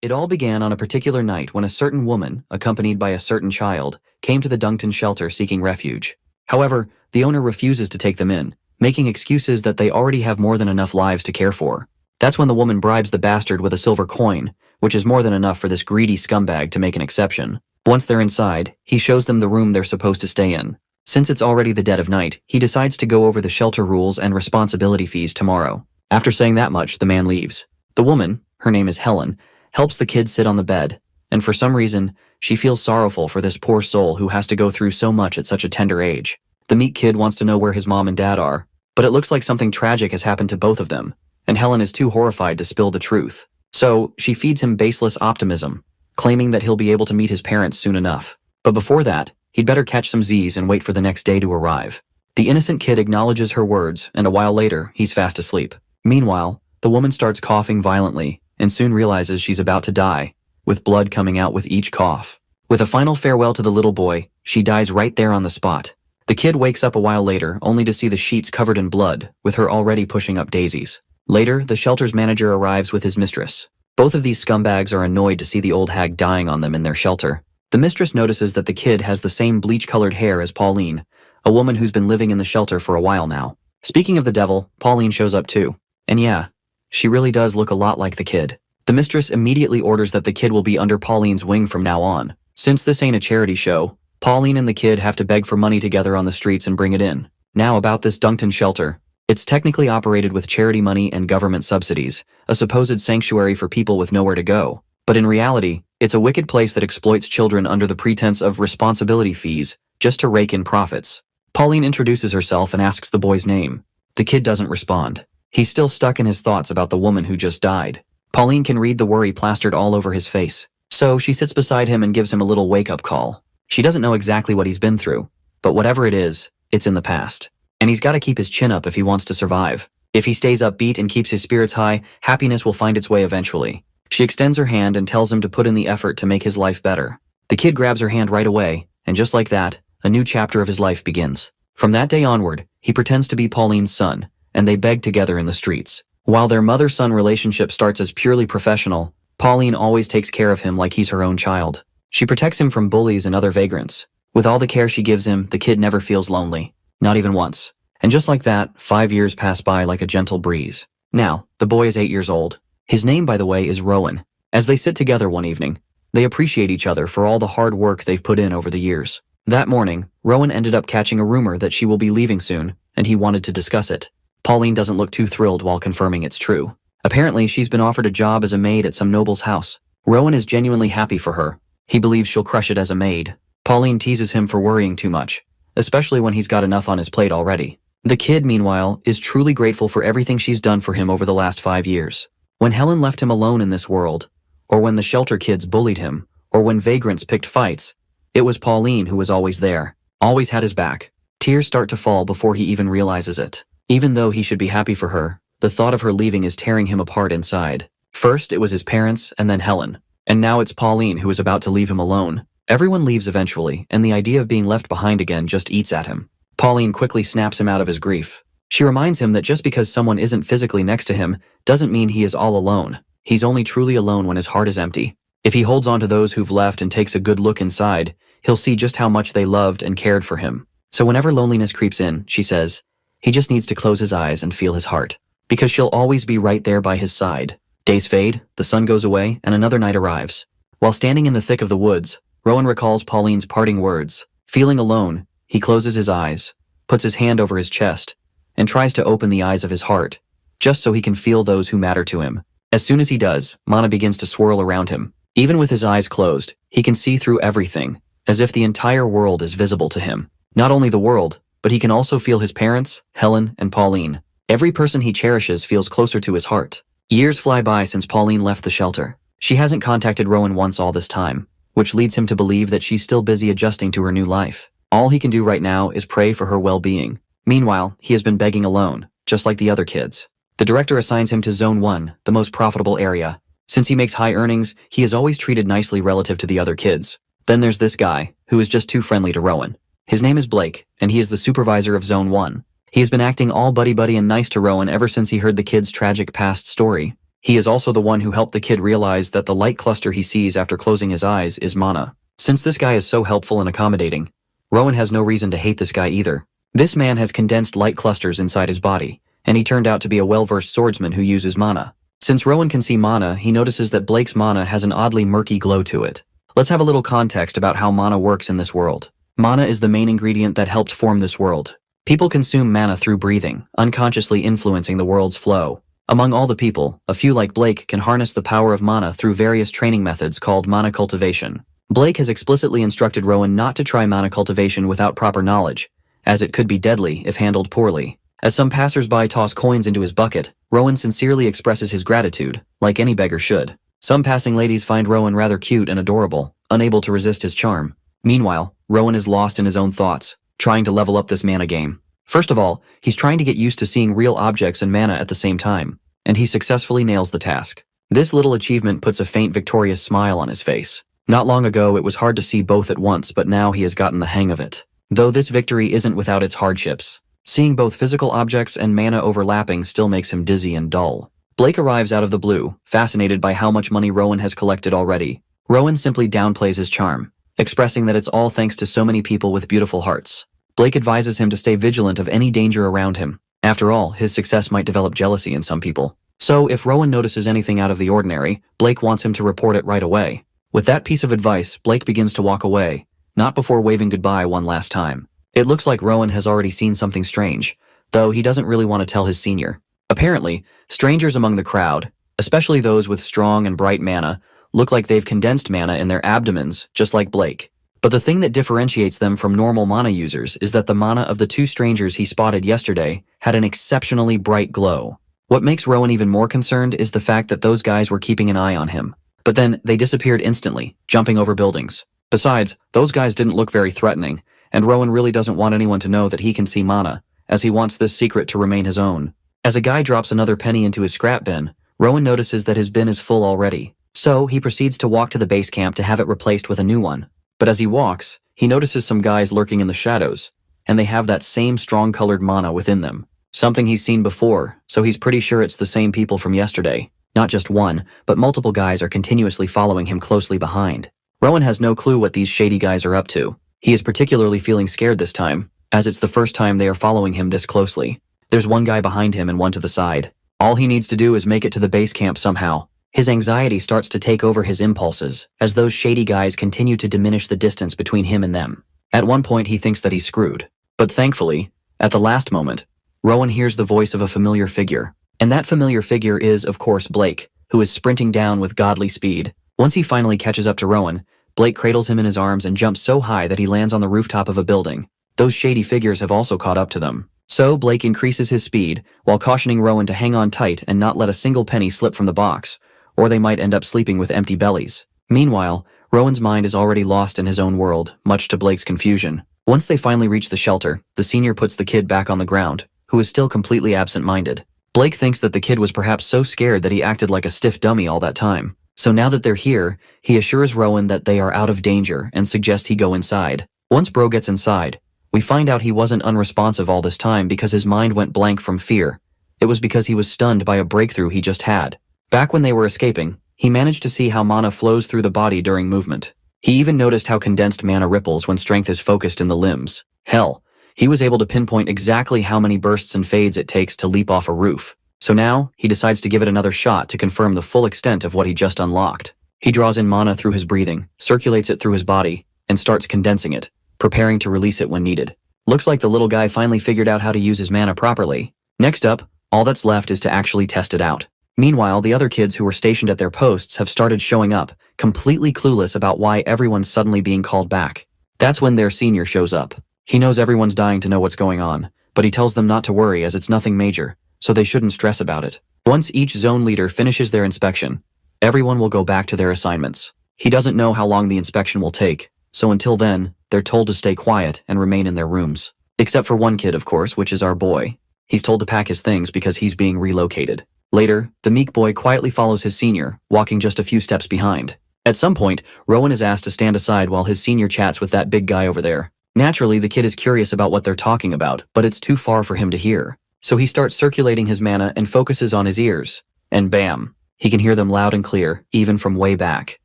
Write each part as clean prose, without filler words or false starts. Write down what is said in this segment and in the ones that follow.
It all began on a particular night when a certain woman, accompanied by a certain child, came to the Duncton shelter seeking refuge. However, the owner refuses to take them in, making excuses that they already have more than enough lives to care for. That's when the woman bribes the bastard with a silver coin, which is more than enough for this greedy scumbag to make an exception. Once they're inside, he shows them the room they're supposed to stay in. Since it's already the dead of night, he decides to go over the shelter rules and responsibility fees tomorrow. After saying that much, the man leaves. The woman, her name is Helen, helps the kid sit on the bed, and for some reason, she feels sorrowful for this poor soul who has to go through so much at such a tender age. The meek kid wants to know where his mom and dad are, but it looks like something tragic has happened to both of them, and Helen is too horrified to spill the truth. So, she feeds him baseless optimism, claiming that he'll be able to meet his parents soon enough. But before that, he'd better catch some Z's and wait for the next day to arrive. The innocent kid acknowledges her words, and a while later, he's fast asleep. Meanwhile, the woman starts coughing violently, and soon realizes she's about to die, with blood coming out with each cough. With a final farewell to the little boy, she dies right there on the spot. The kid wakes up a while later only to see the sheets covered in blood, with her already pushing up daisies. Later, the shelter's manager arrives with his mistress. Both of these scumbags are annoyed to see the old hag dying on them in their shelter. The mistress notices that the kid has the same bleach-colored hair as Pauline, a woman who's been living in the shelter for a while now. Speaking of the devil, Pauline shows up too. And yeah, she really does look a lot like the kid. The mistress immediately orders that the kid will be under Pauline's wing from now on. Since this ain't a charity show, Pauline and the kid have to beg for money together on the streets and bring it in. Now about this Duncton shelter. It's technically operated with charity money and government subsidies, a supposed sanctuary for people with nowhere to go. But in reality, it's a wicked place that exploits children under the pretense of responsibility fees, just to rake in profits. Pauline introduces herself and asks the boy's name. The kid doesn't respond. He's still stuck in his thoughts about the woman who just died. Pauline can read the worry plastered all over his face, so she sits beside him and gives him a little wake-up call. She doesn't know exactly what he's been through, but whatever it is, it's in the past. And he's got to keep his chin up if he wants to survive. If he stays upbeat and keeps his spirits high, happiness will find its way eventually. She extends her hand and tells him to put in the effort to make his life better. The kid grabs her hand right away, and just like that, a new chapter of his life begins. From that day onward, he pretends to be Pauline's son, and they beg together in the streets. While their mother-son relationship starts as purely professional, Pauline always takes care of him like he's her own child. She protects him from bullies and other vagrants. With all the care she gives him, the kid never feels lonely. Not even once. And just like that, 5 years pass by like a gentle breeze. Now, the boy is 8 years old. His name, by the way, is Rowan. As they sit together one evening, they appreciate each other for all the hard work they've put in over the years. That morning, Rowan ended up catching a rumor that she will be leaving soon, and he wanted to discuss it. Pauline doesn't look too thrilled while confirming it's true. Apparently, she's been offered a job as a maid at some noble's house. Rowan is genuinely happy for her. He believes she'll crush it as a maid. Pauline teases him for worrying too much, especially when he's got enough on his plate already. The kid, meanwhile, is truly grateful for everything she's done for him over the last 5 years. When Helen left him alone in this world, or when the shelter kids bullied him, or when vagrants picked fights, it was Pauline who was always there, always had his back. Tears start to fall before he even realizes it. Even though he should be happy for her, the thought of her leaving is tearing him apart inside. First, it was his parents, and then Helen. And now it's Pauline who is about to leave him alone. Everyone leaves eventually, and the idea of being left behind again just eats at him. Pauline quickly snaps him out of his grief. She reminds him that just because someone isn't physically next to him doesn't mean he is all alone. He's only truly alone when his heart is empty. If he holds on to those who've left and takes a good look inside, he'll see just how much they loved and cared for him. So whenever loneliness creeps in, she says, he just needs to close his eyes and feel his heart, because she'll always be right there by his side. Days fade, the sun goes away, and another night arrives. While standing in the thick of the woods, Rowan recalls Pauline's parting words. Feeling alone, he closes his eyes, puts his hand over his chest, and tries to open the eyes of his heart, just so he can feel those who matter to him. As soon as he does, mana begins to swirl around him. Even with his eyes closed, he can see through everything, as if the entire world is visible to him. Not only the world, but he can also feel his parents, Helen, and Pauline. Every person he cherishes feels closer to his heart. Years fly by since Pauline left the shelter. She hasn't contacted Rowan once all this time, which leads him to believe that she's still busy adjusting to her new life. All he can do right now is pray for her well-being. Meanwhile, he has been begging alone, just like the other kids. The director assigns him to Zone 1, the most profitable area. Since he makes high earnings, he is always treated nicely relative to the other kids. Then there's this guy, who is just too friendly to Rowan. His name is Blake, and he is the supervisor of Zone 1. He has been acting all buddy-buddy and nice to Rowan ever since he heard the kid's tragic past story. He is also the one who helped the kid realize that the light cluster he sees after closing his eyes is mana. Since this guy is so helpful and accommodating, Rowan has no reason to hate this guy either. This man has condensed light clusters inside his body, and he turned out to be a well-versed swordsman who uses mana. Since Rowan can see mana, he notices that Blake's mana has an oddly murky glow to it. Let's have a little context about how mana works in this world. Mana is the main ingredient that helped form this world. People consume mana through breathing, unconsciously influencing the world's flow. Among all the people, a few like Blake can harness the power of mana through various training methods called mana cultivation. Blake has explicitly instructed Rowan not to try mana cultivation without proper knowledge, as it could be deadly if handled poorly. As some passersby toss coins into his bucket, Rowan sincerely expresses his gratitude, like any beggar should. Some passing ladies find Rowan rather cute and adorable, unable to resist his charm. Meanwhile, Rowan is lost in his own thoughts, trying to level up this mana game. First of all, he's trying to get used to seeing real objects and mana at the same time, and he successfully nails the task. This little achievement puts a faint victorious smile on his face. Not long ago, it was hard to see both at once, but now he has gotten the hang of it. Though this victory isn't without its hardships. Seeing both physical objects and mana overlapping still makes him dizzy and dull. Blake arrives out of the blue, fascinated by how much money Rowan has collected already. Rowan simply downplays his charm, expressing that it's all thanks to so many people with beautiful hearts. Blake advises him to stay vigilant of any danger around him. After all, his success might develop jealousy in some people. So if Rowan notices anything out of the ordinary, Blake wants him to report it right away. With that piece of advice, Blake begins to walk away, not before waving goodbye one last time. It looks like Rowan has already seen something strange, though he doesn't really want to tell his senior. Apparently, strangers among the crowd, especially those with strong and bright mana, look like they've condensed mana in their abdomens, just like Blake. But the thing that differentiates them from normal mana users is that the mana of the two strangers he spotted yesterday had an exceptionally bright glow. What makes Rowan even more concerned is the fact that those guys were keeping an eye on him. But then they disappeared instantly, jumping over buildings. Besides, those guys didn't look very threatening, and Rowan really doesn't want anyone to know that he can see mana, as he wants this secret to remain his own. As a guy drops another penny into his scrap bin, Rowan notices that his bin is full already. So he proceeds to walk to the base camp to have it replaced with a new one. But as he walks, he notices some guys lurking in the shadows, and they have that same strong-colored mana within them. Something he's seen before, so he's pretty sure it's the same people from yesterday. Not just one, but multiple guys are continuously following him closely behind. Rowan has no clue what these shady guys are up to. He is particularly feeling scared this time, as it's the first time they are following him this closely. There's one guy behind him and one to the side. All he needs to do is make it to the base camp somehow. His anxiety starts to take over his impulses, as those shady guys continue to diminish the distance between him and them. At one point he thinks that he's screwed. But thankfully, at the last moment, Rowan hears the voice of a familiar figure. And that familiar figure is, of course, Blake, who is sprinting down with godly speed. Once he finally catches up to Rowan, Blake cradles him in his arms and jumps so high that he lands on the rooftop of a building. Those shady figures have also caught up to them. So Blake increases his speed, while cautioning Rowan to hang on tight and not let a single penny slip from the box, or they might end up sleeping with empty bellies. Meanwhile, Rowan's mind is already lost in his own world, much to Blake's confusion. Once they finally reach the shelter, the senior puts the kid back on the ground, who is still completely absent-minded. Blake thinks that the kid was perhaps so scared that he acted like a stiff dummy all that time. So now that they're here, he assures Rowan that they are out of danger and suggests he go inside. Once Bro gets inside, we find out he wasn't unresponsive all this time because his mind went blank from fear. It was because he was stunned by a breakthrough he just had. Back when they were escaping, he managed to see how mana flows through the body during movement. He even noticed how condensed mana ripples when strength is focused in the limbs. Hell, he was able to pinpoint exactly how many bursts and fades it takes to leap off a roof. So now, he decides to give it another shot to confirm the full extent of what he just unlocked. He draws in mana through his breathing, circulates it through his body, and starts condensing it, preparing to release it when needed. Looks like the little guy finally figured out how to use his mana properly. Next up, all that's left is to actually test it out. Meanwhile, the other kids who were stationed at their posts have started showing up, completely clueless about why everyone's suddenly being called back. That's when their senior shows up. He knows everyone's dying to know what's going on, but he tells them not to worry as it's nothing major, so they shouldn't stress about it. Once each zone leader finishes their inspection, everyone will go back to their assignments. He doesn't know how long the inspection will take, so until then, they're told to stay quiet and remain in their rooms. Except for one kid, of course, which is our boy. He's told to pack his things because he's being relocated. Later, the meek boy quietly follows his senior, walking just a few steps behind. At some point, Rowan is asked to stand aside while his senior chats with that big guy over there. Naturally, the kid is curious about what they're talking about, but it's too far for him to hear. So he starts circulating his mana and focuses on his ears. And bam! He can hear them loud and clear, even from way back.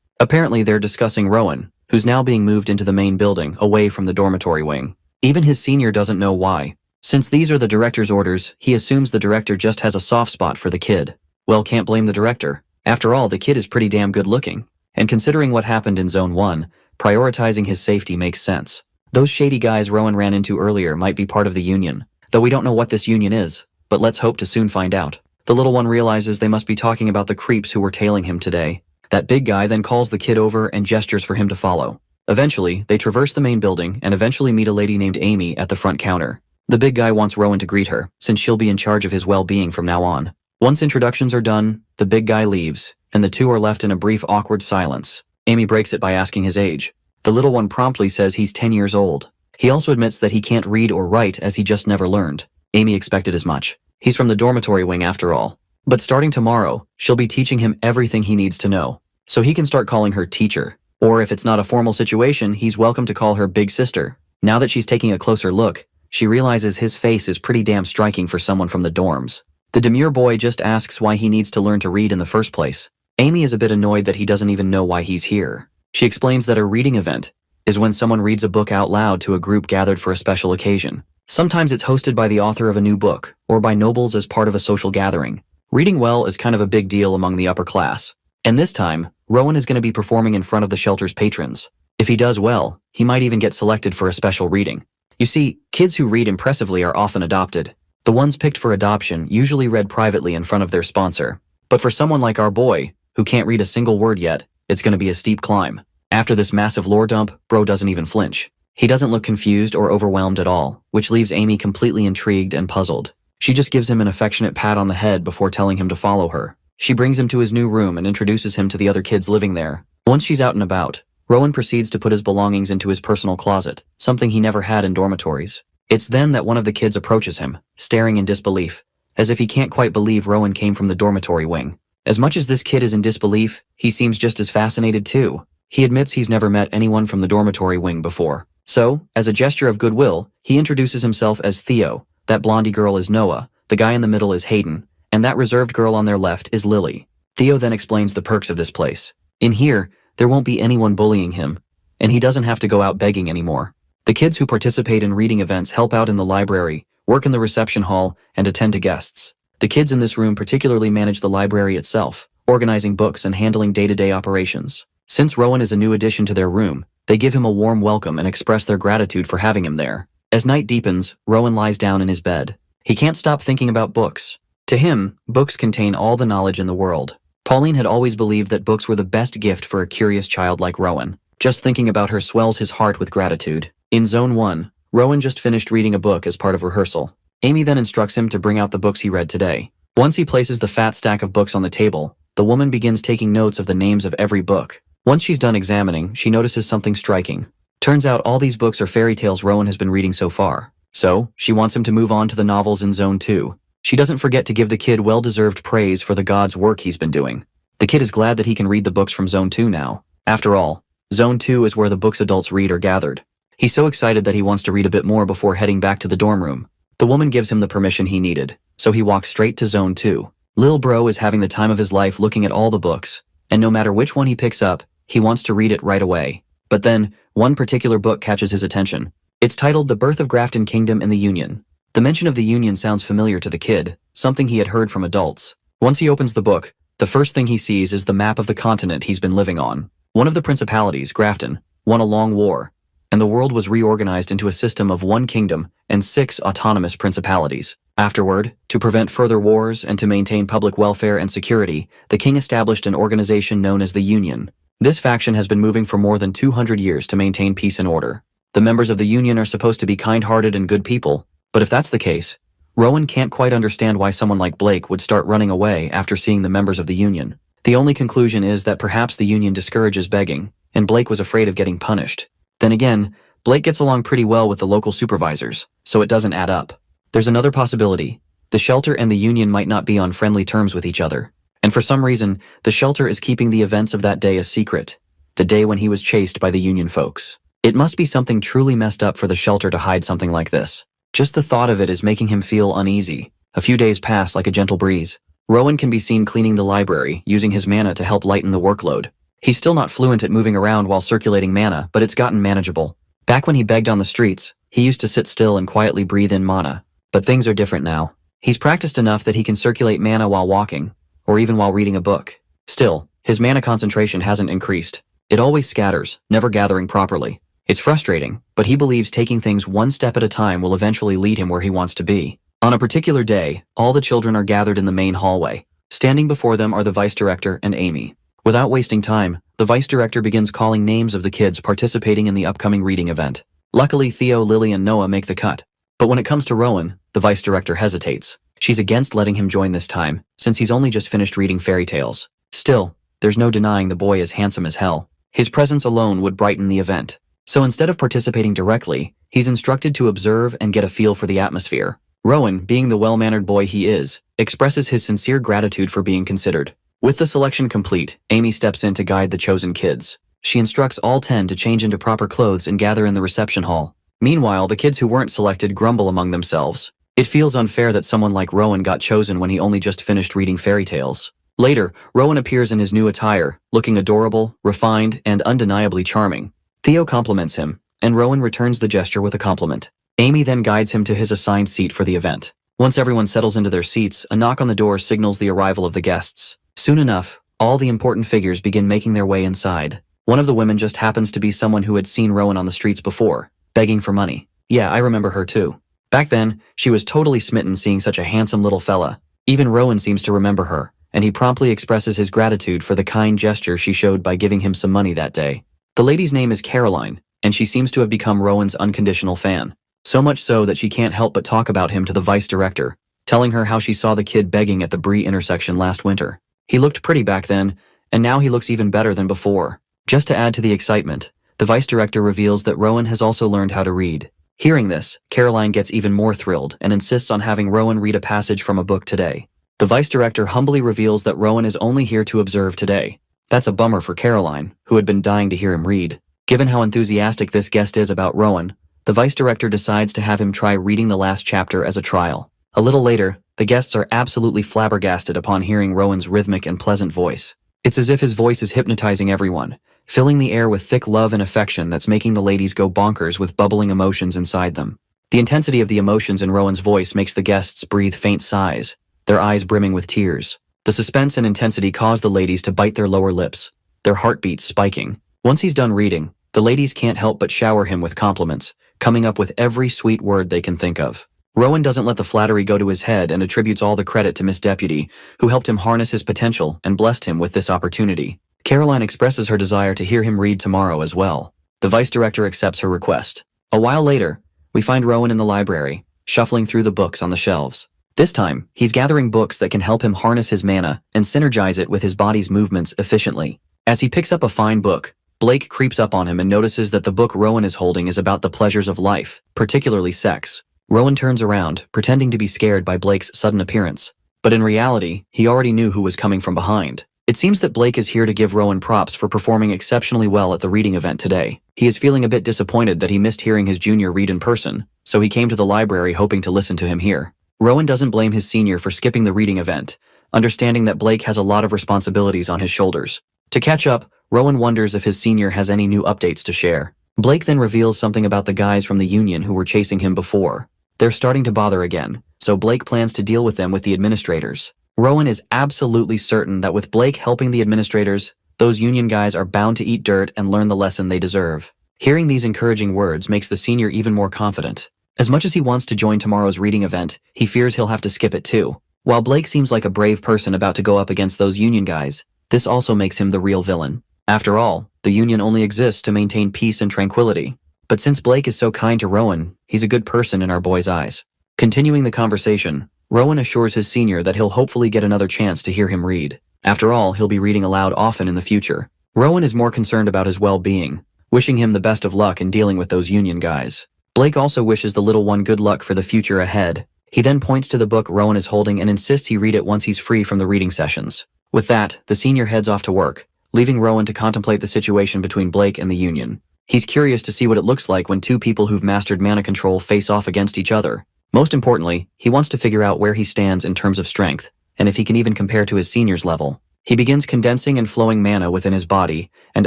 Apparently they're discussing Rowan, who's now being moved into the main building, away from the dormitory wing. Even his senior doesn't know why. Since these are the director's orders, he assumes the director just has a soft spot for the kid. Well, can't blame the director. After all, the kid is pretty damn good looking. And considering what happened in Zone 1, prioritizing his safety makes sense. Those shady guys Rowan ran into earlier might be part of the union, though we don't know what this union is, but let's hope to soon find out. The little one realizes they must be talking about the creeps who were tailing him today. That big guy then calls the kid over and gestures for him to follow. Eventually, they traverse the main building and eventually meet a lady named Amy at the front counter. The big guy wants Rowan to greet her, since she'll be in charge of his well-being from now on. Once introductions are done, the big guy leaves, and the two are left in a brief awkward silence. Amy breaks it by asking his age. The little one promptly says he's 10 years old. He also admits that he can't read or write as he just never learned. Amy expected as much. He's from the dormitory wing after all. But starting tomorrow, she'll be teaching him everything he needs to know. So he can start calling her teacher. Or if it's not a formal situation, he's welcome to call her big sister. Now that she's taking a closer look, she realizes his face is pretty damn striking for someone from the dorms. The demure boy just asks why he needs to learn to read in the first place. Amy is a bit annoyed that he doesn't even know why he's here. She explains that a reading event is when someone reads a book out loud to a group gathered for a special occasion. Sometimes it's hosted by the author of a new book, or by nobles as part of a social gathering. Reading well is kind of a big deal among the upper class. And this time, Rowan is going to be performing in front of the shelter's patrons. If he does well, he might even get selected for a special reading. You see, kids who read impressively are often adopted. The ones picked for adoption usually read privately in front of their sponsor. But for someone like our boy, who can't read a single word yet, it's going to be a steep climb. After this massive lore dump, bro doesn't even flinch. He doesn't look confused or overwhelmed at all, which leaves Amy completely intrigued and puzzled. She just gives him an affectionate pat on the head before telling him to follow her. She brings him to his new room and introduces him to the other kids living there. Once she's out and about, Rowan proceeds to put his belongings into his personal closet, something he never had in dormitories. It's then that one of the kids approaches him, staring in disbelief, as if he can't quite believe Rowan came from the dormitory wing. As much as this kid is in disbelief, he seems just as fascinated too. He admits he's never met anyone from the dormitory wing before. So, as a gesture of goodwill, he introduces himself as Theo, that blondie girl is Noah, the guy in the middle is Hayden, and that reserved girl on their left is Lily. Theo then explains the perks of this place. In here, there won't be anyone bullying him, and he doesn't have to go out begging anymore. The kids who participate in reading events help out in the library, work in the reception hall, and attend to guests. The kids in this room particularly manage the library itself, organizing books and handling day-to-day operations. Since Rowan is a new addition to their room, they give him a warm welcome and express their gratitude for having him there. As night deepens, Rowan lies down in his bed. He can't stop thinking about books. To him, books contain all the knowledge in the world. Pauline had always believed that books were the best gift for a curious child like Rowan. Just thinking about her swells his heart with gratitude. In Zone 1, Rowan just finished reading a book as part of rehearsal. Amy then instructs him to bring out the books he read today. Once he places the fat stack of books on the table, the woman begins taking notes of the names of every book. Once she's done examining, she notices something striking. Turns out all these books are fairy tales Rowan has been reading so far. So, she wants him to move on to the novels in Zone 2. She doesn't forget to give the kid well-deserved praise for the god's work he's been doing. The kid is glad that he can read the books from Zone 2 now. After all, Zone 2 is where the books adults read are gathered. He's so excited that he wants to read a bit more before heading back to the dorm room. The woman gives him the permission he needed, so he walks straight to Zone 2. Lil Bro is having the time of his life looking at all the books, and no matter which one he picks up, he wants to read it right away. But then, one particular book catches his attention. It's titled The Birth of Grafton Kingdom and the Union. The mention of the Union sounds familiar to the kid, something he had heard from adults. Once he opens the book, the first thing he sees is the map of the continent he's been living on. One of the principalities, Grafton, won a long war, and the world was reorganized into a system of one kingdom and 6 autonomous principalities. Afterward, to prevent further wars and to maintain public welfare and security, the king established an organization known as the Union. This faction has been moving for more than 200 years to maintain peace and order. The members of the Union are supposed to be kind-hearted and good people, but if that's the case, Rowan can't quite understand why someone like Blake would start running away after seeing the members of the Union. The only conclusion is that perhaps the Union discourages begging, and Blake was afraid of getting punished. Then again, Blake gets along pretty well with the local supervisors, so it doesn't add up. There's another possibility. The shelter and the Union might not be on friendly terms with each other. And for some reason, the shelter is keeping the events of that day a secret. The day when he was chased by the Union folks. It must be something truly messed up for the shelter to hide something like this. Just the thought of it is making him feel uneasy. A few days pass like a gentle breeze. Rowan can be seen cleaning the library, using his mana to help lighten the workload. He's still not fluent at moving around while circulating mana, but it's gotten manageable. Back when he begged on the streets, he used to sit still and quietly breathe in mana. But things are different now. He's practiced enough that he can circulate mana while walking, or even while reading a book. Still, his mana concentration hasn't increased. It always scatters, never gathering properly. It's frustrating, but he believes taking things one step at a time will eventually lead him where he wants to be. On a particular day, all the children are gathered in the main hallway. Standing before them are the vice director and Amy. Without wasting time, the vice director begins calling names of the kids participating in the upcoming reading event. Luckily, Theo, Lily, and Noah make the cut. But when it comes to Rowan, the vice director hesitates. She's against letting him join this time, since he's only just finished reading fairy tales. Still, there's no denying the boy is handsome as hell. His presence alone would brighten the event. So instead of participating directly, he's instructed to observe and get a feel for the atmosphere. Rowan, being the well-mannered boy he is, expresses his sincere gratitude for being considered. With the selection complete, Amy steps in to guide the chosen kids. She instructs all 10 to change into proper clothes and gather in the reception hall. Meanwhile, the kids who weren't selected grumble among themselves. It feels unfair that someone like Rowan got chosen when he only just finished reading fairy tales. Later, Rowan appears in his new attire, looking adorable, refined, and undeniably charming. Theo compliments him, and Rowan returns the gesture with a compliment. Amy then guides him to his assigned seat for the event. Once everyone settles into their seats, a knock on the door signals the arrival of the guests. Soon enough, all the important figures begin making their way inside. One of the women just happens to be someone who had seen Rowan on the streets before, begging for money. Yeah, I remember her too. Back then, she was totally smitten seeing such a handsome little fella. Even Rowan seems to remember her, and he promptly expresses his gratitude for the kind gesture she showed by giving him some money that day. The lady's name is Caroline, and she seems to have become Rowan's unconditional fan. So much so that she can't help but talk about him to the vice director, telling her how she saw the kid begging at the Bree intersection last winter. He looked pretty back then, and now he looks even better than before. Just to add to the excitement, the vice director reveals that Rowan has also learned how to read. Hearing this, Caroline gets even more thrilled and insists on having Rowan read a passage from a book today. The vice director humbly reveals that Rowan is only here to observe today. That's a bummer for Caroline, who had been dying to hear him read. Given how enthusiastic this guest is about Rowan, the vice director decides to have him try reading the last chapter as a trial. A little later, the guests are absolutely flabbergasted upon hearing Rowan's rhythmic and pleasant voice. It's as if his voice is hypnotizing everyone, filling the air with thick love and affection that's making the ladies go bonkers with bubbling emotions inside them. The intensity of the emotions in Rowan's voice makes the guests breathe faint sighs, their eyes brimming with tears. The suspense and intensity cause the ladies to bite their lower lips, their heartbeats spiking. Once he's done reading, the ladies can't help but shower him with compliments, coming up with every sweet word they can think of. Rowan doesn't let the flattery go to his head and attributes all the credit to Miss Deputy, who helped him harness his potential and blessed him with this opportunity. Caroline expresses her desire to hear him read tomorrow as well. The vice director accepts her request. A while later, we find Rowan in the library, shuffling through the books on the shelves. This time, he's gathering books that can help him harness his mana and synergize it with his body's movements efficiently. As he picks up a fine book, Blake creeps up on him and notices that the book Rowan is holding is about the pleasures of life, particularly sex. Rowan turns around, pretending to be scared by Blake's sudden appearance. But in reality, he already knew who was coming from behind. It seems that Blake is here to give Rowan props for performing exceptionally well at the reading event today. He is feeling a bit disappointed that he missed hearing his junior read in person, so he came to the library hoping to listen to him here. Rowan doesn't blame his senior for skipping the reading event, understanding that Blake has a lot of responsibilities on his shoulders. To catch up, Rowan wonders if his senior has any new updates to share. Blake then reveals something about the guys from the union who were chasing him before. They're starting to bother again, so Blake plans to deal with them with the administrators. Rowan is absolutely certain that with Blake helping the administrators, those union guys are bound to eat dirt and learn the lesson they deserve. Hearing these encouraging words makes the senior even more confident. As much as he wants to join tomorrow's reading event, he fears he'll have to skip it too. While Blake seems like a brave person about to go up against those union guys, this also makes him the real villain. After all, the union only exists to maintain peace and tranquility. But since Blake is so kind to Rowan, he's a good person in our boy's eyes. Continuing the conversation, Rowan assures his senior that he'll hopefully get another chance to hear him read. After all, he'll be reading aloud often in the future. Rowan is more concerned about his well-being, wishing him the best of luck in dealing with those union guys. Blake also wishes the little one good luck for the future ahead. He then points to the book Rowan is holding and insists he read it once he's free from the reading sessions. With that, the senior heads off to work, leaving Rowan to contemplate the situation between Blake and the union. He's curious to see what it looks like when two people who've mastered mana control face off against each other. Most importantly, he wants to figure out where he stands in terms of strength. and if he can even compare to his senior's level. He begins condensing and flowing mana within his body, and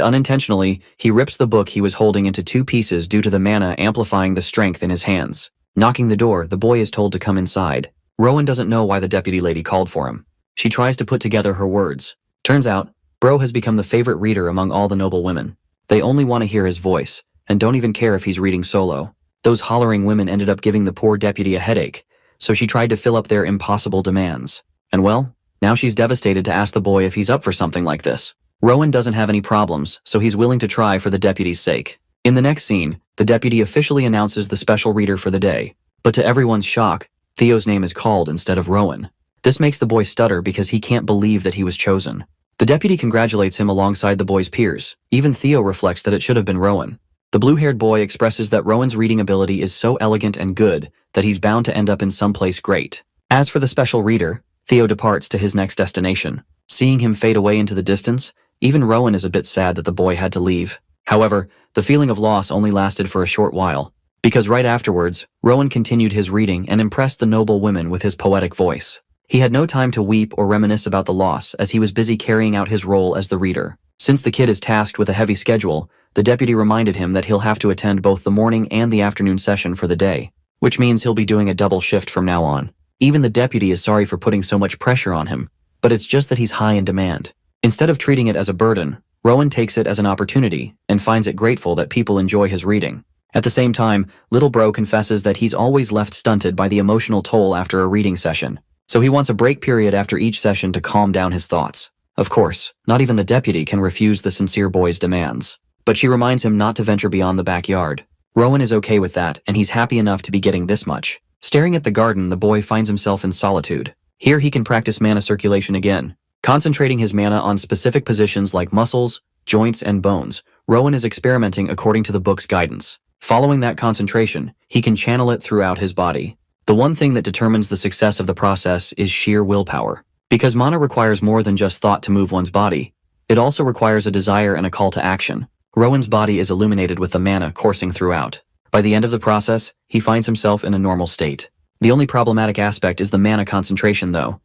unintentionally, he rips the book he was holding into two pieces due to the mana amplifying the strength in his hands. Knocking the door, the boy is told to come inside. Rowan doesn't know why the deputy lady called for him. She tries to put together her words. Turns out, Bro has become the favorite reader among all the noble women. They only want to hear his voice, and don't even care if he's reading solo. Those hollering women ended up giving the poor deputy a headache, so she tried to fill up their impossible demands. And well, now she's devastated to ask the boy if he's up for something like this. Rowan doesn't have any problems, so he's willing to try for the deputy's sake. In the next scene, the deputy officially announces the special reader for the day, but to everyone's shock, Theo's name is called instead of Rowan. This makes the boy stutter because he can't believe that he was chosen. The deputy congratulates him alongside the boy's peers. Even Theo reflects that it should have been Rowan. The blue-haired boy expresses that Rowan's reading ability is so elegant and good that he's bound to end up in someplace great. As for the special reader, Theo departs to his next destination. Seeing him fade away into the distance, even Rowan is a bit sad that the boy had to leave. However, the feeling of loss only lasted for a short while, because right afterwards, Rowan continued his reading and impressed the noble women with his poetic voice. He had no time to weep or reminisce about the loss as he was busy carrying out his role as the reader. Since the kid is tasked with a heavy schedule, the deputy reminded him that he'll have to attend both the morning and the afternoon session for the day, which means he'll be doing a double shift from now on. Even the deputy is sorry for putting so much pressure on him, but it's just that he's high in demand. Instead of treating it as a burden, Rowan takes it as an opportunity and finds it grateful that people enjoy his reading. At the same time, little bro confesses that he's always left stunted by the emotional toll after a reading session, so he wants a break period after each session to calm down his thoughts. Of course, not even the deputy can refuse the sincere boy's demands, but she reminds him not to venture beyond the backyard. Rowan is okay with that, and he's happy enough to be getting this much. Staring at the garden, the boy finds himself in solitude. Here he can practice mana circulation again. Concentrating his mana on specific positions like muscles, joints, and bones, Rowan is experimenting according to the book's guidance. Following that concentration, he can channel it throughout his body. The one thing that determines the success of the process is sheer willpower. Because mana requires more than just thought to move one's body, it also requires a desire and a call to action. Rowan's body is illuminated with the mana coursing throughout. By the end of the process, he finds himself in a normal state. The only problematic aspect is the mana concentration though,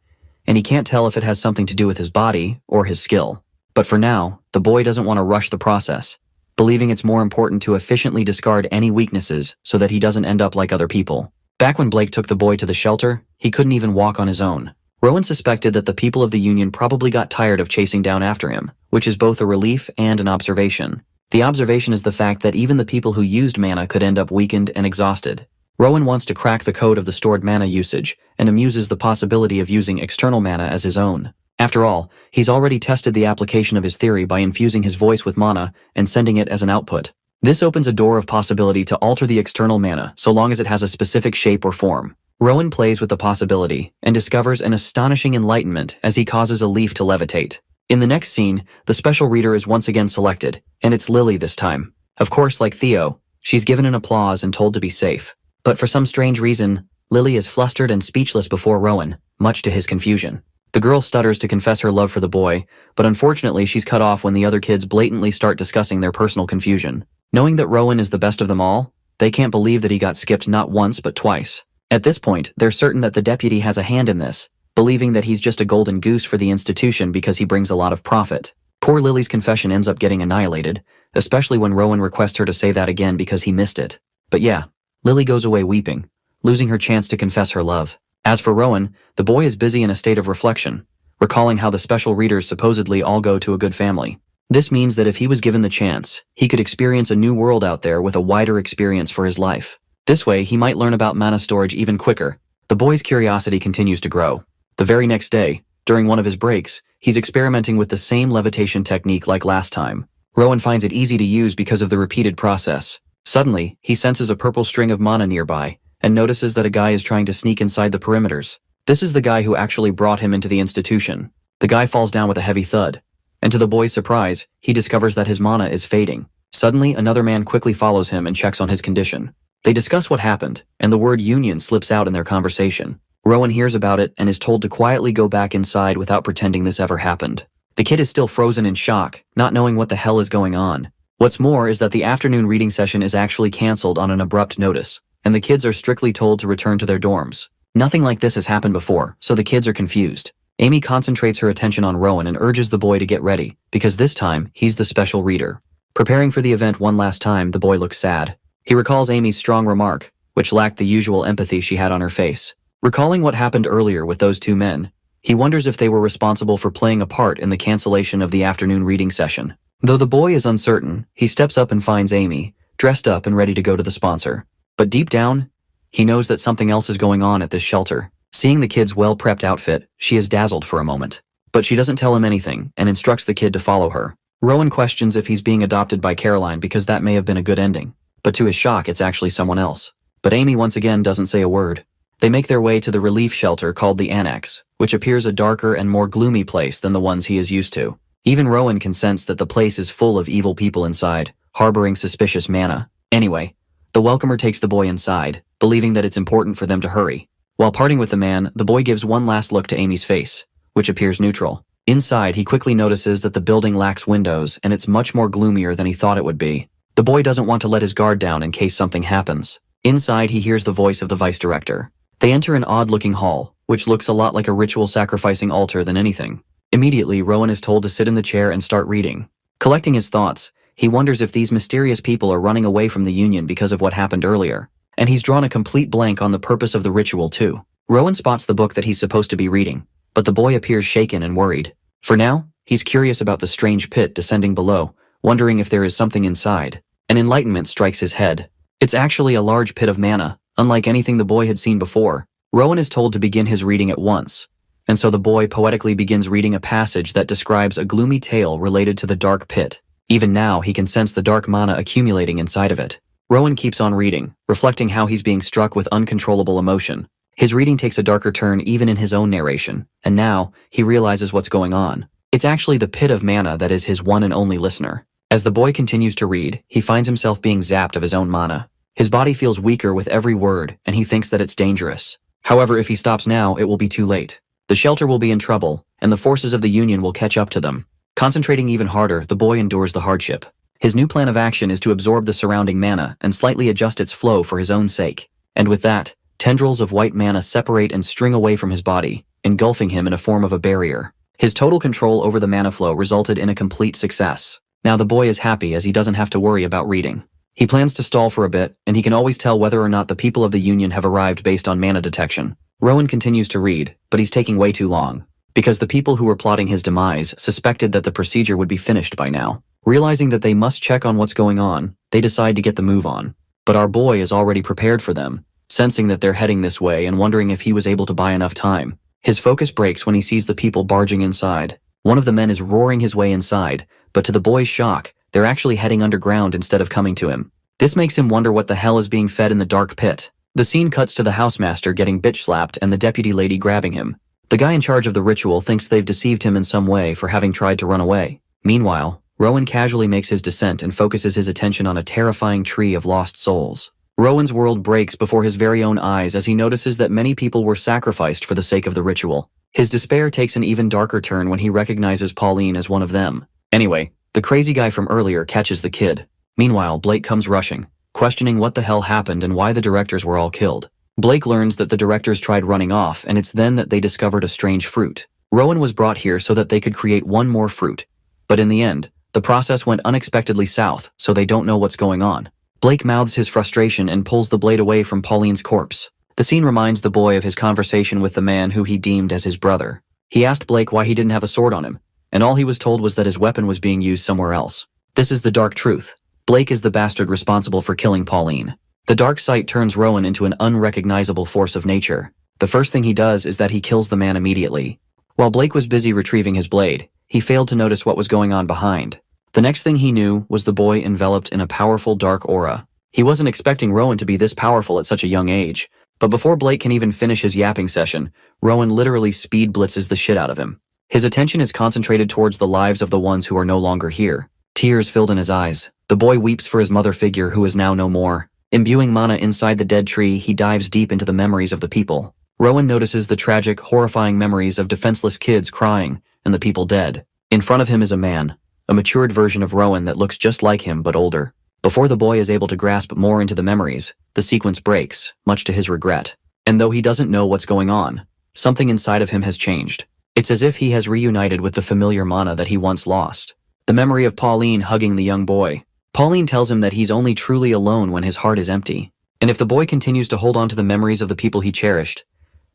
and he can't tell if it has something to do with his body or his skill. But for now, the boy doesn't want to rush the process, believing it's more important to efficiently discard any weaknesses so that he doesn't end up like other people. Back when Blake took the boy to the shelter, he couldn't even walk on his own. Rowan suspected that the people of the Union probably got tired of chasing down after him, which is both a relief and an observation. The observation is the fact that even the people who used mana could end up weakened and exhausted. Rowan wants to crack the code of the stored mana usage and amuses the possibility of using external mana as his own. After all, he's already tested the application of his theory by infusing his voice with mana and sending it as an output. This opens a door of possibility to alter the external mana so long as it has a specific shape or form. Rowan plays with the possibility and discovers an astonishing enlightenment as he causes a leaf to levitate. In the next scene, the special reader is once again selected, and it's Lily this time. Of course, like Theo, she's given an applause and told to be safe. But for some strange reason, Lily is flustered and speechless before Rowan, much to his confusion. The girl stutters to confess her love for the boy, but unfortunately she's cut off when the other kids blatantly start discussing their personal confusion. Knowing that Rowan is the best of them all, they can't believe that he got skipped not once but twice. At this point, they're certain that the deputy has a hand in this, believing that he's just a golden goose for the institution because he brings a lot of profit. Poor Lily's confession ends up getting annihilated, especially when Rowan requests her to say that again because he missed it. But yeah, Lily goes away weeping, losing her chance to confess her love. As for Rowan, the boy is busy in a state of reflection, recalling how the special readers supposedly all go to a good family. This means that if he was given the chance, he could experience a new world out there with a wider experience for his life. This way, he might learn about mana storage even quicker. The boy's curiosity continues to grow. The very next day, during one of his breaks, he's experimenting with the same levitation technique like last time. Rowan finds it easy to use because of the repeated process. Suddenly, he senses a purple string of mana nearby, and notices that a guy is trying to sneak inside the perimeters. This is the guy who actually brought him into the institution. The guy falls down with a heavy thud, and to the boy's surprise, he discovers that his mana is fading. Suddenly, another man quickly follows him and checks on his condition. They discuss what happened, and the word union slips out in their conversation. Rowan hears about it and is told to quietly go back inside without pretending this ever happened. The kid is still frozen in shock, not knowing what the hell is going on. What's more is that the afternoon reading session is actually cancelled on an abrupt notice, and the kids are strictly told to return to their dorms. Nothing like this has happened before, so the kids are confused. Amy concentrates her attention on Rowan and urges the boy to get ready, because this time, he's the special reader. Preparing for the event one last time, the boy looks sad. He recalls Amy's strong remark, which lacked the usual empathy she had on her face. Recalling what happened earlier with those two men, he wonders if they were responsible for playing a part in the cancellation of the afternoon reading session. Though the boy is uncertain, he steps up and finds Amy, dressed up and ready to go to the sponsor. But deep down, he knows that something else is going on at this shelter. Seeing the kid's well-prepped outfit, she is dazzled for a moment. But she doesn't tell him anything and instructs the kid to follow her. Rowan questions if he's being adopted by Caroline because that may have been a good ending. But to his shock, it's actually someone else. But Amy once again doesn't say a word. They make their way to the relief shelter called the Annex, which appears a darker and more gloomy place than the ones he is used to. Even Rowan can sense that the place is full of evil people inside, harboring suspicious mana. Anyway, the welcomer takes the boy inside, believing that it's important for them to hurry. While parting with the man, the boy gives one last look to Amy's face, which appears neutral. Inside, he quickly notices that the building lacks windows and it's much more gloomier than he thought it would be. The boy doesn't want to let his guard down in case something happens. Inside, he hears the voice of the vice director. They enter an odd-looking hall, which looks a lot like a ritual sacrificing altar than anything. Immediately, Rowan is told to sit in the chair and start reading. Collecting his thoughts, he wonders if these mysterious people are running away from the Union because of what happened earlier. And he's drawn a complete blank on the purpose of the ritual too. Rowan spots the book that he's supposed to be reading, but the boy appears shaken and worried. For now, he's curious about the strange pit descending below, wondering if there is something inside. An enlightenment strikes his head. It's actually a large pit of mana, unlike anything the boy had seen before. Rowan is told to begin his reading at once, and so the boy poetically begins reading a passage that describes a gloomy tale related to the dark pit. Even now, he can sense the dark mana accumulating inside of it. Rowan keeps on reading, reflecting how he's being struck with uncontrollable emotion. His reading takes a darker turn even in his own narration, and now, he realizes what's going on. It's actually the pit of mana that is his one and only listener. As the boy continues to read, he finds himself being zapped of his own mana. His body feels weaker with every word, and he thinks that it's dangerous. However, if he stops now, it will be too late. The shelter will be in trouble, and the forces of the Union will catch up to them. Concentrating even harder, the boy endures the hardship. His new plan of action is to absorb the surrounding mana and slightly adjust its flow for his own sake. And with that, tendrils of white mana separate and string away from his body, engulfing him in a form of a barrier. His total control over the mana flow resulted in a complete success. Now the boy is happy as he doesn't have to worry about reading. He plans to stall for a bit, and he can always tell whether or not the people of the Union have arrived based on mana detection. Rowan continues to read, but he's taking way too long, because the people who were plotting his demise suspected that the procedure would be finished by now. Realizing that they must check on what's going on, they decide to get the move on. But our boy is already prepared for them, sensing that they're heading this way and wondering if he was able to buy enough time. His focus breaks when he sees the people barging inside. One of the men is roaring his way inside, but to the boy's shock, they're actually heading underground instead of coming to him. This makes him wonder what the hell is being fed in the dark pit. The scene cuts to the housemaster getting bitch-slapped and the deputy lady grabbing him. The guy in charge of the ritual thinks they've deceived him in some way for having tried to run away. Meanwhile, Rowan casually makes his descent and focuses his attention on a terrifying tree of lost souls. Rowan's world breaks before his very own eyes as he notices that many people were sacrificed for the sake of the ritual. His despair takes an even darker turn when he recognizes Pauline as one of them. Anyway, the crazy guy from earlier catches the kid. Meanwhile, Blake comes rushing, questioning what the hell happened and why the directors were all killed. Blake learns that the directors tried running off, and it's then that they discovered a strange fruit. Rowan was brought here so that they could create one more fruit. But in the end, the process went unexpectedly south, so they don't know what's going on. Blake mouths his frustration and pulls the blade away from Pauline's corpse. The scene reminds the boy of his conversation with the man who he deemed as his brother. He asked Blake why he didn't have a sword on him, and all he was told was that his weapon was being used somewhere else. This is the dark truth. Blake is the bastard responsible for killing Pauline. The dark sight turns Rowan into an unrecognizable force of nature. The first thing he does is that he kills the man immediately. While Blake was busy retrieving his blade, he failed to notice what was going on behind. The next thing he knew was the boy enveloped in a powerful dark aura. He wasn't expecting Rowan to be this powerful at such a young age, but before Blake can even finish his yapping session, Rowan literally speed blitzes the shit out of him. His attention is concentrated towards the lives of the ones who are no longer here. Tears filled in his eyes. The boy weeps for his mother figure who is now no more. Imbuing mana inside the dead tree, he dives deep into the memories of the people. Rowan notices the tragic, horrifying memories of defenseless kids crying and the people dead. In front of him is a man, a matured version of Rowan that looks just like him but older. Before the boy is able to grasp more into the memories, the sequence breaks, much to his regret. And though he doesn't know what's going on, something inside of him has changed. It's as if he has reunited with the familiar mana that he once lost. The memory of Pauline hugging the young boy. Pauline tells him that he's only truly alone when his heart is empty. And if the boy continues to hold on to the memories of the people he cherished,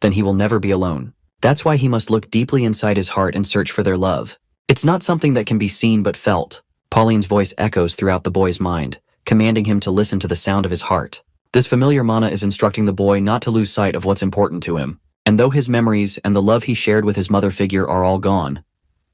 then he will never be alone. That's why he must look deeply inside his heart and search for their love. It's not something that can be seen but felt. Pauline's voice echoes throughout the boy's mind, commanding him to listen to the sound of his heart. This familiar mana is instructing the boy not to lose sight of what's important to him. And though his memories and the love he shared with his mother figure are all gone,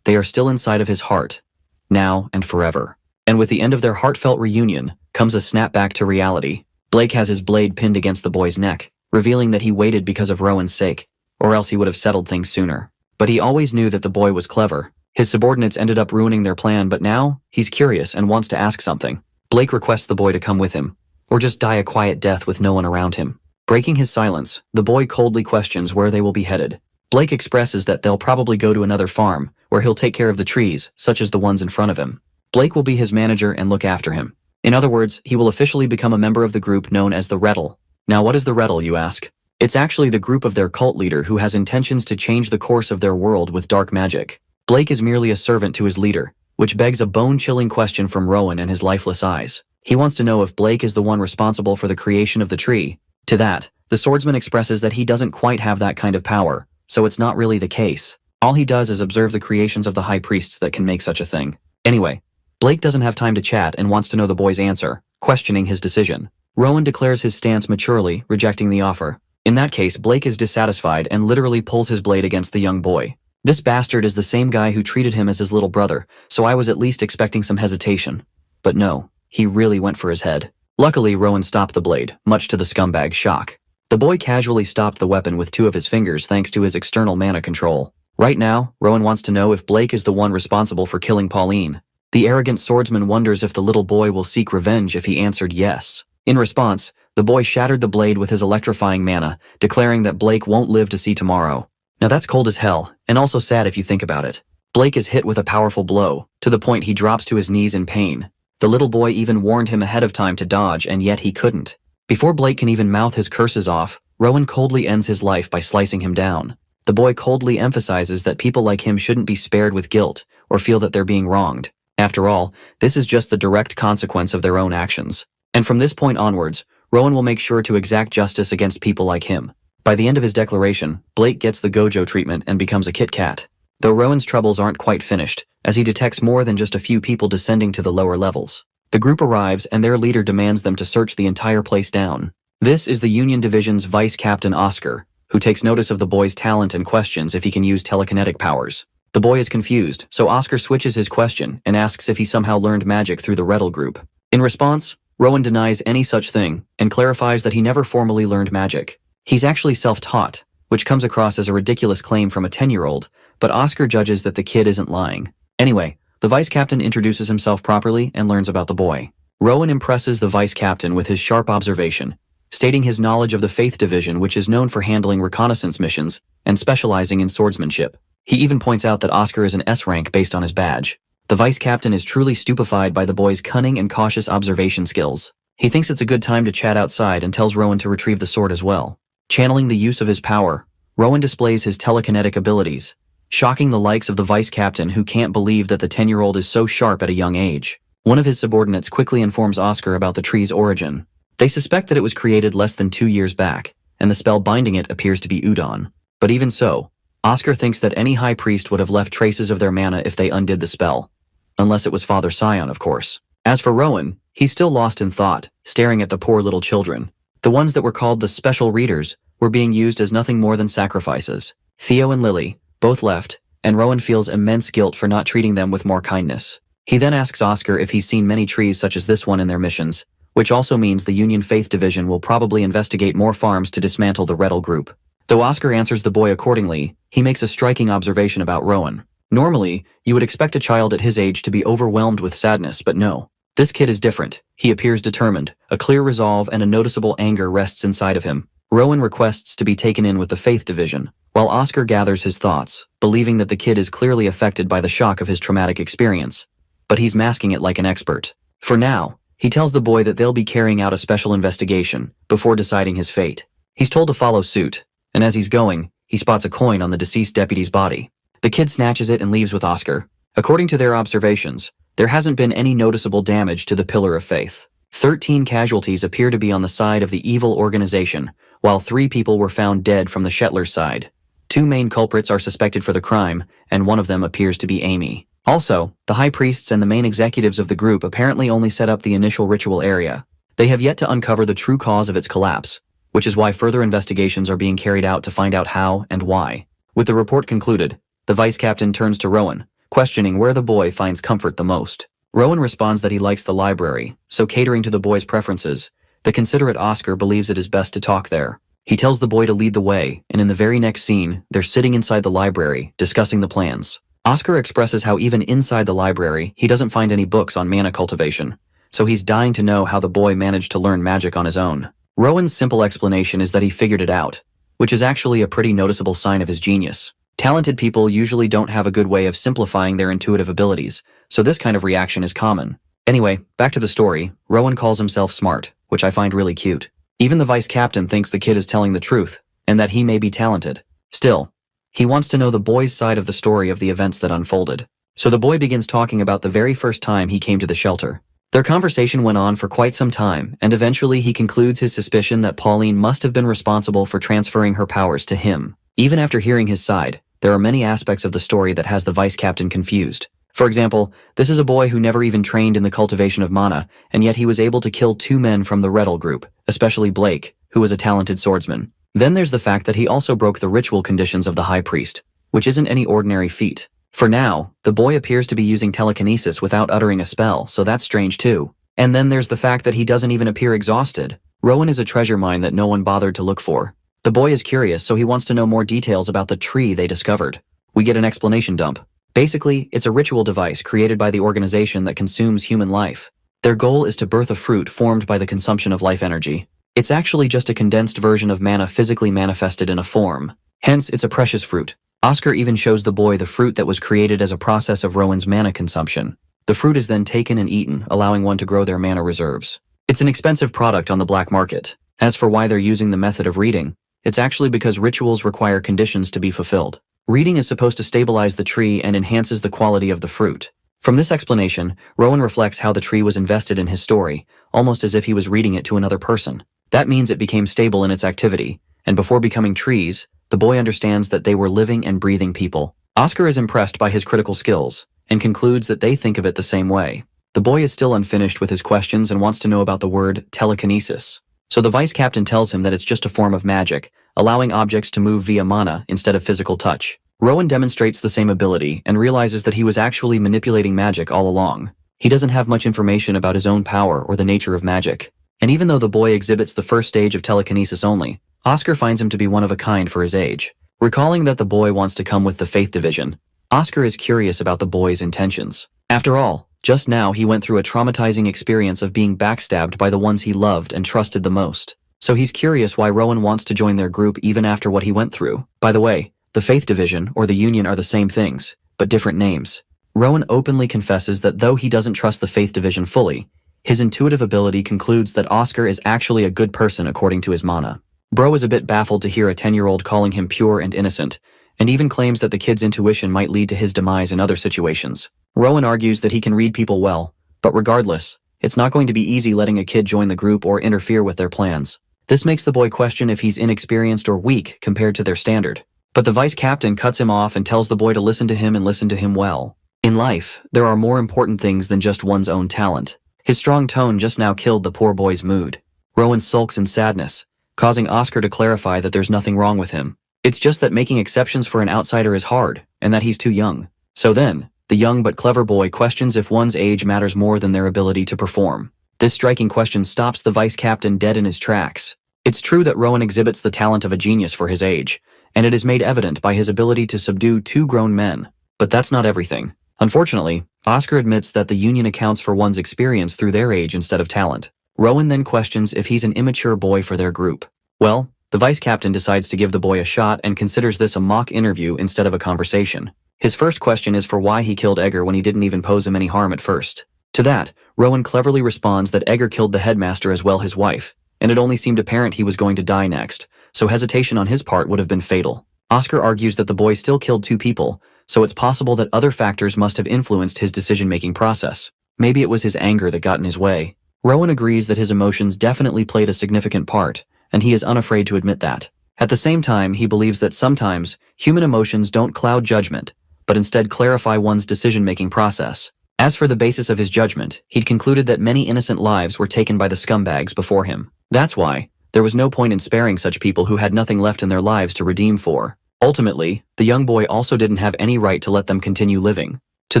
they are still inside of his heart, now and forever. And with the end of their heartfelt reunion comes a snap back to reality. Blake has his blade pinned against the boy's neck, revealing that he waited because of Rowan's sake, or else he would have settled things sooner. But he always knew that the boy was clever. His subordinates ended up ruining their plan, but now he's curious and wants to ask something. Blake requests the boy to come with him, or just die a quiet death with no one around him. Breaking his silence, the boy coldly questions where they will be headed. Blake expresses that they'll probably go to another farm, where he'll take care of the trees, such as the ones in front of him. Blake will be his manager and look after him. In other words, he will officially become a member of the group known as the Rettle. Now what is the Rettle, you ask? It's actually the group of their cult leader who has intentions to change the course of their world with dark magic. Blake is merely a servant to his leader, which begs a bone-chilling question from Rowan and his lifeless eyes. He wants to know if Blake is the one responsible for the creation of the tree. To that, the swordsman expresses that he doesn't quite have that kind of power, so it's not really the case. All he does is observe the creations of the high priests that can make such a thing. Anyway, Blake doesn't have time to chat and wants to know the boy's answer, questioning his decision. Rowan declares his stance maturely, rejecting the offer. In that case, Blake is dissatisfied and literally pulls his blade against the young boy. This bastard is the same guy who treated him as his little brother, so I was at least expecting some hesitation. But no, he really went for his head. Luckily, Rowan stopped the blade, much to the scumbag's shock. The boy casually stopped the weapon with 2 of his fingers thanks to his external mana control. Right now, Rowan wants to know if Blake is the one responsible for killing Pauline. The arrogant swordsman wonders if the little boy will seek revenge if he answered yes. In response, the boy shattered the blade with his electrifying mana, declaring that Blake won't live to see tomorrow. Now that's cold as hell, and also sad if you think about it. Blake is hit with a powerful blow, to the point he drops to his knees in pain. The little boy even warned him ahead of time to dodge, and yet he couldn't. Before Blake can even mouth his curses off, Rowan coldly ends his life by slicing him down. The boy coldly emphasizes that people like him shouldn't be spared with guilt, or feel that they're being wronged. After all, this is just the direct consequence of their own actions. And from this point onwards, Rowan will make sure to exact justice against people like him. By the end of his declaration, Blake gets the Gojo treatment and becomes a Kit Kat. Though Rowan's troubles aren't quite finished, as he detects more than just a few people descending to the lower levels. The group arrives and their leader demands them to search the entire place down. This is the Union Division's Vice Captain Oscar, who takes notice of the boy's talent and questions if he can use telekinetic powers. The boy is confused, so Oscar switches his question and asks if he somehow learned magic through the Rettle group. In response, Rowan denies any such thing and clarifies that he never formally learned magic. He's actually self-taught, which comes across as a ridiculous claim from a 10-year-old, but Oscar judges that the kid isn't lying. Anyway, the vice captain introduces himself properly and learns about the boy. Rowan impresses the vice captain with his sharp observation, stating his knowledge of the Faith Division, which is known for handling reconnaissance missions and specializing in swordsmanship. He even points out that Oscar is an S rank based on his badge. The vice captain is truly stupefied by the boy's cunning and cautious observation skills. He thinks it's a good time to chat outside and tells Rowan to retrieve the sword as well. Channeling the use of his power, Rowan displays his telekinetic abilities, shocking the likes of the vice captain who can't believe that the 10-year-old is so sharp at a young age. One of his subordinates quickly informs Oscar about the tree's origin. They suspect that it was created less than 2 years back, and the spell binding it appears to be Udon. But even so, Oscar thinks that any high priest would have left traces of their mana if they undid the spell. Unless it was Father Scion, of course. As for Rowan, he's still lost in thought, staring at the poor little children. The ones that were called the Special Readers were being used as nothing more than sacrifices. Theo and Lily both left, and Rowan feels immense guilt for not treating them with more kindness. He then asks Oscar if he's seen many trees such as this one in their missions, which also means the Union Faith Division will probably investigate more farms to dismantle the Rettle group. Though Oscar answers the boy accordingly, he makes a striking observation about Rowan. Normally, you would expect a child at his age to be overwhelmed with sadness, but no. This kid is different. He appears determined. A clear resolve and a noticeable anger rests inside of him. Rowan requests to be taken in with the Faith Division, while Oscar gathers his thoughts, believing that the kid is clearly affected by the shock of his traumatic experience. But he's masking it like an expert. For now, he tells the boy that they'll be carrying out a special investigation before deciding his fate. He's told to follow suit, and as he's going, he spots a coin on the deceased deputy's body. The kid snatches it and leaves with Oscar. According to their observations, there hasn't been any noticeable damage to the Pillar of Faith. 13 casualties appear to be on the side of the evil organization, while 3 people were found dead from the Shetler's side. 2 main culprits are suspected for the crime, and one of them appears to be Amy. Also, the high priests and the main executives of the group apparently only set up the initial ritual area. They have yet to uncover the true cause of its collapse, which is why further investigations are being carried out to find out how and why. With the report concluded, the vice captain turns to Rowan, questioning where the boy finds comfort the most. Rowan responds that he likes the library, so catering to the boy's preferences, the considerate Oscar believes it is best to talk there. He tells the boy to lead the way, and in the very next scene, they're sitting inside the library, discussing the plans. Oscar expresses how even inside the library, he doesn't find any books on mana cultivation, so he's dying to know how the boy managed to learn magic on his own. Rowan's simple explanation is that he figured it out, which is actually a pretty noticeable sign of his genius. Talented people usually don't have a good way of simplifying their intuitive abilities, so this kind of reaction is common. Anyway, back to the story, Rowan calls himself smart, which I find really cute. Even the vice captain thinks the kid is telling the truth, and that he may be talented. Still, he wants to know the boy's side of the story of the events that unfolded. So the boy begins talking about the very first time he came to the shelter. Their conversation went on for quite some time, and eventually he concludes his suspicion that Pauline must have been responsible for transferring her powers to him. Even after hearing his side, there are many aspects of the story that has the vice captain confused. For example, this is a boy who never even trained in the cultivation of mana, and yet he was able to kill 2 men from the Rettel group, especially Blake, who was a talented swordsman. Then there's the fact that he also broke the ritual conditions of the high priest, which isn't any ordinary feat. For now, the boy appears to be using telekinesis without uttering a spell, so that's strange too. And then there's the fact that he doesn't even appear exhausted. Rowan is a treasure mine that no one bothered to look for. The boy is curious, so he wants to know more details about the tree they discovered. We get an explanation dump. Basically, it's a ritual device created by the organization that consumes human life. Their goal is to birth a fruit formed by the consumption of life energy. It's actually just a condensed version of mana physically manifested in a form. Hence, it's a precious fruit. Oscar even shows the boy the fruit that was created as a process of Rowan's mana consumption. The fruit is then taken and eaten, allowing one to grow their mana reserves. It's an expensive product on the black market. As for why they're using the method of reading, it's actually because rituals require conditions to be fulfilled. Reading is supposed to stabilize the tree and enhances the quality of the fruit. From this explanation, Rowan reflects how the tree was invested in his story, almost as if he was reading it to another person. That means it became stable in its activity, and before becoming trees, the boy understands that they were living and breathing people. Oscar is impressed by his critical skills, and concludes that they think of it the same way. The boy is still unfinished with his questions and wants to know about the word telekinesis. So the vice captain tells him that it's just a form of magic, allowing objects to move via mana instead of physical touch. Rowan demonstrates the same ability and realizes that he was actually manipulating magic all along. He doesn't have much information about his own power or the nature of magic. And even though the boy exhibits the first stage of telekinesis only, Oscar finds him to be one of a kind for his age. Recalling that the boy wants to come with the Faith Division, Oscar is curious about the boy's intentions. After all, just now he went through a traumatizing experience of being backstabbed by the ones he loved and trusted the most. So he's curious why Rowan wants to join their group even after what he went through. By the way, the Faith Division or the Union are the same things, but different names. Rowan openly confesses that though he doesn't trust the Faith Division fully, his intuitive ability concludes that Oscar is actually a good person according to his mana. Bro is a bit baffled to hear a 10-year-old calling him pure and innocent, and even claims that the kid's intuition might lead to his demise in other situations. Rowan argues that he can read people well, but regardless, it's not going to be easy letting a kid join the group or interfere with their plans. This makes the boy question if he's inexperienced or weak compared to their standard. But the vice captain cuts him off and tells the boy to listen to him and listen to him well. In life, there are more important things than just one's own talent. His strong tone just now killed the poor boy's mood. Rowan sulks in sadness, causing Oscar to clarify that there's nothing wrong with him. It's just that making exceptions for an outsider is hard, and that he's too young. So then, the young but clever boy questions if one's age matters more than their ability to perform. This striking question stops the vice captain dead in his tracks. It's true that Rowan exhibits the talent of a genius for his age, and it is made evident by his ability to subdue 2 grown men. But that's not everything. Unfortunately, Oscar admits that the Union accounts for one's experience through their age instead of talent. Rowan then questions if he's an immature boy for their group. Well, the vice captain decides to give the boy a shot and considers this a mock interview instead of a conversation. His first question is for why he killed Edgar when he didn't even pose him any harm at first. To that, Rowan cleverly responds that Edgar killed the headmaster as well his wife, and it only seemed apparent he was going to die next, so hesitation on his part would have been fatal. Oscar argues that the boy still killed 2 people, so it's possible that other factors must have influenced his decision-making process. Maybe it was his anger that got in his way. Rowan agrees that his emotions definitely played a significant part, and he is unafraid to admit that. At the same time, he believes that sometimes human emotions don't cloud judgment, but instead clarify one's decision-making process. As for the basis of his judgment, he'd concluded that many innocent lives were taken by the scumbags before him. That's why there was no point in sparing such people who had nothing left in their lives to redeem for. Ultimately, the young boy also didn't have any right to let them continue living. To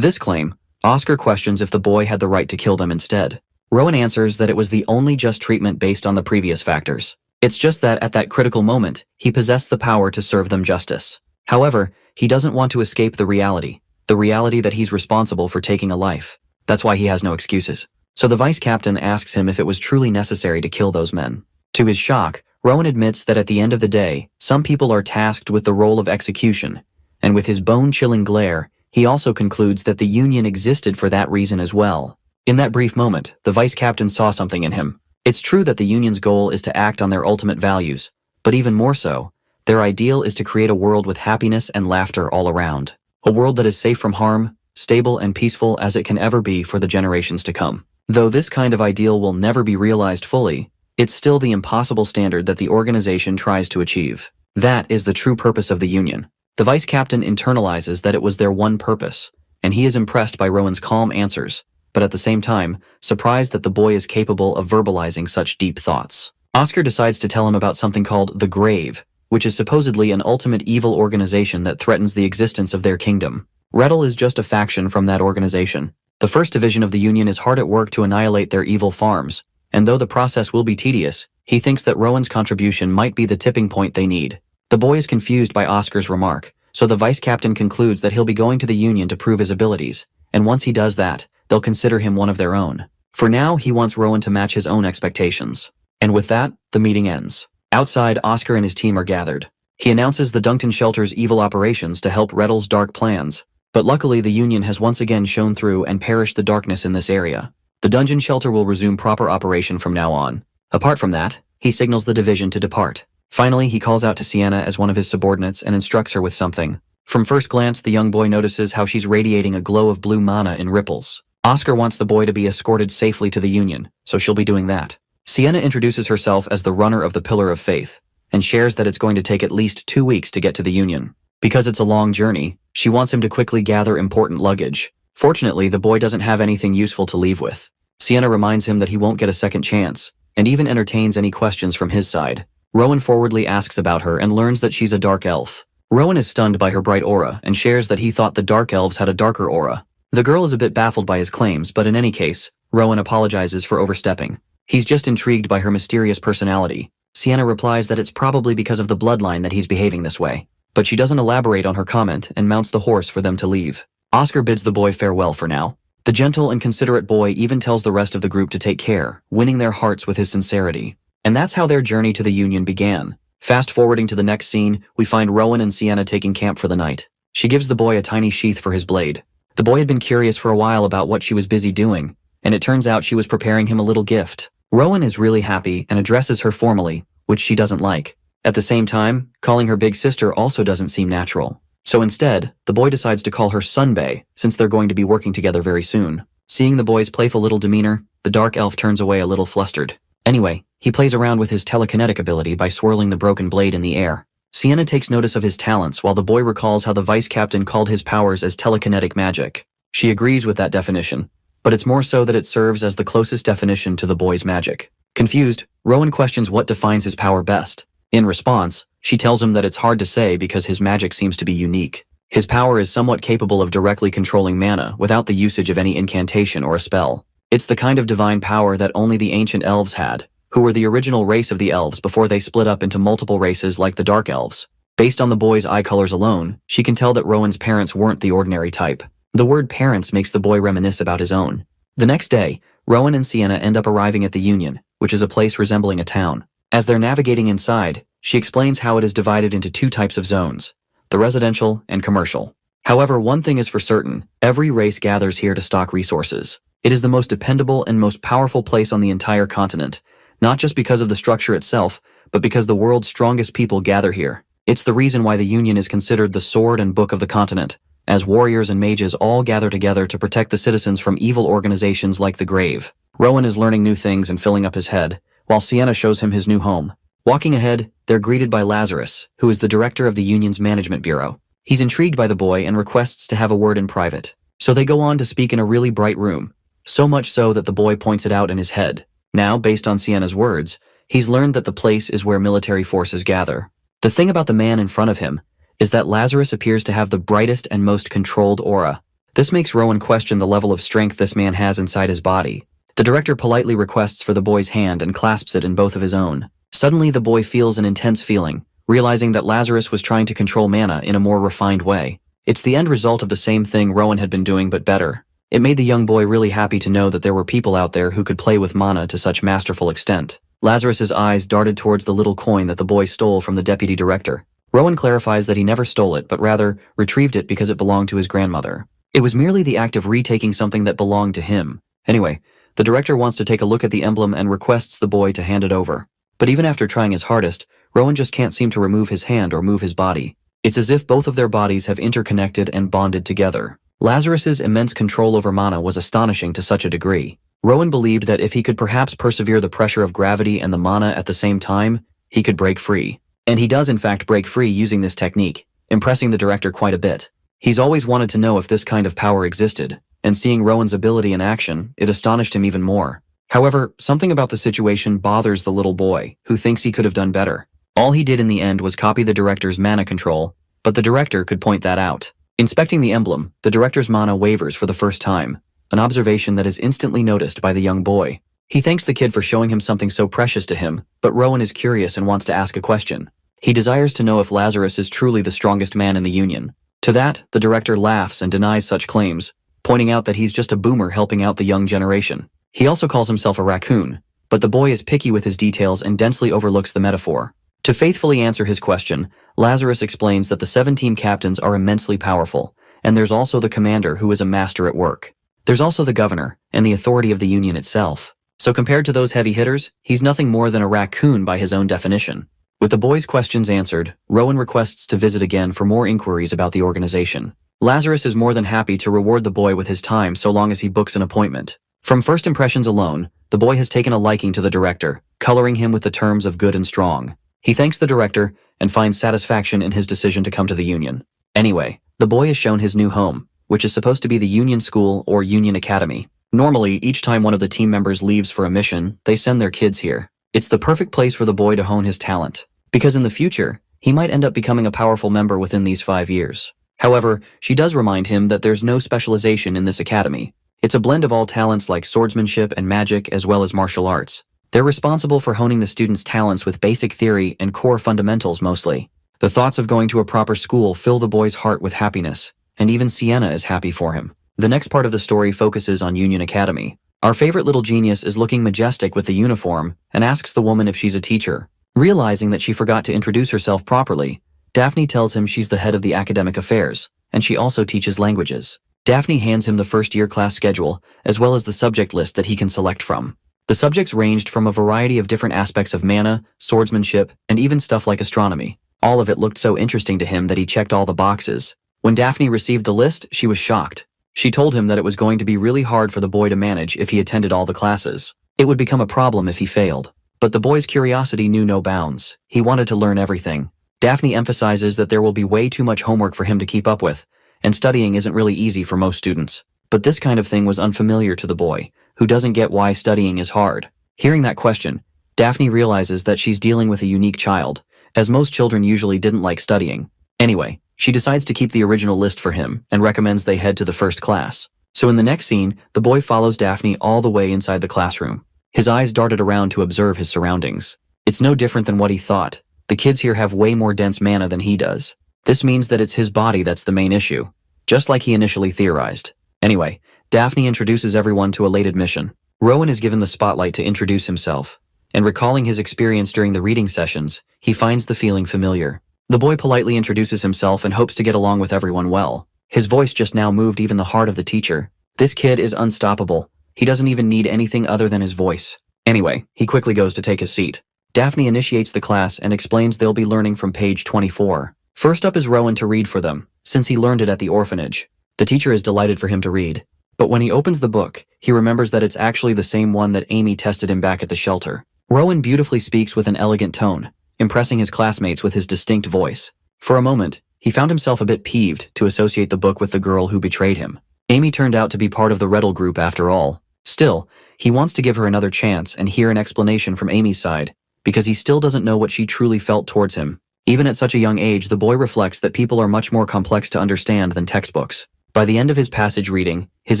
this claim, Oscar questions if the boy had the right to kill them instead. Rowan answers that it was the only just treatment based on the previous factors. It's just that at that critical moment, he possessed the power to serve them justice. However, he doesn't want to escape the reality that he's responsible for taking a life. That's why he has no excuses. So the vice captain asks him if it was truly necessary to kill those men. To his shock, Rowan admits that at the end of the day, some people are tasked with the role of execution, and with his bone-chilling glare, he also concludes that the Union existed for that reason as well. In that brief moment, the vice captain saw something in him. It's true that the Union's goal is to act on their ultimate values, but even more so, their ideal is to create a world with happiness and laughter all around. A world that is safe from harm, stable and peaceful as it can ever be for the generations to come. Though this kind of ideal will never be realized fully, it's still the impossible standard that the organization tries to achieve. That is the true purpose of the Union. The vice captain internalizes that it was their one purpose, and he is impressed by Rowan's calm answers, but at the same time, surprised that the boy is capable of verbalizing such deep thoughts. Oscar decides to tell him about something called the Grave, which is supposedly an ultimate evil organization that threatens the existence of their kingdom. Rettel is just a faction from that organization. The first division of the Union is hard at work to annihilate their evil farms, and though the process will be tedious, he thinks that Rowan's contribution might be the tipping point they need. The boy is confused by Oscar's remark, so the vice captain concludes that he'll be going to the Union to prove his abilities, and once he does that, they'll consider him one of their own. For now, he wants Rowan to match his own expectations. And with that, the meeting ends. Outside, Oscar and his team are gathered. He announces the Duncton Shelter's evil operations to help Rettel's dark plans, but luckily the Union has once again shone through and perished the darkness in this area. The dungeon shelter will resume proper operation from now on. Apart from that, he signals the division to depart. Finally, he calls out to Sienna as one of his subordinates and instructs her with something. From first glance, the young boy notices how she's radiating a glow of blue mana in ripples. Oscar wants the boy to be escorted safely to the Union, so she'll be doing that. Sienna introduces herself as the runner of the Pillar of Faith, and shares that it's going to take at least 2 weeks to get to the Union. Because it's a long journey, she wants him to quickly gather important luggage. Fortunately, the boy doesn't have anything useful to leave with. Sienna reminds him that he won't get a second chance, and even entertains any questions from his side. Rowan forwardly asks about her and learns that she's a dark elf. Rowan is stunned by her bright aura and shares that he thought the dark elves had a darker aura. The girl is a bit baffled by his claims, but in any case, Rowan apologizes for overstepping. He's just intrigued by her mysterious personality. Sienna replies that it's probably because of the bloodline that he's behaving this way, but she doesn't elaborate on her comment and mounts the horse for them to leave. Oscar bids the boy farewell for now. The gentle and considerate boy even tells the rest of the group to take care, winning their hearts with his sincerity. And that's how their journey to the Union began. Fast forwarding to the next scene, we find Rowan and Sienna taking camp for the night. She gives the boy a tiny sheath for his blade. The boy had been curious for a while about what she was busy doing, and it turns out she was preparing him a little gift. Rowan is really happy and addresses her formally, which she doesn't like. At the same time, calling her big sister also doesn't seem natural. So instead, the boy decides to call her Sunbae, since they're going to be working together very soon. Seeing the boy's playful little demeanor, the dark elf turns away a little flustered. Anyway, he plays around with his telekinetic ability by swirling the broken blade in the air. Sienna takes notice of his talents while the boy recalls how the vice captain called his powers as telekinetic magic. She agrees with that definition, but it's more so that it serves as the closest definition to the boy's magic. Confused, Rowan questions what defines his power best. In response, she tells him that it's hard to say because his magic seems to be unique. His power is somewhat capable of directly controlling mana without the usage of any incantation or a spell. It's the kind of divine power that only the ancient elves had, who were the original race of the elves before they split up into multiple races like the dark elves. Based on the boy's eye colors alone, she can tell that Rowan's parents weren't the ordinary type. The word parents makes the boy reminisce about his own. The next day, Rowan and Sienna end up arriving at the Union, which is a place resembling a town. As they're navigating inside, she explains how it is divided into 2 types of zones, the residential and commercial. However, one thing is for certain, every race gathers here to stock resources. It is the most dependable and most powerful place on the entire continent, not just because of the structure itself, but because the world's strongest people gather here. It's the reason why the Union is considered the sword and book of the continent, as warriors and mages all gather together to protect the citizens from evil organizations like the Grave. Rowan is learning new things and filling up his head, while Sienna shows him his new home. Walking ahead, they're greeted by Lazarus, who is the director of the union's management bureau. He's intrigued by the boy and requests to have a word in private. So they go on to speak in a really bright room, so much so that the boy points it out in his head. Now, based on Sienna's words, he's learned that the place is where military forces gather. The thing about the man in front of him is that Lazarus appears to have the brightest and most controlled aura. This makes Rowan question the level of strength this man has inside his body. The director politely requests for the boy's hand and clasps it in both of his own. Suddenly, the boy feels an intense feeling, realizing that Lazarus was trying to control mana in a more refined way. It's the end result of the same thing Rowan had been doing but better. It made the young boy really happy to know that there were people out there who could play with mana to such masterful extent. Lazarus's eyes darted towards the little coin that the boy stole from the deputy director. Rowan clarifies that he never stole it, but rather retrieved it because it belonged to his grandmother. It was merely the act of retaking something that belonged to him. Anyway, the director wants to take a look at the emblem and requests the boy to hand it over. But even after trying his hardest, Rowan just can't seem to remove his hand or move his body. It's as if both of their bodies have interconnected and bonded together. Lazarus's immense control over mana was astonishing to such a degree. Rowan believed that if he could perhaps persevere the pressure of gravity and the mana at the same time, he could break free. And he does in fact break free using this technique, impressing the director quite a bit. He's always wanted to know if this kind of power existed, and seeing Rowan's ability in action, it astonished him even more. However, something about the situation bothers the little boy, who thinks he could have done better. All he did in the end was copy the director's mana control, but the director could point that out. Inspecting the emblem, the director's mana wavers for the first time, an observation that is instantly noticed by the young boy. He thanks the kid for showing him something so precious to him, but Rowan is curious and wants to ask a question. He desires to know if Lazarus is truly the strongest man in the Union. To that, the director laughs and denies such claims, pointing out that he's just a boomer helping out the young generation. He also calls himself a raccoon, but the boy is picky with his details and densely overlooks the metaphor. To faithfully answer his question, Lazarus explains that the 7 team captains are immensely powerful, and there's also the commander who is a master at work. There's also the governor, and the authority of the Union itself. So compared to those heavy hitters, he's nothing more than a raccoon by his own definition. With the boy's questions answered, Rowan requests to visit again for more inquiries about the organization. Lazarus is more than happy to reward the boy with his time so long as he books an appointment. From first impressions alone, the boy has taken a liking to the director, coloring him with the terms of good and strong. He thanks the director and finds satisfaction in his decision to come to the Union. Anyway, the boy is shown his new home, which is supposed to be the Union School or Union Academy. Normally, each time one of the team members leaves for a mission, they send their kids here. It's the perfect place for the boy to hone his talent, because in the future, he might end up becoming a powerful member within these 5 years. However, she does remind him that there's no specialization in this academy. It's a blend of all talents like swordsmanship and magic as well as martial arts. They're responsible for honing the students' talents with basic theory and core fundamentals mostly. The thoughts of going to a proper school fill the boy's heart with happiness, and even Sienna is happy for him. The next part of the story focuses on Union Academy. Our favorite little genius is looking majestic with the uniform and asks the woman if she's a teacher. Realizing that she forgot to introduce herself properly, Daphne tells him she's the head of the academic affairs, and she also teaches languages. Daphne hands him the first-year class schedule, as well as the subject list that he can select from. The subjects ranged from a variety of different aspects of mana, swordsmanship, and even stuff like astronomy. All of it looked so interesting to him that he checked all the boxes. When Daphne received the list, she was shocked. She told him that it was going to be really hard for the boy to manage if he attended all the classes. It would become a problem if he failed. But the boy's curiosity knew no bounds. He wanted to learn everything. Daphne emphasizes that there will be way too much homework for him to keep up with, and studying isn't really easy for most students. But this kind of thing was unfamiliar to the boy, who doesn't get why studying is hard. Hearing that question, Daphne realizes that she's dealing with a unique child, as most children usually didn't like studying. Anyway, she decides to keep the original list for him and recommends they head to the first class. So in the next scene, the boy follows Daphne all the way inside the classroom. His eyes darted around to observe his surroundings. It's no different than what he thought. The kids here have way more dense mana than he does. This means that it's his body that's the main issue, just like he initially theorized. Anyway, Daphne introduces everyone to a late admission. Rowan is given the spotlight to introduce himself, and recalling his experience during the reading sessions, he finds the feeling familiar. The boy politely introduces himself and hopes to get along with everyone well. His voice just now moved even the heart of the teacher. This kid is unstoppable. He doesn't even need anything other than his voice. Anyway, he quickly goes to take his seat. Daphne initiates the class and explains they'll be learning from page 24. First up is Rowan to read for them, since he learned it at the orphanage. The teacher is delighted for him to read. But when he opens the book, he remembers that it's actually the same one that Amy tested him back at the shelter. Rowan beautifully speaks with an elegant tone, impressing his classmates with his distinct voice. For a moment, he found himself a bit peeved to associate the book with the girl who betrayed him. Amy turned out to be part of the Rettel group after all. Still, he wants to give her another chance and hear an explanation from Amy's side, because he still doesn't know what she truly felt towards him. Even at such a young age, the boy reflects that people are much more complex to understand than textbooks. By the end of his passage reading, his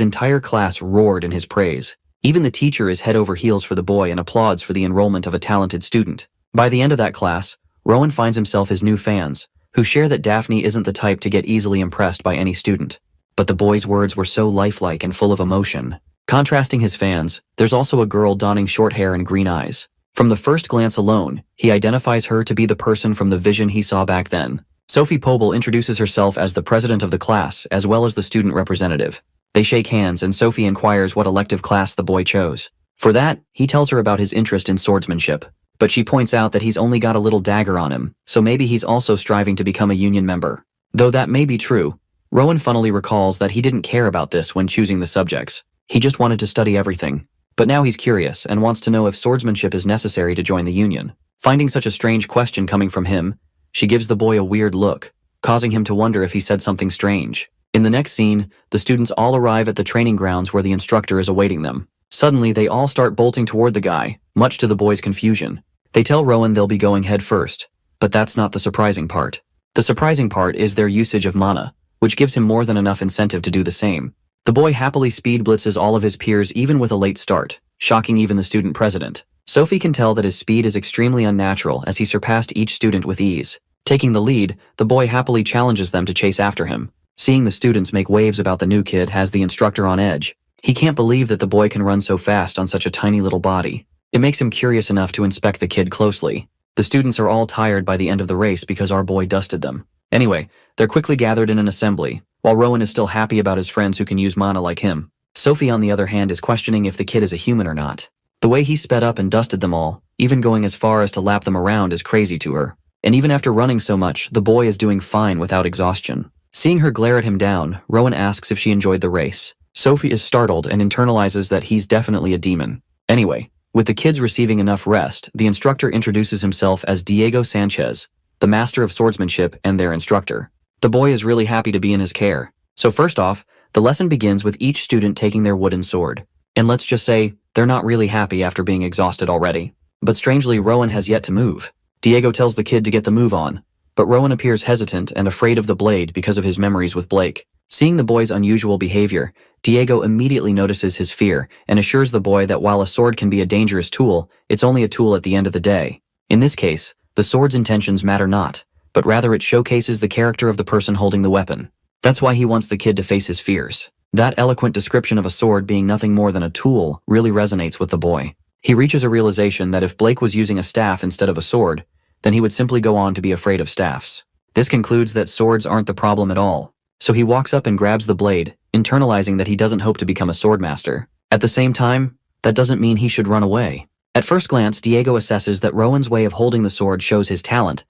entire class roared in his praise. Even the teacher is head over heels for the boy and applauds for the enrollment of a talented student. By the end of that class, Rowan finds himself his new fans, who share that Daphne isn't the type to get easily impressed by any student. But the boy's words were so lifelike and full of emotion. Contrasting his fans, there's also a girl donning short hair and green eyes. From the first glance alone, he identifies her to be the person from the vision he saw back then. Sophie Pobel introduces herself as the president of the class as well as the student representative. They shake hands and Sophie inquires what elective class the boy chose. For that, he tells her about his interest in swordsmanship. But she points out that he's only got a little dagger on him, so maybe he's also striving to become a union member. Though that may be true, Rowan funnily recalls that he didn't care about this when choosing the subjects. He just wanted to study everything. But now he's curious and wants to know if swordsmanship is necessary to join the union. Finding such a strange question coming from him, she gives the boy a weird look, causing him to wonder if he said something strange. In the next scene, the students all arrive at the training grounds where the instructor is awaiting them. Suddenly, they all start bolting toward the guy, much to the boy's confusion. They tell Rowan they'll be going head first, but that's not the surprising part. The surprising part is their usage of mana, which gives him more than enough incentive to do the same. The boy happily speed blitzes all of his peers even with a late start, shocking even the student president. Sophie can tell that his speed is extremely unnatural as he surpassed each student with ease. Taking the lead, the boy happily challenges them to chase after him. Seeing the students make waves about the new kid has the instructor on edge. He can't believe that the boy can run so fast on such a tiny little body. It makes him curious enough to inspect the kid closely. The students are all tired by the end of the race because our boy dusted them. Anyway, they're quickly gathered in an assembly, while Rowan is still happy about his friends who can use mana like him. Sophie, on the other hand, is questioning if the kid is a human or not. The way he sped up and dusted them all, even going as far as to lap them around, is crazy to her. And even after running so much, the boy is doing fine without exhaustion. Seeing her glare at him down, Rowan asks if she enjoyed the race. Sophie is startled and internalizes that he's definitely a demon. Anyway, with the kids receiving enough rest, the instructor introduces himself as Diego Sanchez, the master of swordsmanship and their instructor. The boy is really happy to be in his care. So first off, the lesson begins with each student taking their wooden sword. And let's just say, they're not really happy after being exhausted already. But strangely, Rowan has yet to move. Diego tells the kid to get the move on, but Rowan appears hesitant and afraid of the blade because of his memories with Blake. Seeing the boy's unusual behavior, Diego immediately notices his fear and assures the boy that while a sword can be a dangerous tool, it's only a tool at the end of the day. In this case, the sword's intentions matter not, but rather it showcases the character of the person holding the weapon. That's why he wants the kid to face his fears. That eloquent description of a sword being nothing more than a tool really resonates with the boy. He reaches a realization that if Blake was using a staff instead of a sword, then he would simply go on to be afraid of staffs. This concludes that swords aren't the problem at all. So he walks up and grabs the blade, internalizing that he doesn't hope to become a swordmaster. At the same time, that doesn't mean he should run away. At first glance, Diego assesses that Rowan's way of holding the sword shows his talent,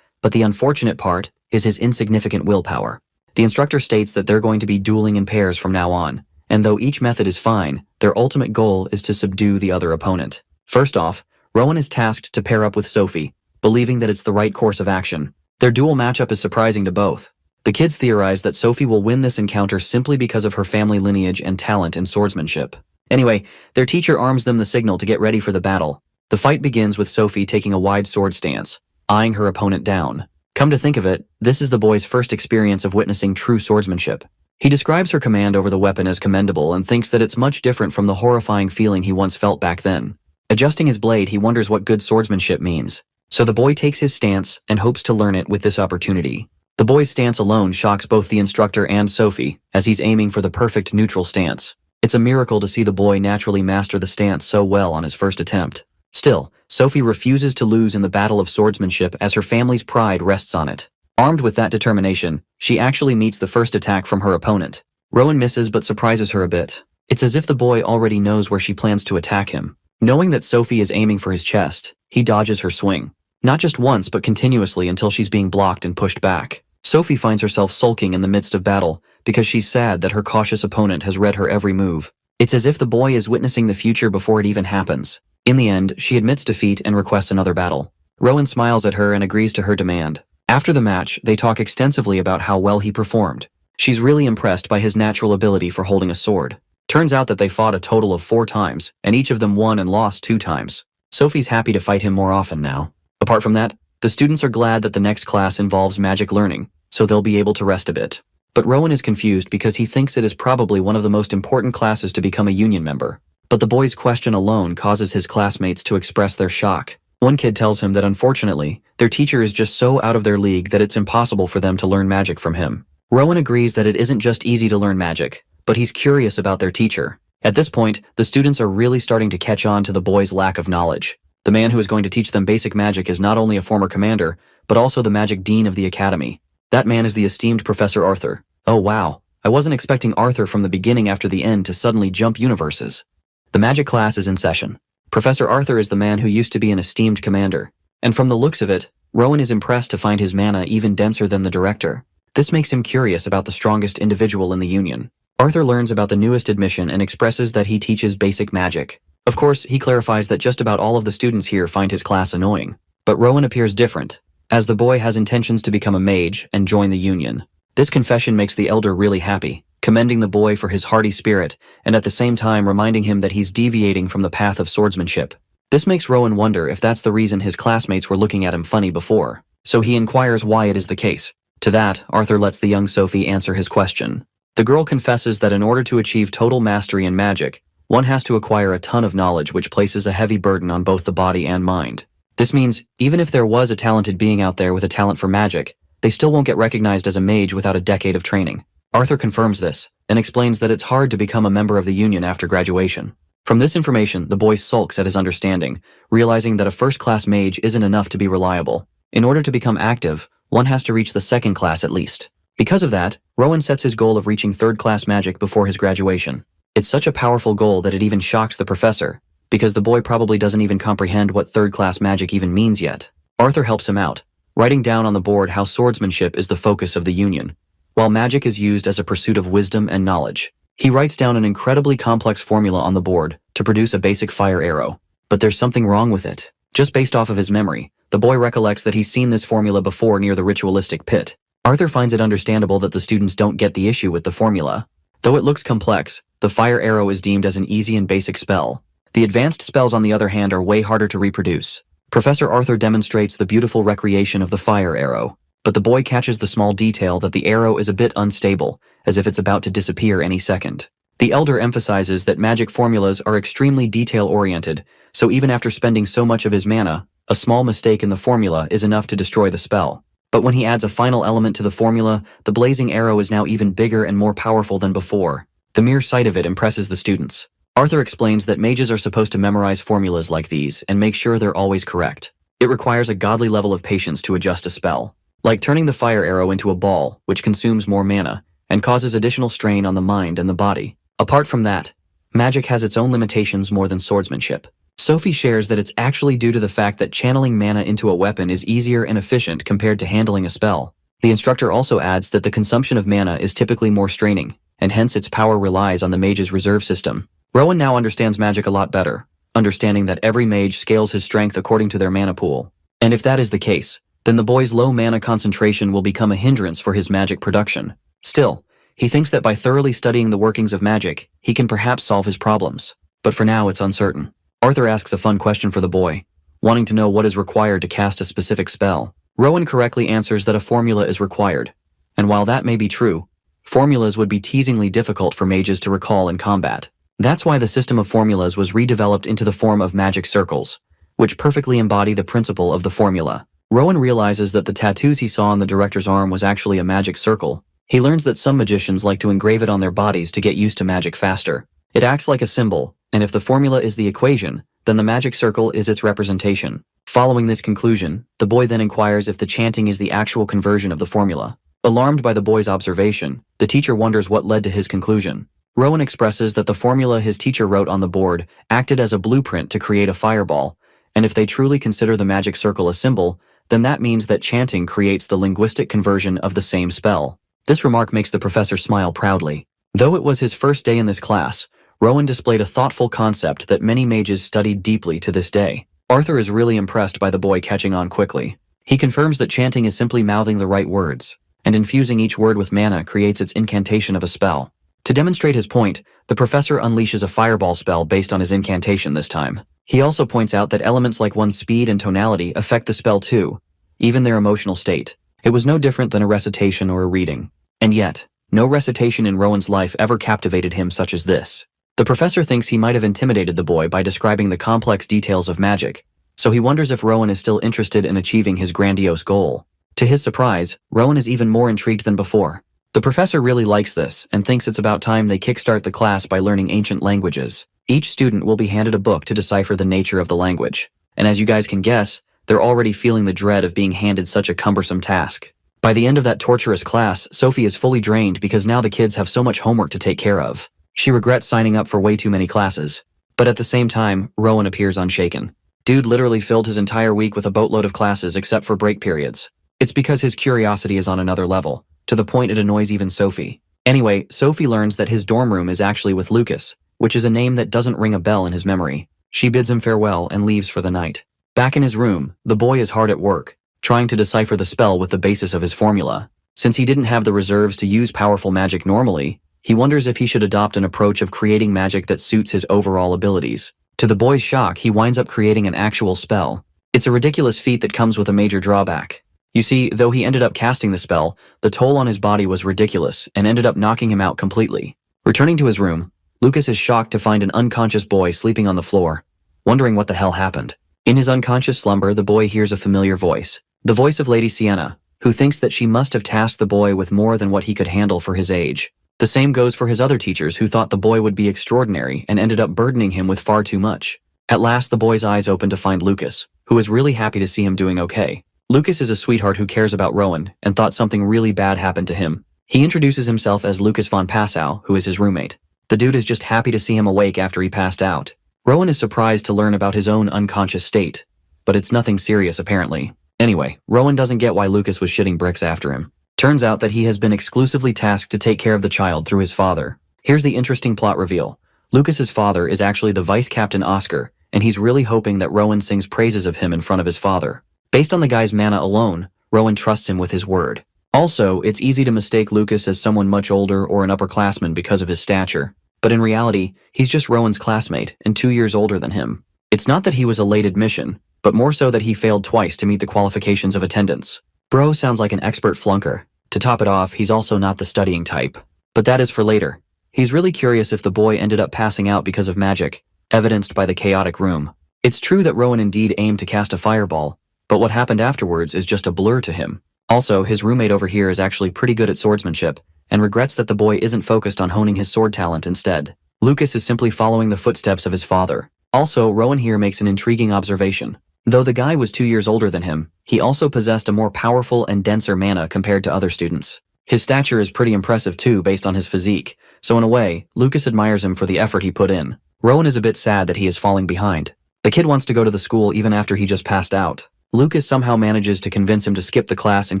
but the unfortunate part is his insignificant willpower. The instructor states that they're going to be dueling in pairs from now on, and though each method is fine, their ultimate goal is to subdue the other opponent. First off, Rowan is tasked to pair up with Sophie, believing that it's the right course of action. Their duel matchup is surprising to both. The kids theorize that Sophie will win this encounter simply because of her family lineage and talent in swordsmanship. Anyway, their teacher arms them the signal to get ready for the battle. The fight begins with Sophie taking a wide sword stance, eyeing her opponent down. Come to think of it, this is the boy's first experience of witnessing true swordsmanship. He describes her command over the weapon as commendable and thinks that it's much different from the horrifying feeling he once felt back then. Adjusting his blade, he wonders what good swordsmanship means. So the boy takes his stance and hopes to learn it with this opportunity. The boy's stance alone shocks both the instructor and Sophie, as he's aiming for the perfect neutral stance. It's a miracle to see the boy naturally master the stance so well on his first attempt. Still, Sophie refuses to lose in the battle of swordsmanship as her family's pride rests on it. Armed with that determination, she actually meets the first attack from her opponent. Rowan misses but surprises her a bit. It's as if the boy already knows where she plans to attack him. Knowing that Sophie is aiming for his chest, he dodges her swing. Not just once but continuously until she's being blocked and pushed back. Sophie finds herself sulking in the midst of battle because she's sad that her cautious opponent has read her every move. It's as if the boy is witnessing the future before it even happens. In the end, she admits defeat and requests another battle. Rowan smiles at her and agrees to her demand. After the match, they talk extensively about how well he performed. She's really impressed by his natural ability for holding a sword. Turns out that they fought a total of 4 times, and each of them won and lost 2 times. Sophie's happy to fight him more often now. Apart from that, the students are glad that the next class involves magic learning, so they'll be able to rest a bit. But Rowan is confused because he thinks it is probably one of the most important classes to become a union member. But the boy's question alone causes his classmates to express their shock. One kid tells him that unfortunately, their teacher is just so out of their league that it's impossible for them to learn magic from him. Rowan agrees that it isn't just easy to learn magic, but he's curious about their teacher. At this point, the students are really starting to catch on to the boy's lack of knowledge. The man who is going to teach them basic magic is not only a former commander, but also the magic dean of the academy. That man is the esteemed Professor Arthur. Oh wow, I wasn't expecting Arthur from the beginning after the end to suddenly jump universes. The magic class is in session. Professor Arthur is the man who used to be an esteemed commander. And from the looks of it, Rowan is impressed to find his mana even denser than the director. This makes him curious about the strongest individual in the Union. Arthur learns about the newest admission and expresses that he teaches basic magic. Of course, he clarifies that just about all of the students here find his class annoying. But Rowan appears different, as the boy has intentions to become a mage and join the Union. This confession makes the elder really happy, commending the boy for his hardy spirit and at the same time reminding him that he's deviating from the path of swordsmanship. This makes Rowan wonder if that's the reason his classmates were looking at him funny before, so he inquires why it is the case. To that, Arthur lets the young Sophie answer his question. The girl confesses that in order to achieve total mastery in magic, one has to acquire a ton of knowledge which places a heavy burden on both the body and mind. This means, even if there was a talented being out there with a talent for magic, they still won't get recognized as a mage without a decade of training. Arthur confirms this, and explains that it's hard to become a member of the Union after graduation. From this information, the boy sulks at his understanding, realizing that a first-class mage isn't enough to be reliable. In order to become active, one has to reach the 2nd class at least. Because of that, Rowan sets his goal of reaching 3rd-class magic before his graduation. It's such a powerful goal that it even shocks the professor, because the boy probably doesn't even comprehend what 3rd-class magic even means yet. Arthur helps him out, writing down on the board how swordsmanship is the focus of the Union, while magic is used as a pursuit of wisdom and knowledge. He writes down an incredibly complex formula on the board to produce a basic fire arrow. But there's something wrong with it. Just based off of his memory, the boy recollects that he's seen this formula before near the ritualistic pit. Arthur finds it understandable that the students don't get the issue with the formula. Though it looks complex, the fire arrow is deemed as an easy and basic spell. The advanced spells, on the other hand, are way harder to reproduce. Professor Arthur demonstrates the beautiful recreation of the fire arrow, but the boy catches the small detail that the arrow is a bit unstable, as if it's about to disappear any second. The elder emphasizes that magic formulas are extremely detail-oriented, so even after spending so much of his mana, a small mistake in the formula is enough to destroy the spell. But when he adds a final element to the formula, the blazing arrow is now even bigger and more powerful than before. The mere sight of it impresses the students. Arthur explains that mages are supposed to memorize formulas like these and make sure they're always correct. It requires a godly level of patience to adjust a spell, like turning the fire arrow into a ball, which consumes more mana and causes additional strain on the mind and the body. Apart from that, magic has its own limitations more than swordsmanship. Sophie shares that it's actually due to the fact that channeling mana into a weapon is easier and efficient compared to handling a spell. The instructor also adds that the consumption of mana is typically more straining, and hence its power relies on the mage's reserve system. Rowan now understands magic a lot better, understanding that every mage scales his strength according to their mana pool. And if that is the case, then the boy's low mana concentration will become a hindrance for his magic production. Still, he thinks that by thoroughly studying the workings of magic, he can perhaps solve his problems. But for now, it's uncertain. Arthur asks a fun question for the boy, wanting to know what is required to cast a specific spell. Rowan correctly answers that a formula is required. And while that may be true, formulas would be teasingly difficult for mages to recall in combat. That's why the system of formulas was redeveloped into the form of magic circles, which perfectly embody the principle of the formula. Rowan realizes that the tattoos he saw on the director's arm was actually a magic circle. He learns that some magicians like to engrave it on their bodies to get used to magic faster. It acts like a symbol, and if the formula is the equation, then the magic circle is its representation. Following this conclusion, the boy then inquires if the chanting is the actual conversion of the formula. Alarmed by the boy's observation, the teacher wonders what led to his conclusion. Rowan expresses that the formula his teacher wrote on the board acted as a blueprint to create a fireball, and if they truly consider the magic circle a symbol, then that means that chanting creates the linguistic conversion of the same spell. This remark makes the professor smile proudly. Though it was his first day in this class, Rowan displayed a thoughtful concept that many mages studied deeply to this day. Arthur is really impressed by the boy catching on quickly. He confirms that chanting is simply mouthing the right words, and infusing each word with mana creates its incantation of a spell. To demonstrate his point, the professor unleashes a fireball spell based on his incantation this time. He also points out that elements like one's speed and tonality affect the spell too, even their emotional state. It was no different than a recitation or a reading. And yet, no recitation in Rowan's life ever captivated him such as this. The professor thinks he might have intimidated the boy by describing the complex details of magic, so he wonders if Rowan is still interested in achieving his grandiose goal. To his surprise, Rowan is even more intrigued than before. The professor really likes this and thinks it's about time they kickstart the class by learning ancient languages. Each student will be handed a book to decipher the nature of the language, and as you guys can guess, they're already feeling the dread of being handed such a cumbersome task. By the end of that torturous class, Sophie is fully drained because now the kids have so much homework to take care of. She regrets signing up for way too many classes. But at the same time, Rowan appears unshaken. Dude literally filled his entire week with a boatload of classes except for break periods. It's because his curiosity is on another level, to the point it annoys even Sophie. Anyway, Sophie learns that his dorm room is actually with Lucas, which is a name that doesn't ring a bell in his memory. She bids him farewell and leaves for the night. Back in his room, the boy is hard at work, trying to decipher the spell with the basis of his formula. Since he didn't have the reserves to use powerful magic normally, he wonders if he should adopt an approach of creating magic that suits his overall abilities. To the boy's shock, he winds up creating an actual spell. It's a ridiculous feat that comes with a major drawback. You see, though he ended up casting the spell, the toll on his body was ridiculous and ended up knocking him out completely. Returning to his room, Lucas is shocked to find an unconscious boy sleeping on the floor, wondering what the hell happened. In his unconscious slumber, the boy hears a familiar voice. The voice of Lady Sienna, who thinks that she must have tasked the boy with more than what he could handle for his age. The same goes for his other teachers who thought the boy would be extraordinary and ended up burdening him with far too much. At last the boy's eyes open to find Lucas, who is really happy to see him doing okay. Lucas is a sweetheart who cares about Rowan and thought something really bad happened to him. He introduces himself as Lucas von Passau, who is his roommate. The dude is just happy to see him awake after he passed out. Rowan is surprised to learn about his own unconscious state, but it's nothing serious apparently. Anyway, Rowan doesn't get why Lucas was shitting bricks after him. Turns out that he has been exclusively tasked to take care of the child through his father. Here's the interesting plot reveal. Lucas's father is actually the Vice Captain Oscar, and he's really hoping that Rowan sings praises of him in front of his father. Based on the guy's mana alone, Rowan trusts him with his word. Also, it's easy to mistake Lucas as someone much older or an upperclassman because of his stature. But in reality, he's just Rowan's classmate and 2 years older than him. It's not that he was a late admission, but more so that he failed twice to meet the qualifications of attendance. Bro sounds like an expert flunker. To top it off, he's also not the studying type. But that is for later. He's really curious if the boy ended up passing out because of magic, evidenced by the chaotic room. It's true that Rowan indeed aimed to cast a fireball, but what happened afterwards is just a blur to him. Also, his roommate over here is actually pretty good at swordsmanship, and regrets that the boy isn't focused on honing his sword talent instead. Lucas is simply following the footsteps of his father. Also, Rowan here makes an intriguing observation. Though the guy was 2 years older than him, he also possessed a more powerful and denser mana compared to other students. His stature is pretty impressive too based on his physique, so in a way, Lucas admires him for the effort he put in. Rowan is a bit sad that he is falling behind. The kid wants to go to the school even after he just passed out. Lucas somehow manages to convince him to skip the class and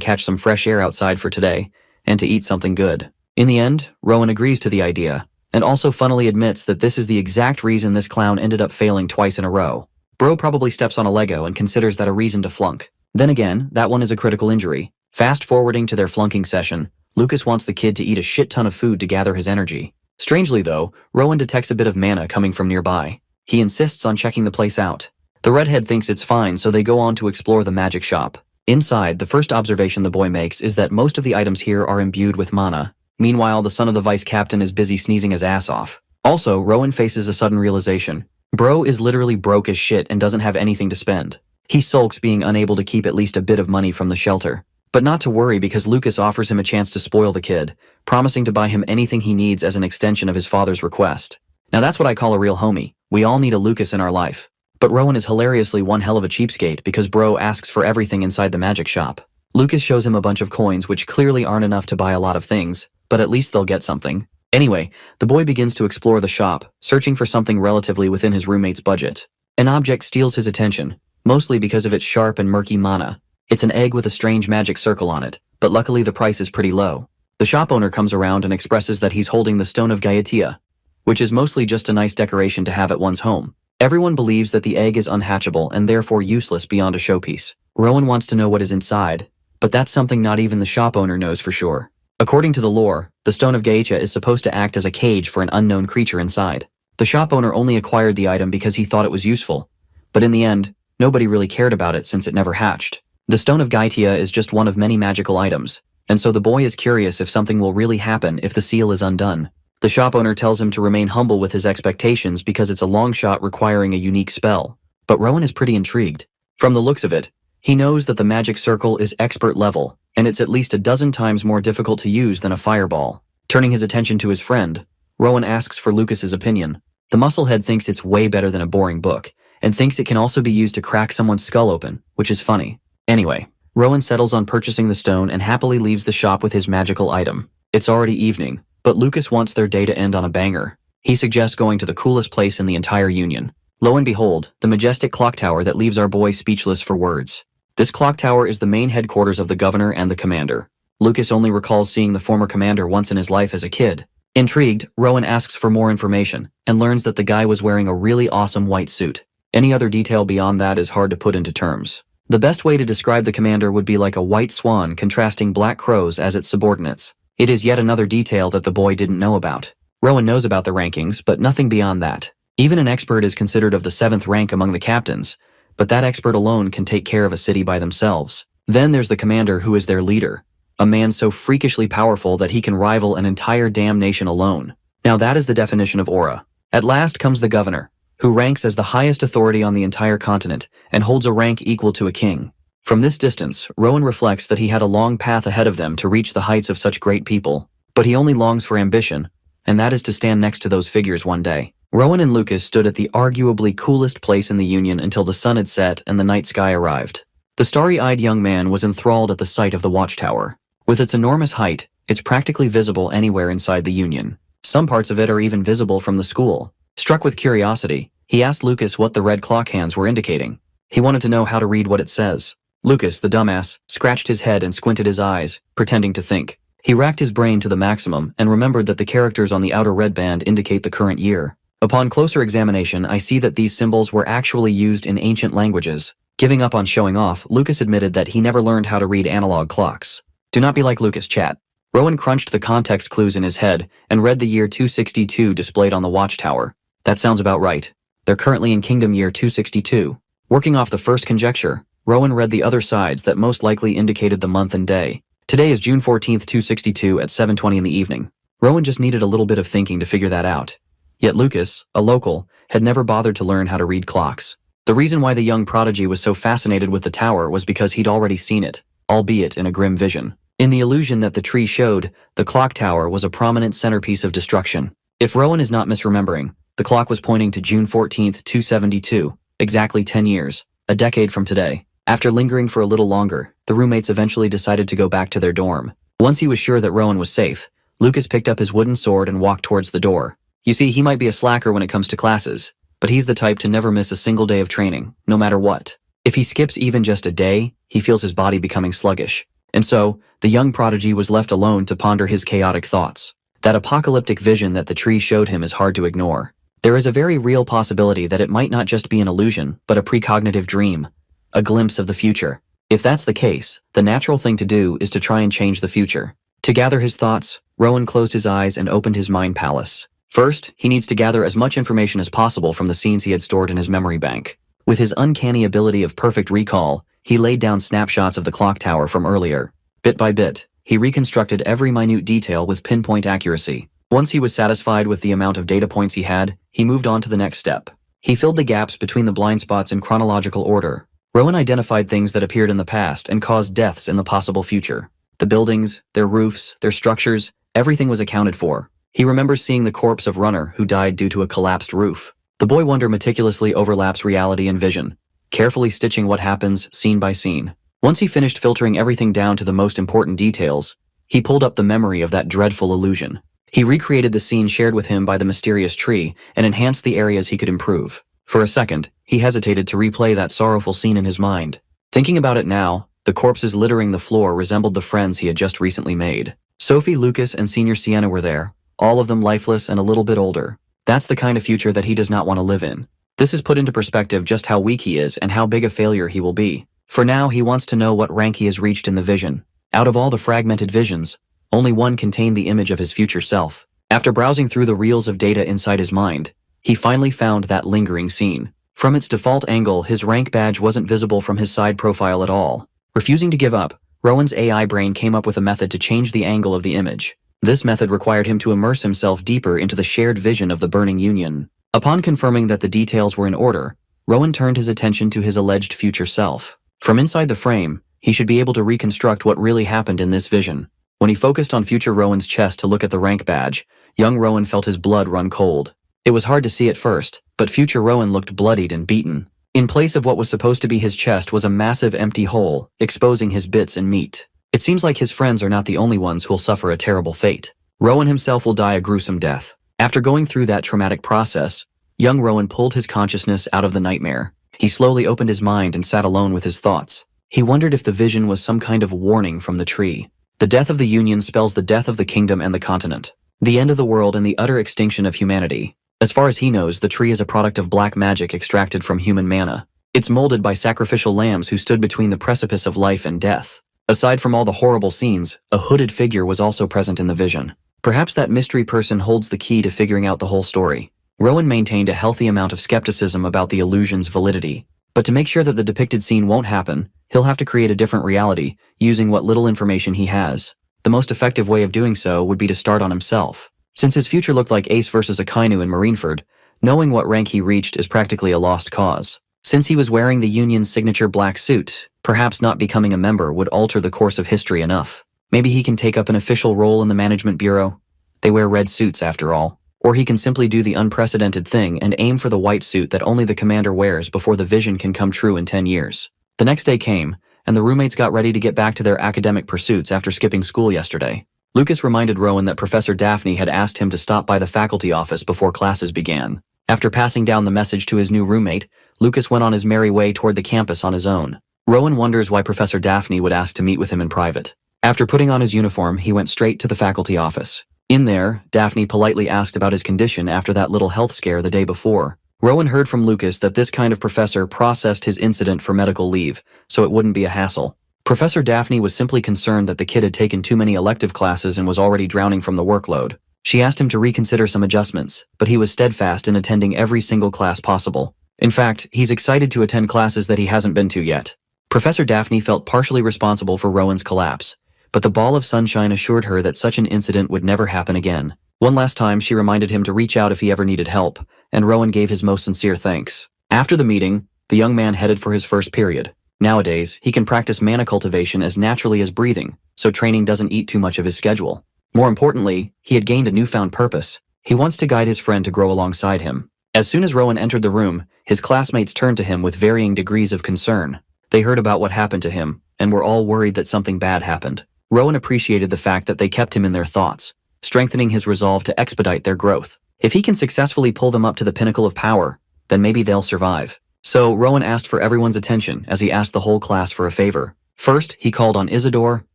catch some fresh air outside for today, and to eat something good. In the end, Rowan agrees to the idea, and also funnily admits that this is the exact reason this clown ended up failing twice in a row. Bro probably steps on a Lego and considers that a reason to flunk. Then again, that one is a critical injury. Fast forwarding to their flunking session, Lucas wants the kid to eat a shit ton of food to gather his energy. Strangely though, Rowan detects a bit of mana coming from nearby. He insists on checking the place out. The redhead thinks it's fine, so they go on to explore the magic shop. Inside, the first observation the boy makes is that most of the items here are imbued with mana. Meanwhile, the son of the vice captain is busy sneezing his ass off. Also, Rowan faces a sudden realization. Bro is literally broke as shit and doesn't have anything to spend. He sulks, being unable to keep at least a bit of money from the shelter. But not to worry, because Lucas offers him a chance to spoil the kid, promising to buy him anything he needs as an extension of his father's request. Now that's what I call a real homie. We all need a Lucas in our life. But Rowan is hilariously one hell of a cheapskate because Bro asks for everything inside the magic shop. Lucas shows him a bunch of coins which clearly aren't enough to buy a lot of things, but at least they'll get something. Anyway, the boy begins to explore the shop, searching for something relatively within his roommate's budget. An object steals his attention, mostly because of its sharp and murky mana. It's an egg with a strange magic circle on it, but luckily the price is pretty low. The shop owner comes around and expresses that he's holding the Stone of Gaiatia, which is mostly just a nice decoration to have at one's home. Everyone believes that the egg is unhatchable and therefore useless beyond a showpiece. Rowan wants to know what is inside, but that's something not even the shop owner knows for sure. According to the lore, the Stone of Gaiatia is supposed to act as a cage for an unknown creature inside. The shop owner only acquired the item because he thought it was useful, but in the end, nobody really cared about it since it never hatched. The Stone of Gaiatia is just one of many magical items, and so the boy is curious if something will really happen if the seal is undone. The shop owner tells him to remain humble with his expectations because it's a long shot requiring a unique spell, but Rowan is pretty intrigued. From the looks of it, he knows that the magic circle is expert level, and it's at least a dozen times more difficult to use than a fireball. Turning his attention to his friend, Rowan asks for Lucas's opinion. The musclehead thinks it's way better than a boring book, and thinks it can also be used to crack someone's skull open, which is funny. Anyway, Rowan settles on purchasing the stone and happily leaves the shop with his magical item. It's already evening, but Lucas wants their day to end on a banger. He suggests going to the coolest place in the entire Union. Lo and behold, the majestic clock tower that leaves our boy speechless for words. This clock tower is the main headquarters of the governor and the commander. Lucas only recalls seeing the former commander once in his life as a kid. Intrigued, Rowan asks for more information, and learns that the guy was wearing a really awesome white suit. Any other detail beyond that is hard to put into terms. The best way to describe the commander would be like a white swan contrasting black crows as its subordinates. It is yet another detail that the boy didn't know about. Rowan knows about the rankings, but nothing beyond that. Even an expert is considered of the 7th rank among the captains, but that expert alone can take care of a city by themselves. Then there's the commander who is their leader, a man so freakishly powerful that he can rival an entire damn nation alone. Now that is the definition of aura. At last comes the governor, who ranks as the highest authority on the entire continent and holds a rank equal to a king. From this distance, Rowan reflects that he had a long path ahead of them to reach the heights of such great people, but he only longs for ambition, and that is to stand next to those figures one day. Rowan and Lucas stood at the arguably coolest place in the Union until the sun had set and the night sky arrived. The starry-eyed young man was enthralled at the sight of the watchtower. With its enormous height, it's practically visible anywhere inside the Union. Some parts of it are even visible from the school. Struck with curiosity, he asked Lucas what the red clock hands were indicating. He wanted to know how to read what it says. Lucas, the dumbass, scratched his head and squinted his eyes, pretending to think. He racked his brain to the maximum and remembered that the characters on the outer red band indicate the current year. Upon closer examination, I see that these symbols were actually used in ancient languages. Giving up on showing off, Lucas admitted that he never learned how to read analog clocks. Do not be like Lucas, chat. Rowan crunched the context clues in his head and read the year 262 displayed on the watchtower. That sounds about right. They're currently in Kingdom Year 262. Working off the first conjecture, Rowan read the other sides that most likely indicated the month and day. Today is June 14th, 262 at 7:20 in the evening. Rowan just needed a little bit of thinking to figure that out. Yet Lucas, a local, had never bothered to learn how to read clocks. The reason why the young prodigy was so fascinated with the tower was because he'd already seen it, albeit in a grim vision. In the illusion that the tree showed, the clock tower was a prominent centerpiece of destruction. If Rowan is not misremembering, the clock was pointing to June 14th, 272, exactly 10 years, a decade from today. After lingering for a little longer, the roommates eventually decided to go back to their dorm. Once he was sure that Rowan was safe, Lucas picked up his wooden sword and walked towards the door. You see, he might be a slacker when it comes to classes, but he's the type to never miss a single day of training, no matter what. If he skips even just a day, he feels his body becoming sluggish. And so, the young prodigy was left alone to ponder his chaotic thoughts. That apocalyptic vision that the tree showed him is hard to ignore. There is a very real possibility that it might not just be an illusion, but a precognitive dream, a glimpse of the future. If that's the case, the natural thing to do is to try and change the future. To gather his thoughts, Rowan closed his eyes and opened his mind palace. First, he needs to gather as much information as possible from the scenes he had stored in his memory bank. With his uncanny ability of perfect recall, he laid down snapshots of the clock tower from earlier. Bit by bit, he reconstructed every minute detail with pinpoint accuracy. Once he was satisfied with the amount of data points he had, he moved on to the next step. He filled the gaps between the blind spots in chronological order. Rowan identified things that appeared in the past and caused deaths in the possible future. The buildings, their roofs, their structures, everything was accounted for. He remembers seeing the corpse of Runner, who died due to a collapsed roof. The boy wonder meticulously overlaps reality and vision, carefully stitching what happens scene by scene. Once he finished filtering everything down to the most important details, he pulled up the memory of that dreadful illusion. He recreated the scene shared with him by the mysterious tree and enhanced the areas he could improve. For a second, he hesitated to replay that sorrowful scene in his mind. Thinking about it now, The corpses littering the floor resembled the friends he had just recently made. Sophie, Lucas, and Senior Sienna were there, all of them lifeless and a little bit older. That's the kind of future that he does not want to live in. This has put into perspective just how weak he is and how big a failure he will be. For now, he wants to know what rank he has reached in the vision. Out of all the fragmented visions, only one contained the image of his future self. After browsing through the reels of data inside his mind, he finally found that lingering scene. From its default angle, his rank badge wasn't visible from his side profile at all. Refusing to give up, Rowan's AI brain came up with a method to change the angle of the image. This method required him to immerse himself deeper into the shared vision of the burning union. Upon confirming that the details were in order, Rowan turned his attention to his alleged future self. From inside the frame, he should be able to reconstruct what really happened in this vision. When he focused on future Rowan's chest to look at the rank badge, young Rowan felt his blood run cold. It was hard to see at first, but future Rowan looked bloodied and beaten. In place of what was supposed to be his chest was a massive empty hole, exposing his bits and meat. It seems like his friends are not the only ones who'll suffer a terrible fate. Rowan himself will die a gruesome death. After going through that traumatic process, young Rowan pulled his consciousness out of the nightmare. He slowly opened his mind and sat alone with his thoughts. He wondered if the vision was some kind of warning from the tree. The death of the Union spells the death of the kingdom and the continent, the end of the world and the utter extinction of humanity. As far as he knows, the tree is a product of black magic extracted from human mana. It's molded by sacrificial lambs who stood between the precipice of life and death. Aside from all the horrible scenes, a hooded figure was also present in the vision. Perhaps that mystery person holds the key to figuring out the whole story. Rowan maintained a healthy amount of skepticism about the illusion's validity. But to make sure that the depicted scene won't happen, he'll have to create a different reality, using what little information he has. The most effective way of doing so would be to start on himself. Since his future looked like Ace versus Akainu in Marineford, knowing what rank he reached is practically a lost cause. Since he was wearing the Union's signature black suit, perhaps not becoming a member would alter the course of history enough. Maybe he can take up an official role in the management bureau. They wear red suits after all. Or he can simply do the unprecedented thing and aim for the white suit that only the commander wears before the vision can come true in 10 years. The next day came, and the roommates got ready to get back to their academic pursuits after skipping school yesterday. Lucas reminded Rowan that Professor Daphne had asked him to stop by the faculty office before classes began. After passing down the message to his new roommate, Lucas went on his merry way toward the campus on his own. Rowan wonders why Professor Daphne would ask to meet with him in private. After putting on his uniform, he went straight to the faculty office. In there, Daphne politely asked about his condition after that little health scare the day before. Rowan heard from Lucas that this kind of professor processed his incident for medical leave, so it wouldn't be a hassle. Professor Daphne was simply concerned that the kid had taken too many elective classes and was already drowning from the workload. She asked him to reconsider some adjustments, but he was steadfast in attending every single class possible. In fact, he's excited to attend classes that he hasn't been to yet. Professor Daphne felt partially responsible for Rowan's collapse, but the ball of sunshine assured her that such an incident would never happen again. One last time, she reminded him to reach out if he ever needed help, and Rowan gave his most sincere thanks. After the meeting, the young man headed for his first period. Nowadays, he can practice mana cultivation as naturally as breathing, so training doesn't eat too much of his schedule. More importantly, he had gained a newfound purpose. He wants to guide his friend to grow alongside him. As soon as Rowan entered the room, his classmates turned to him with varying degrees of concern. They heard about what happened to him, and were all worried that something bad happened. Rowan appreciated the fact that they kept him in their thoughts, strengthening his resolve to expedite their growth. If he can successfully pull them up to the pinnacle of power, then maybe they'll survive. So Rowan asked for everyone's attention as he asked the whole class for a favor. First, he called on Isidore,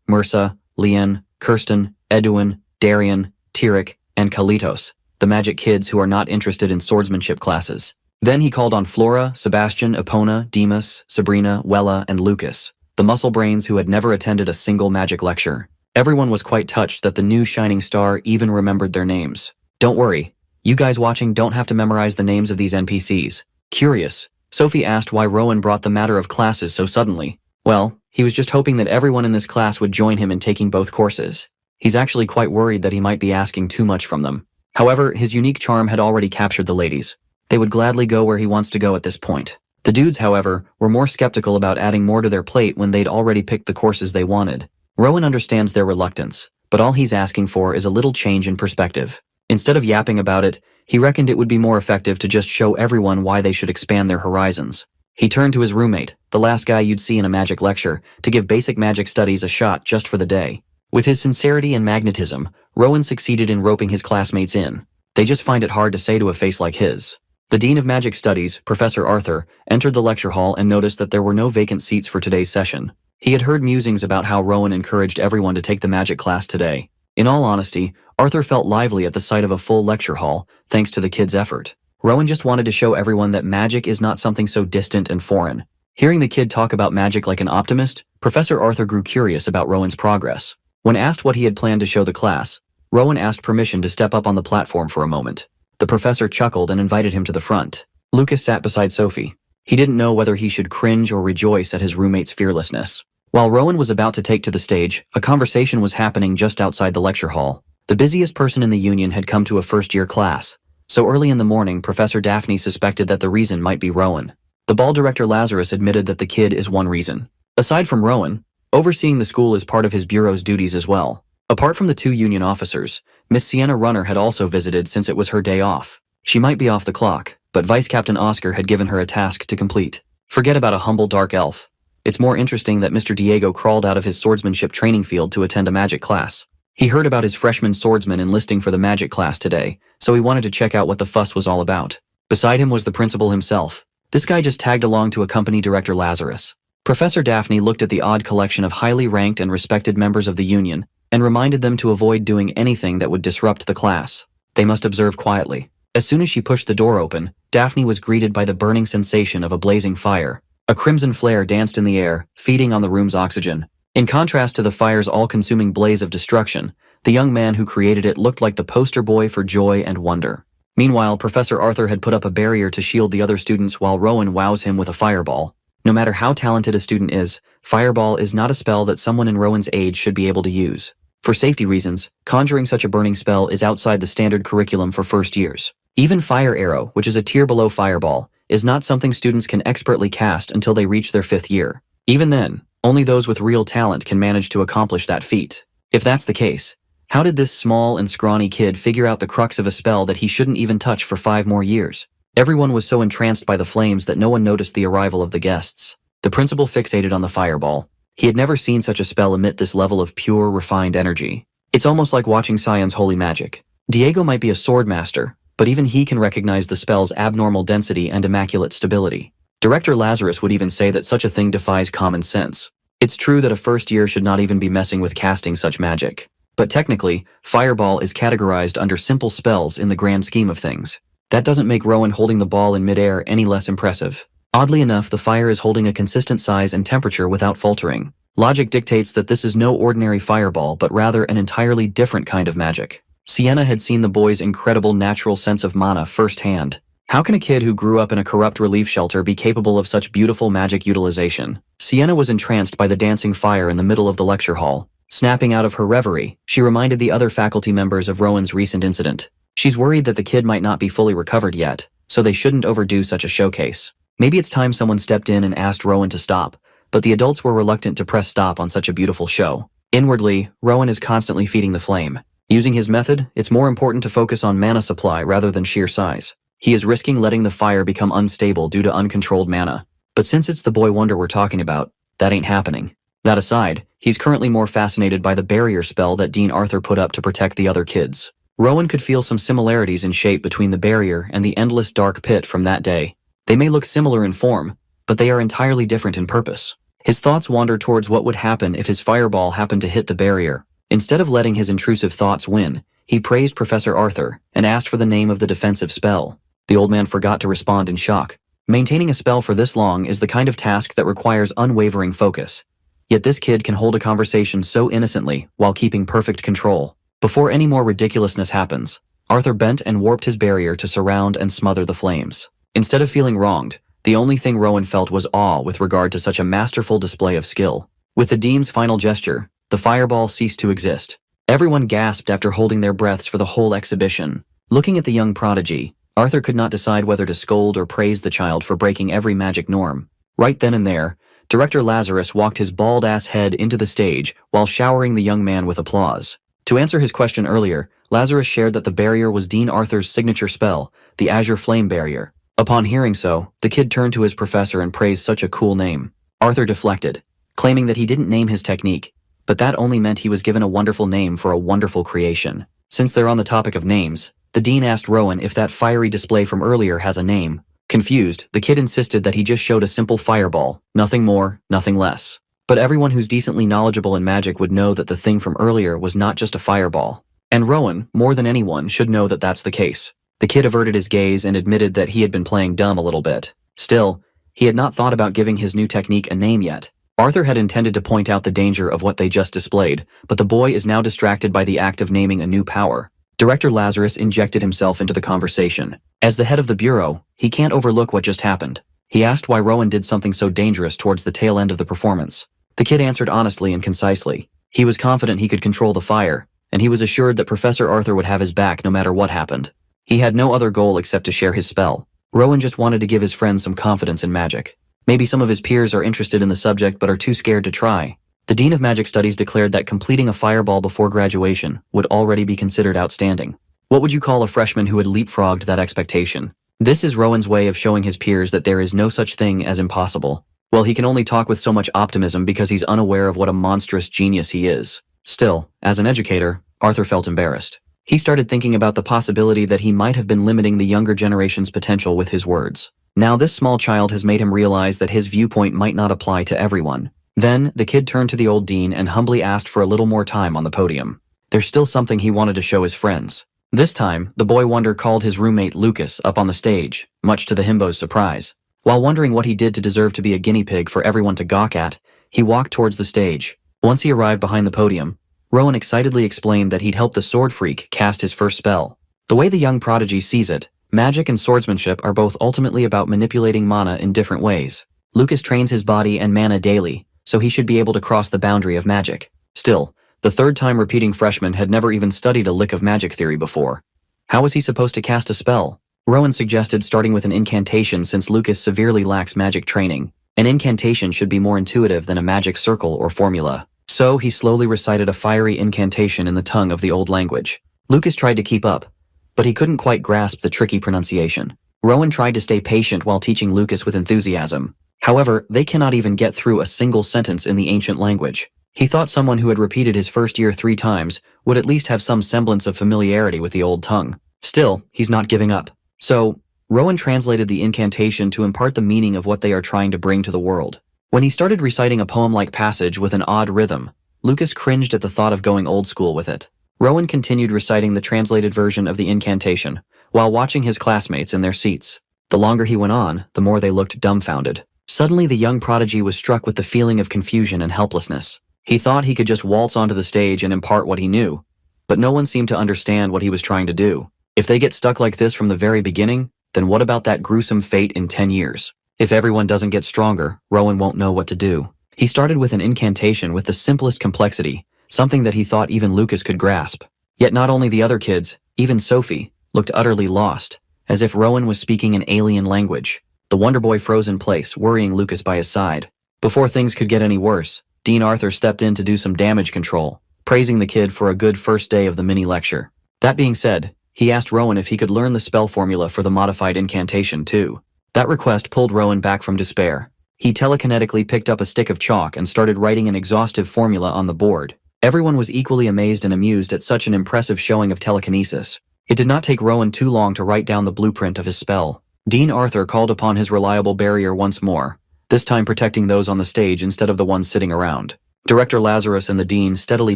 Mursa, Lian, Kirsten, Edwin, Darian, Tirik, and Kalitos, the magic kids who are not interested in swordsmanship classes. Then he called on Flora, Sebastian, Epona, Demas, Sabrina, Wella, and Lucas, the muscle brains who had never attended a single magic lecture. Everyone was quite touched that the new shining star even remembered their names. Don't worry, you guys watching don't have to memorize the names of these NPCs. Curious, Sophie asked why Rowan brought the matter of classes so suddenly. Well, he was just hoping that everyone in this class would join him in taking both courses. He's actually quite worried that he might be asking too much from them. However, his unique charm had already captured the ladies. They would gladly go where he wants to go at this point. The dudes, however, were more skeptical about adding more to their plate when they'd already picked the courses they wanted. Rowan understands their reluctance, but all he's asking for is a little change in perspective. Instead of yapping about it, he reckoned it would be more effective to just show everyone why they should expand their horizons. He turned to his roommate, the last guy you'd see in a magic lecture, to give basic magic studies a shot just for the day. With his sincerity and magnetism, Rowan succeeded in roping his classmates in. They just find it hard to say to a face like his. The Dean of Magic Studies, Professor Arthur, entered the lecture hall and noticed that there were no vacant seats for today's session. He had heard musings about how Rowan encouraged everyone to take the magic class today. In all honesty, Arthur felt lively at the sight of a full lecture hall, thanks to the kid's effort. Rowan just wanted to show everyone that magic is not something so distant and foreign. Hearing the kid talk about magic like an optimist, Professor Arthur grew curious about Rowan's progress. When asked what he had planned to show the class, Rowan asked permission to step up on the platform for a moment. The professor chuckled and invited him to the front. Lucas sat beside Sophie. He didn't know whether he should cringe or rejoice at his roommate's fearlessness. While Rowan was about to take to the stage, a conversation was happening just outside the lecture hall. The busiest person in the union had come to a first-year class. So early in the morning, Professor Daphne suspected that the reason might be Rowan. The ball director Lazarus admitted that the kid is one reason. Aside from Rowan, overseeing the school is part of his bureau's duties as well. Apart from the two union officers, Miss Sienna Runner had also visited since it was her day off. She might be off the clock, but Vice Captain Oscar had given her a task to complete. Forget about a humble dark elf. It's more interesting that Mr. Diego crawled out of his swordsmanship training field to attend a magic class. He heard about his freshman swordsman enlisting for the magic class today, so he wanted to check out what the fuss was all about. Beside him was the principal himself. This guy just tagged along to accompany Director Lazarus. Professor Daphne looked at the odd collection of highly ranked and respected members of the union and reminded them to avoid doing anything that would disrupt the class. They must observe quietly. As soon as she pushed the door open, Daphne was greeted by the burning sensation of a blazing fire. A crimson flare danced in the air, feeding on the room's oxygen. In contrast to the fire's all-consuming blaze of destruction, the young man who created it looked like the poster boy for joy and wonder. Meanwhile, Professor Arthur had put up a barrier to shield the other students while Rowan wows him with a fireball. No matter how talented a student is, fireball is not a spell that someone in Rowan's age should be able to use. For safety reasons, conjuring such a burning spell is outside the standard curriculum for first years. Even Fire Arrow, which is a tier below Fireball, is not something students can expertly cast until they reach their 5th year. Even then, only those with real talent can manage to accomplish that feat. If that's the case, how did this small and scrawny kid figure out the crux of a spell that he shouldn't even touch for 5 more years? Everyone was so entranced by the flames that no one noticed the arrival of the guests. The principal fixated on the fireball. He had never seen such a spell emit this level of pure, refined energy. It's almost like watching Scion's holy magic. Diego might be a sword master, but even he can recognize the spell's abnormal density and immaculate stability. Director Lazarus would even say that such a thing defies common sense. It's true that a first year should not even be messing with casting such magic. But technically, Fireball is categorized under simple spells in the grand scheme of things. That doesn't make Rowan holding the ball in midair any less impressive. Oddly enough, the fire is holding a consistent size and temperature without faltering. Logic dictates that this is no ordinary fireball, but rather an entirely different kind of magic. Sienna had seen the boy's incredible natural sense of mana firsthand. How can a kid who grew up in a corrupt relief shelter be capable of such beautiful magic utilization? Sienna was entranced by the dancing fire in the middle of the lecture hall. Snapping out of her reverie, she reminded the other faculty members of Rowan's recent incident. She's worried that the kid might not be fully recovered yet, so they shouldn't overdo such a showcase. Maybe it's time someone stepped in and asked Rowan to stop, but the adults were reluctant to press stop on such a beautiful show. Inwardly, Rowan is constantly feeding the flame. Using his method, it's more important to focus on mana supply rather than sheer size. He is risking letting the fire become unstable due to uncontrolled mana. But since it's the boy wonder we're talking about, that ain't happening. That aside, he's currently more fascinated by the barrier spell that Dean Arthur put up to protect the other kids. Rowan could feel some similarities in shape between the barrier and the endless dark pit from that day. They may look similar in form, but they are entirely different in purpose. His thoughts wandered towards what would happen if his fireball happened to hit the barrier. Instead of letting his intrusive thoughts win, he praised Professor Arthur and asked for the name of the defensive spell. The old man forgot to respond in shock. Maintaining a spell for this long is the kind of task that requires unwavering focus. Yet this kid can hold a conversation so innocently while keeping perfect control. Before any more ridiculousness happens, Arthur bent and warped his barrier to surround and smother the flames. Instead of feeling wronged, the only thing Rowan felt was awe with regard to such a masterful display of skill. With the dean's final gesture, the fireball ceased to exist. Everyone gasped after holding their breaths for the whole exhibition. Looking at the young prodigy, Arthur could not decide whether to scold or praise the child for breaking every magic norm. Right then and there, Director Lazarus walked his bald-ass head into the stage while showering the young man with applause. To answer his question earlier, Lazarus shared that the barrier was Dean Arthur's signature spell, the Azure Flame Barrier. Upon hearing so, the kid turned to his professor and praised such a cool name. Arthur deflected, claiming that he didn't name his technique, but that only meant he was given a wonderful name for a wonderful creation. Since they're on the topic of names, the dean asked Rowan if that fiery display from earlier has a name. Confused, the kid insisted that he just showed a simple fireball, nothing more, nothing less. but everyone who's decently knowledgeable in magic would know that the thing from earlier was not just a fireball. And Rowan, more than anyone, should know that that's the case. The kid averted his gaze and admitted that he had been playing dumb a little bit. Still, he had not thought about giving his new technique a name yet. Arthur had intended to point out the danger of what they just displayed, but the boy is now distracted by the act of naming a new power. Director Lazarus injected himself into the conversation. As the head of the bureau, he can't overlook what just happened. He asked why Rowan did something so dangerous towards the tail end of the performance. The kid answered honestly and concisely. He was confident he could control the fire, and he was assured that Professor Arthur would have his back no matter what happened. He had no other goal except to share his spell. Rowan just wanted to give his friends some confidence in magic. Maybe some of his peers are interested in the subject but are too scared to try. The Dean of Magic Studies declared that completing a fireball before graduation would already be considered outstanding. What would you call a freshman who had leapfrogged that expectation? This is Rowan's way of showing his peers that there is no such thing as impossible. Well, he can only talk with so much optimism because he's unaware of what a monstrous genius he is. Still, as an educator, Arthur felt embarrassed. He started thinking about the possibility that he might have been limiting the younger generation's potential with his words. Now this small child has made him realize that his viewpoint might not apply to everyone. Then, the kid turned to the old dean and humbly asked for a little more time on the podium. There's still something he wanted to show his friends. This time, the boy wonder called his roommate Lucas up on the stage, much to the himbo's surprise. While wondering what he did to deserve to be a guinea pig for everyone to gawk at, he walked towards the stage. Once he arrived behind the podium, Rowan excitedly explained that he'd helped the sword freak cast his first spell. The way the young prodigy sees it, magic and swordsmanship are both ultimately about manipulating mana in different ways. Lucas trains his body and mana daily, so he should be able to cross the boundary of magic. Still, the third-time repeating freshman had never even studied a lick of magic theory before. How was he supposed to cast a spell? Rowan suggested starting with an incantation since Lucas severely lacks magic training. An incantation should be more intuitive than a magic circle or formula. So he slowly recited a fiery incantation in the tongue of the old language. Lucas tried to keep up, but he couldn't quite grasp the tricky pronunciation. Rowan tried to stay patient while teaching Lucas with enthusiasm. However, they cannot even get through a single sentence in the ancient language. He thought someone who had repeated his first year 3 times would at least have some semblance of familiarity with the old tongue. Still, he's not giving up. So, Rowan translated the incantation to impart the meaning of what they are trying to bring to the world. When he started reciting a poem-like passage with an odd rhythm, Lucas cringed at the thought of going old school with it. Rowan continued reciting the translated version of the incantation, while watching his classmates in their seats. The longer he went on, the more they looked dumbfounded. Suddenly the young prodigy was struck with the feeling of confusion and helplessness. He thought he could just waltz onto the stage and impart what he knew, but no one seemed to understand what he was trying to do. If they get stuck like this from the very beginning, then what about that gruesome fate in 10 years? If everyone doesn't get stronger, Rowan won't know what to do. He started with an incantation with the simplest complexity, something that he thought even Lucas could grasp. Yet not only the other kids, even Sophie, looked utterly lost, as if Rowan was speaking an alien language. The Wonder Boy froze in place, worrying Lucas by his side. Before things could get any worse, Dean Arthur stepped in to do some damage control, praising the kid for a good first day of the mini-lecture. That being said, he asked Rowan if he could learn the spell formula for the modified incantation too. That request pulled Rowan back from despair. He telekinetically picked up a stick of chalk and started writing an exhaustive formula on the board. Everyone was equally amazed and amused at such an impressive showing of telekinesis. It did not take Rowan too long to write down the blueprint of his spell. Dean Arthur called upon his reliable barrier once more, this time protecting those on the stage instead of the ones sitting around. Director Lazarus and the dean steadily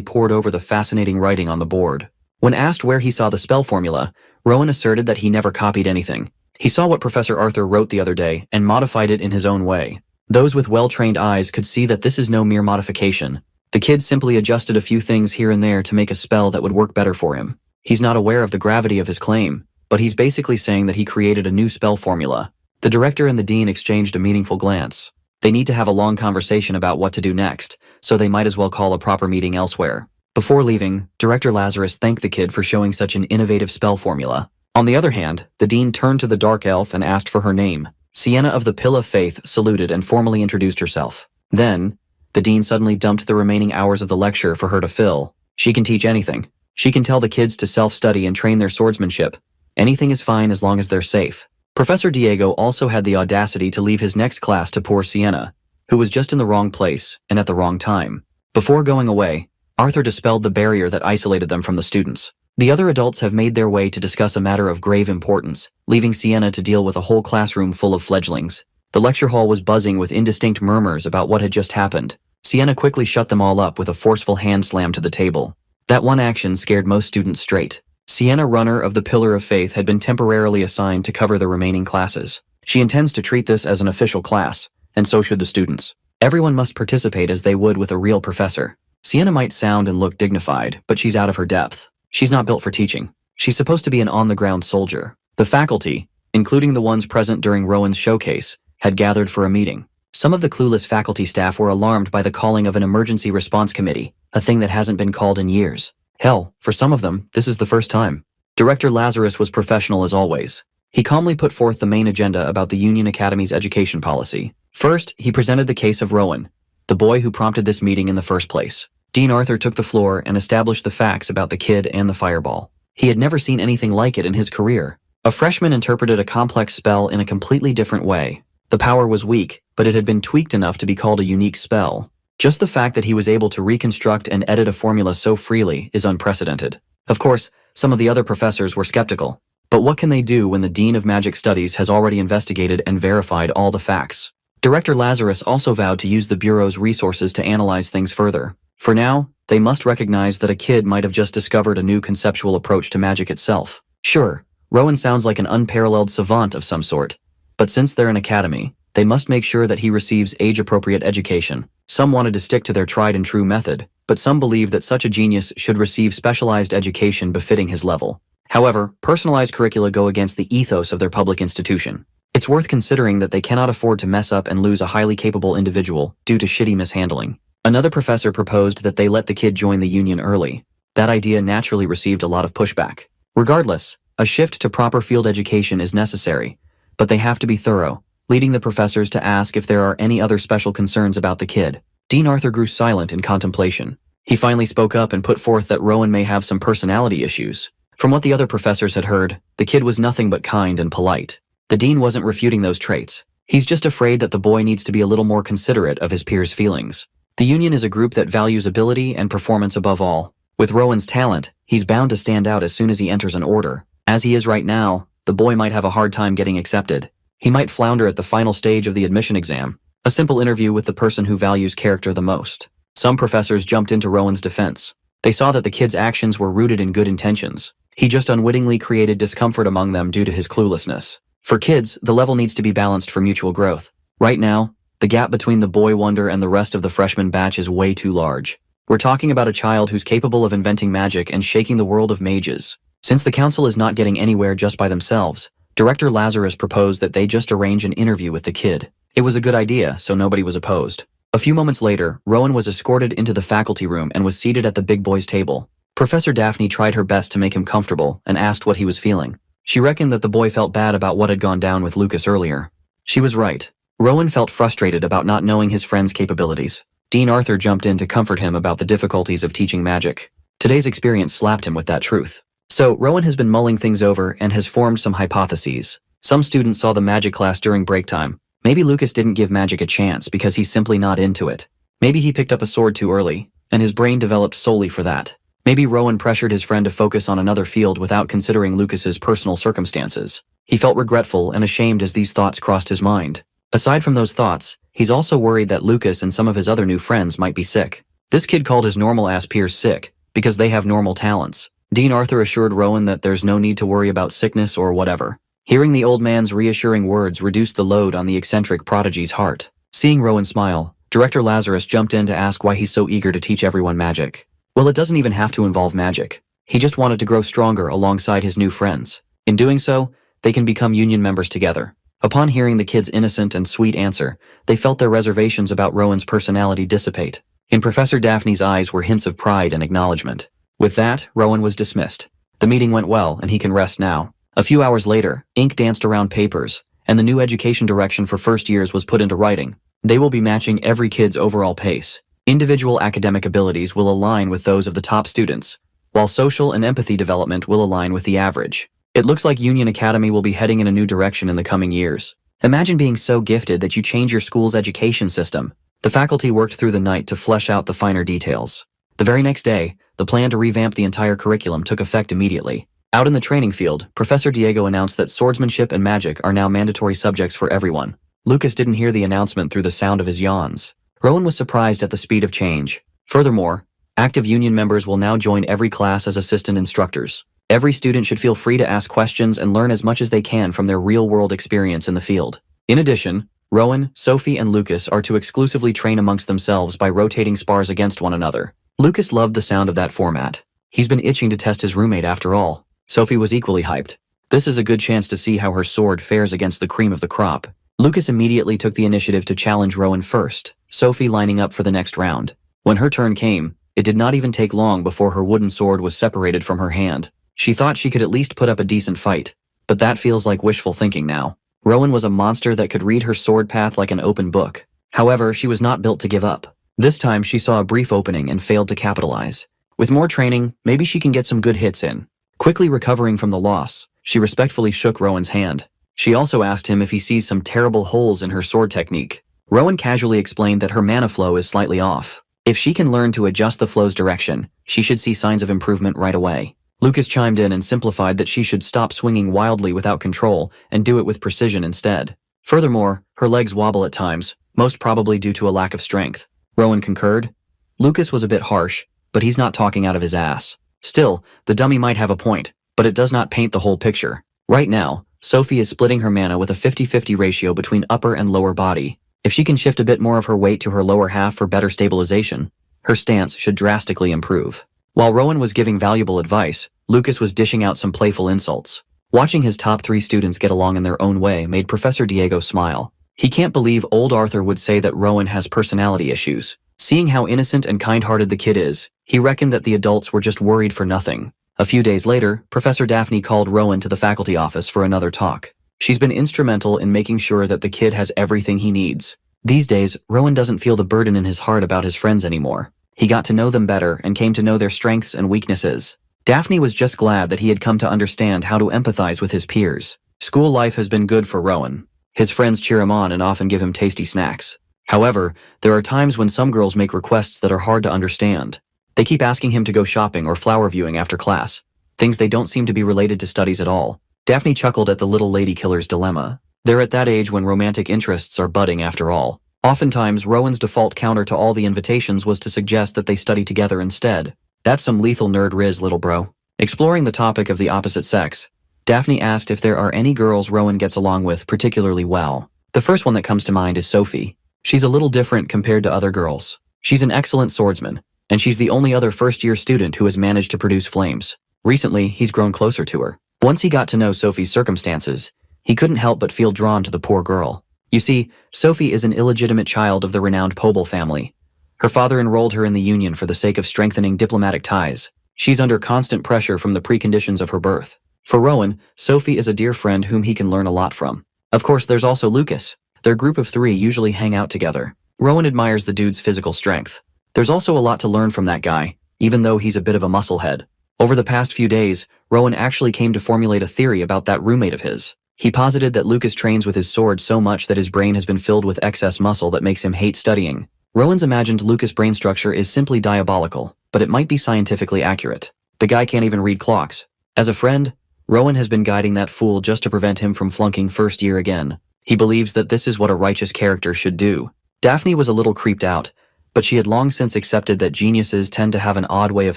pored over the fascinating writing on the board. When asked where he saw the spell formula, Rowan asserted that he never copied anything. He saw what Professor Arthur wrote the other day and modified it in his own way. Those with well-trained eyes could see that this is no mere modification. The kid simply adjusted a few things here and there to make a spell that would work better for him. He's not aware of the gravity of his claim, but he's basically saying that he created a new spell formula. The director and the dean exchanged a meaningful glance. They need to have a long conversation about what to do next, so they might as well call a proper meeting elsewhere. Before leaving, Director Lazarus thanked the kid for showing such an innovative spell formula. On the other hand, the dean turned to the dark elf and asked for her name. Sienna of the Pill of Faith saluted and formally introduced herself. Then, the dean suddenly dumped the remaining hours of the lecture for her to fill. She can teach anything. She can tell the kids to self-study and train their swordsmanship. Anything is fine as long as they're safe. Professor Diego also had the audacity to leave his next class to poor Sienna, who was just in the wrong place and at the wrong time. Before going away, Arthur dispelled the barrier that isolated them from the students. The other adults have made their way to discuss a matter of grave importance, leaving Sienna to deal with a whole classroom full of fledglings. The lecture hall was buzzing with indistinct murmurs about what had just happened. Sienna quickly shut them all up with a forceful hand slam to the table. That one action scared most students straight. Sienna, runner of the Pillar of Faith, had been temporarily assigned to cover the remaining classes. She intends to treat this as an official class, and so should the students. Everyone must participate as they would with a real professor. Sienna might sound and look dignified, but she's out of her depth. She's not built for teaching. She's supposed to be an on-the-ground soldier. The faculty, including the ones present during Rowan's showcase, had gathered for a meeting. Some of the clueless faculty staff were alarmed by the calling of an emergency response committee, a thing that hasn't been called in years. Hell, for some of them, this is the first time. Director Lazarus was professional as always. He calmly put forth the main agenda about the Union Academy's education policy. First, he presented the case of Rowan, the boy who prompted this meeting in the first place. Dean Arthur took the floor and established the facts about the kid and the fireball. He had never seen anything like it in his career. A freshman interpreted a complex spell in a completely different way. The power was weak, but it had been tweaked enough to be called a unique spell. Just the fact that he was able to reconstruct and edit a formula so freely is unprecedented. Of course, some of the other professors were skeptical. But what can they do when the Dean of Magic Studies has already investigated and verified all the facts? Director Lazarus also vowed to use the Bureau's resources to analyze things further. For now, they must recognize that a kid might have just discovered a new conceptual approach to magic itself. Sure, Rowan sounds like an unparalleled savant of some sort, but since they're an academy, they must make sure that he receives age-appropriate education. Some wanted to stick to their tried-and-true method, but some believe that such a genius should receive specialized education befitting his level. However, personalized curricula go against the ethos of their public institution. It's worth considering that they cannot afford to mess up and lose a highly capable individual due to shitty mishandling. Another professor proposed that they let the kid join the union early. That idea naturally received a lot of pushback. Regardless, a shift to proper field education is necessary, but they have to be thorough, leading the professors to ask if there are any other special concerns about the kid. Dean Arthur grew silent in contemplation. He finally spoke up and put forth that Rowan may have some personality issues. From what the other professors had heard, the kid was nothing but kind and polite. The dean wasn't refuting those traits. He's just afraid that the boy needs to be a little more considerate of his peers' feelings. The union is a group that values ability and performance above all. With Rowan's talent, he's bound to stand out as soon as he enters an order. As he is right now, the boy might have a hard time getting accepted. He might flounder at the final stage of the admission exam, a simple interview with the person who values character the most. Some professors jumped into Rowan's defense. They saw that the kid's actions were rooted in good intentions. He just unwittingly created discomfort among them due to his cluelessness. For kids, the level needs to be balanced for mutual growth. Right now, the gap between the boy wonder and the rest of the freshman batch is way too large. We're talking about a child who's capable of inventing magic and shaking the world of mages. Since the council is not getting anywhere just by themselves, Director Lazarus proposed that they just arrange an interview with the kid. It was a good idea, so nobody was opposed. A few moments later, Rowan was escorted into the faculty room and was seated at the big boy's table. Professor Daphne tried her best to make him comfortable and asked what he was feeling. She reckoned that the boy felt bad about what had gone down with Lucas earlier. She was right. Rowan felt frustrated about not knowing his friend's capabilities. Dean Arthur jumped in to comfort him about the difficulties of teaching magic. Today's experience slapped him with that truth. So, Rowan has been mulling things over and has formed some hypotheses. Some students saw the magic class during break time. Maybe Lucas didn't give magic a chance because he's simply not into it. Maybe he picked up a sword too early, and his brain developed solely for that. Maybe Rowan pressured his friend to focus on another field without considering Lucas's personal circumstances. He felt regretful and ashamed as these thoughts crossed his mind. Aside from those thoughts, he's also worried that Lucas and some of his other new friends might be sick. This kid called his normal-ass peers sick, because they have normal talents. Dean Arthur assured Rowan that there's no need to worry about sickness or whatever. Hearing the old man's reassuring words reduced the load on the eccentric prodigy's heart. Seeing Rowan smile, Director Lazarus jumped in to ask why he's so eager to teach everyone magic. Well, it doesn't even have to involve magic. He just wanted to grow stronger alongside his new friends. In doing so, they can become union members together. Upon hearing the kid's innocent and sweet answer, they felt their reservations about Rowan's personality dissipate. In Professor Daphne's eyes were hints of pride and acknowledgement. With that, Rowan was dismissed. The meeting went well, and he can rest now. A few hours later, ink danced around papers, and the new education direction for first years was put into writing. They will be matching every kid's overall pace. Individual academic abilities will align with those of the top students, while social and empathy development will align with the average. It looks like Union Academy will be heading in a new direction in the coming years. Imagine being so gifted that you change your school's education system. The faculty worked through the night to flesh out the finer details. The very next day, the plan to revamp the entire curriculum took effect immediately. Out in the training field, Professor Diego announced that swordsmanship and magic are now mandatory subjects for everyone. Lucas didn't hear the announcement through the sound of his yawns. Rowan was surprised at the speed of change. Furthermore, active union members will now join every class as assistant instructors. Every student should feel free to ask questions and learn as much as they can from their real-world experience in the field. In addition, Rowan, Sophie, and Lucas are to exclusively train amongst themselves by rotating spars against one another. Lucas loved the sound of that format. He's been itching to test his roommate after all. Sophie was equally hyped. This is a good chance to see how her sword fares against the cream of the crop. Lucas immediately took the initiative to challenge Rowan first, Sophie lining up for the next round. When her turn came, it did not even take long before her wooden sword was separated from her hand. She thought she could at least put up a decent fight, but that feels like wishful thinking now. Rowan was a monster that could read her sword path like an open book. However, she was not built to give up. This time she saw a brief opening and failed to capitalize. With more training, maybe she can get some good hits in. Quickly recovering from the loss, she respectfully shook Rowan's hand. She also asked him if he sees some terrible holes in her sword technique. Rowan casually explained that her mana flow is slightly off. If she can learn to adjust the flow's direction, she should see signs of improvement right away. Lucas chimed in and simplified that she should stop swinging wildly without control and do it with precision instead. Furthermore, her legs wobble at times, most probably due to a lack of strength. Rowan concurred. Lucas was a bit harsh, but he's not talking out of his ass. Still, the dummy might have a point, but it does not paint the whole picture. Right now, Sophie is splitting her mana with a 50-50 ratio between upper and lower body. If she can shift a bit more of her weight to her lower half for better stabilization, her stance should drastically improve. While Rowan was giving valuable advice, Lucas was dishing out some playful insults. Watching his top 3 students get along in their own way made Professor Diego smile. He can't believe old Arthur would say that Rowan has personality issues. Seeing how innocent and kind-hearted the kid is, he reckoned that the adults were just worried for nothing. A few days later, Professor Daphne called Rowan to the faculty office for another talk. She's been instrumental in making sure that the kid has everything he needs. These days, Rowan doesn't feel the burden in his heart about his friends anymore. He got to know them better and came to know their strengths and weaknesses. Daphne was just glad that he had come to understand how to empathize with his peers. School life has been good for Rowan. His friends cheer him on and often give him tasty snacks. However, there are times when some girls make requests that are hard to understand. They keep asking him to go shopping or flower viewing after class, things they don't seem to be related to studies at all. Daphne chuckled at the little lady killer's dilemma. They're at that age when romantic interests are budding after all. Oftentimes, Rowan's default counter to all the invitations was to suggest that they study together instead. That's some lethal nerd riz, little bro. Exploring the topic of the opposite sex, Daphne asked if there are any girls Rowan gets along with particularly well. The first one that comes to mind is Sophie. She's a little different compared to other girls. She's an excellent swordsman, and she's the only other first-year student who has managed to produce flames. Recently, he's grown closer to her. Once he got to know Sophie's circumstances, he couldn't help but feel drawn to the poor girl. You see, Sophie is an illegitimate child of the renowned Pobel family. Her father enrolled her in the union for the sake of strengthening diplomatic ties. She's under constant pressure from the preconditions of her birth. For Rowan, Sophie is a dear friend whom he can learn a lot from. Of course, there's also Lucas. Their group of 3 usually hang out together. Rowan admires the dude's physical strength. There's also a lot to learn from that guy, even though he's a bit of a musclehead. Over the past few days, Rowan actually came to formulate a theory about that roommate of his. He posited that Lucas trains with his sword so much that his brain has been filled with excess muscle that makes him hate studying. Rowan's imagined Lucas' brain structure is simply diabolical, but it might be scientifically accurate. The guy can't even read clocks. As a friend, Rowan has been guiding that fool just to prevent him from flunking first year again. He believes that this is what a righteous character should do. Daphne was a little creeped out, but she had long since accepted that geniuses tend to have an odd way of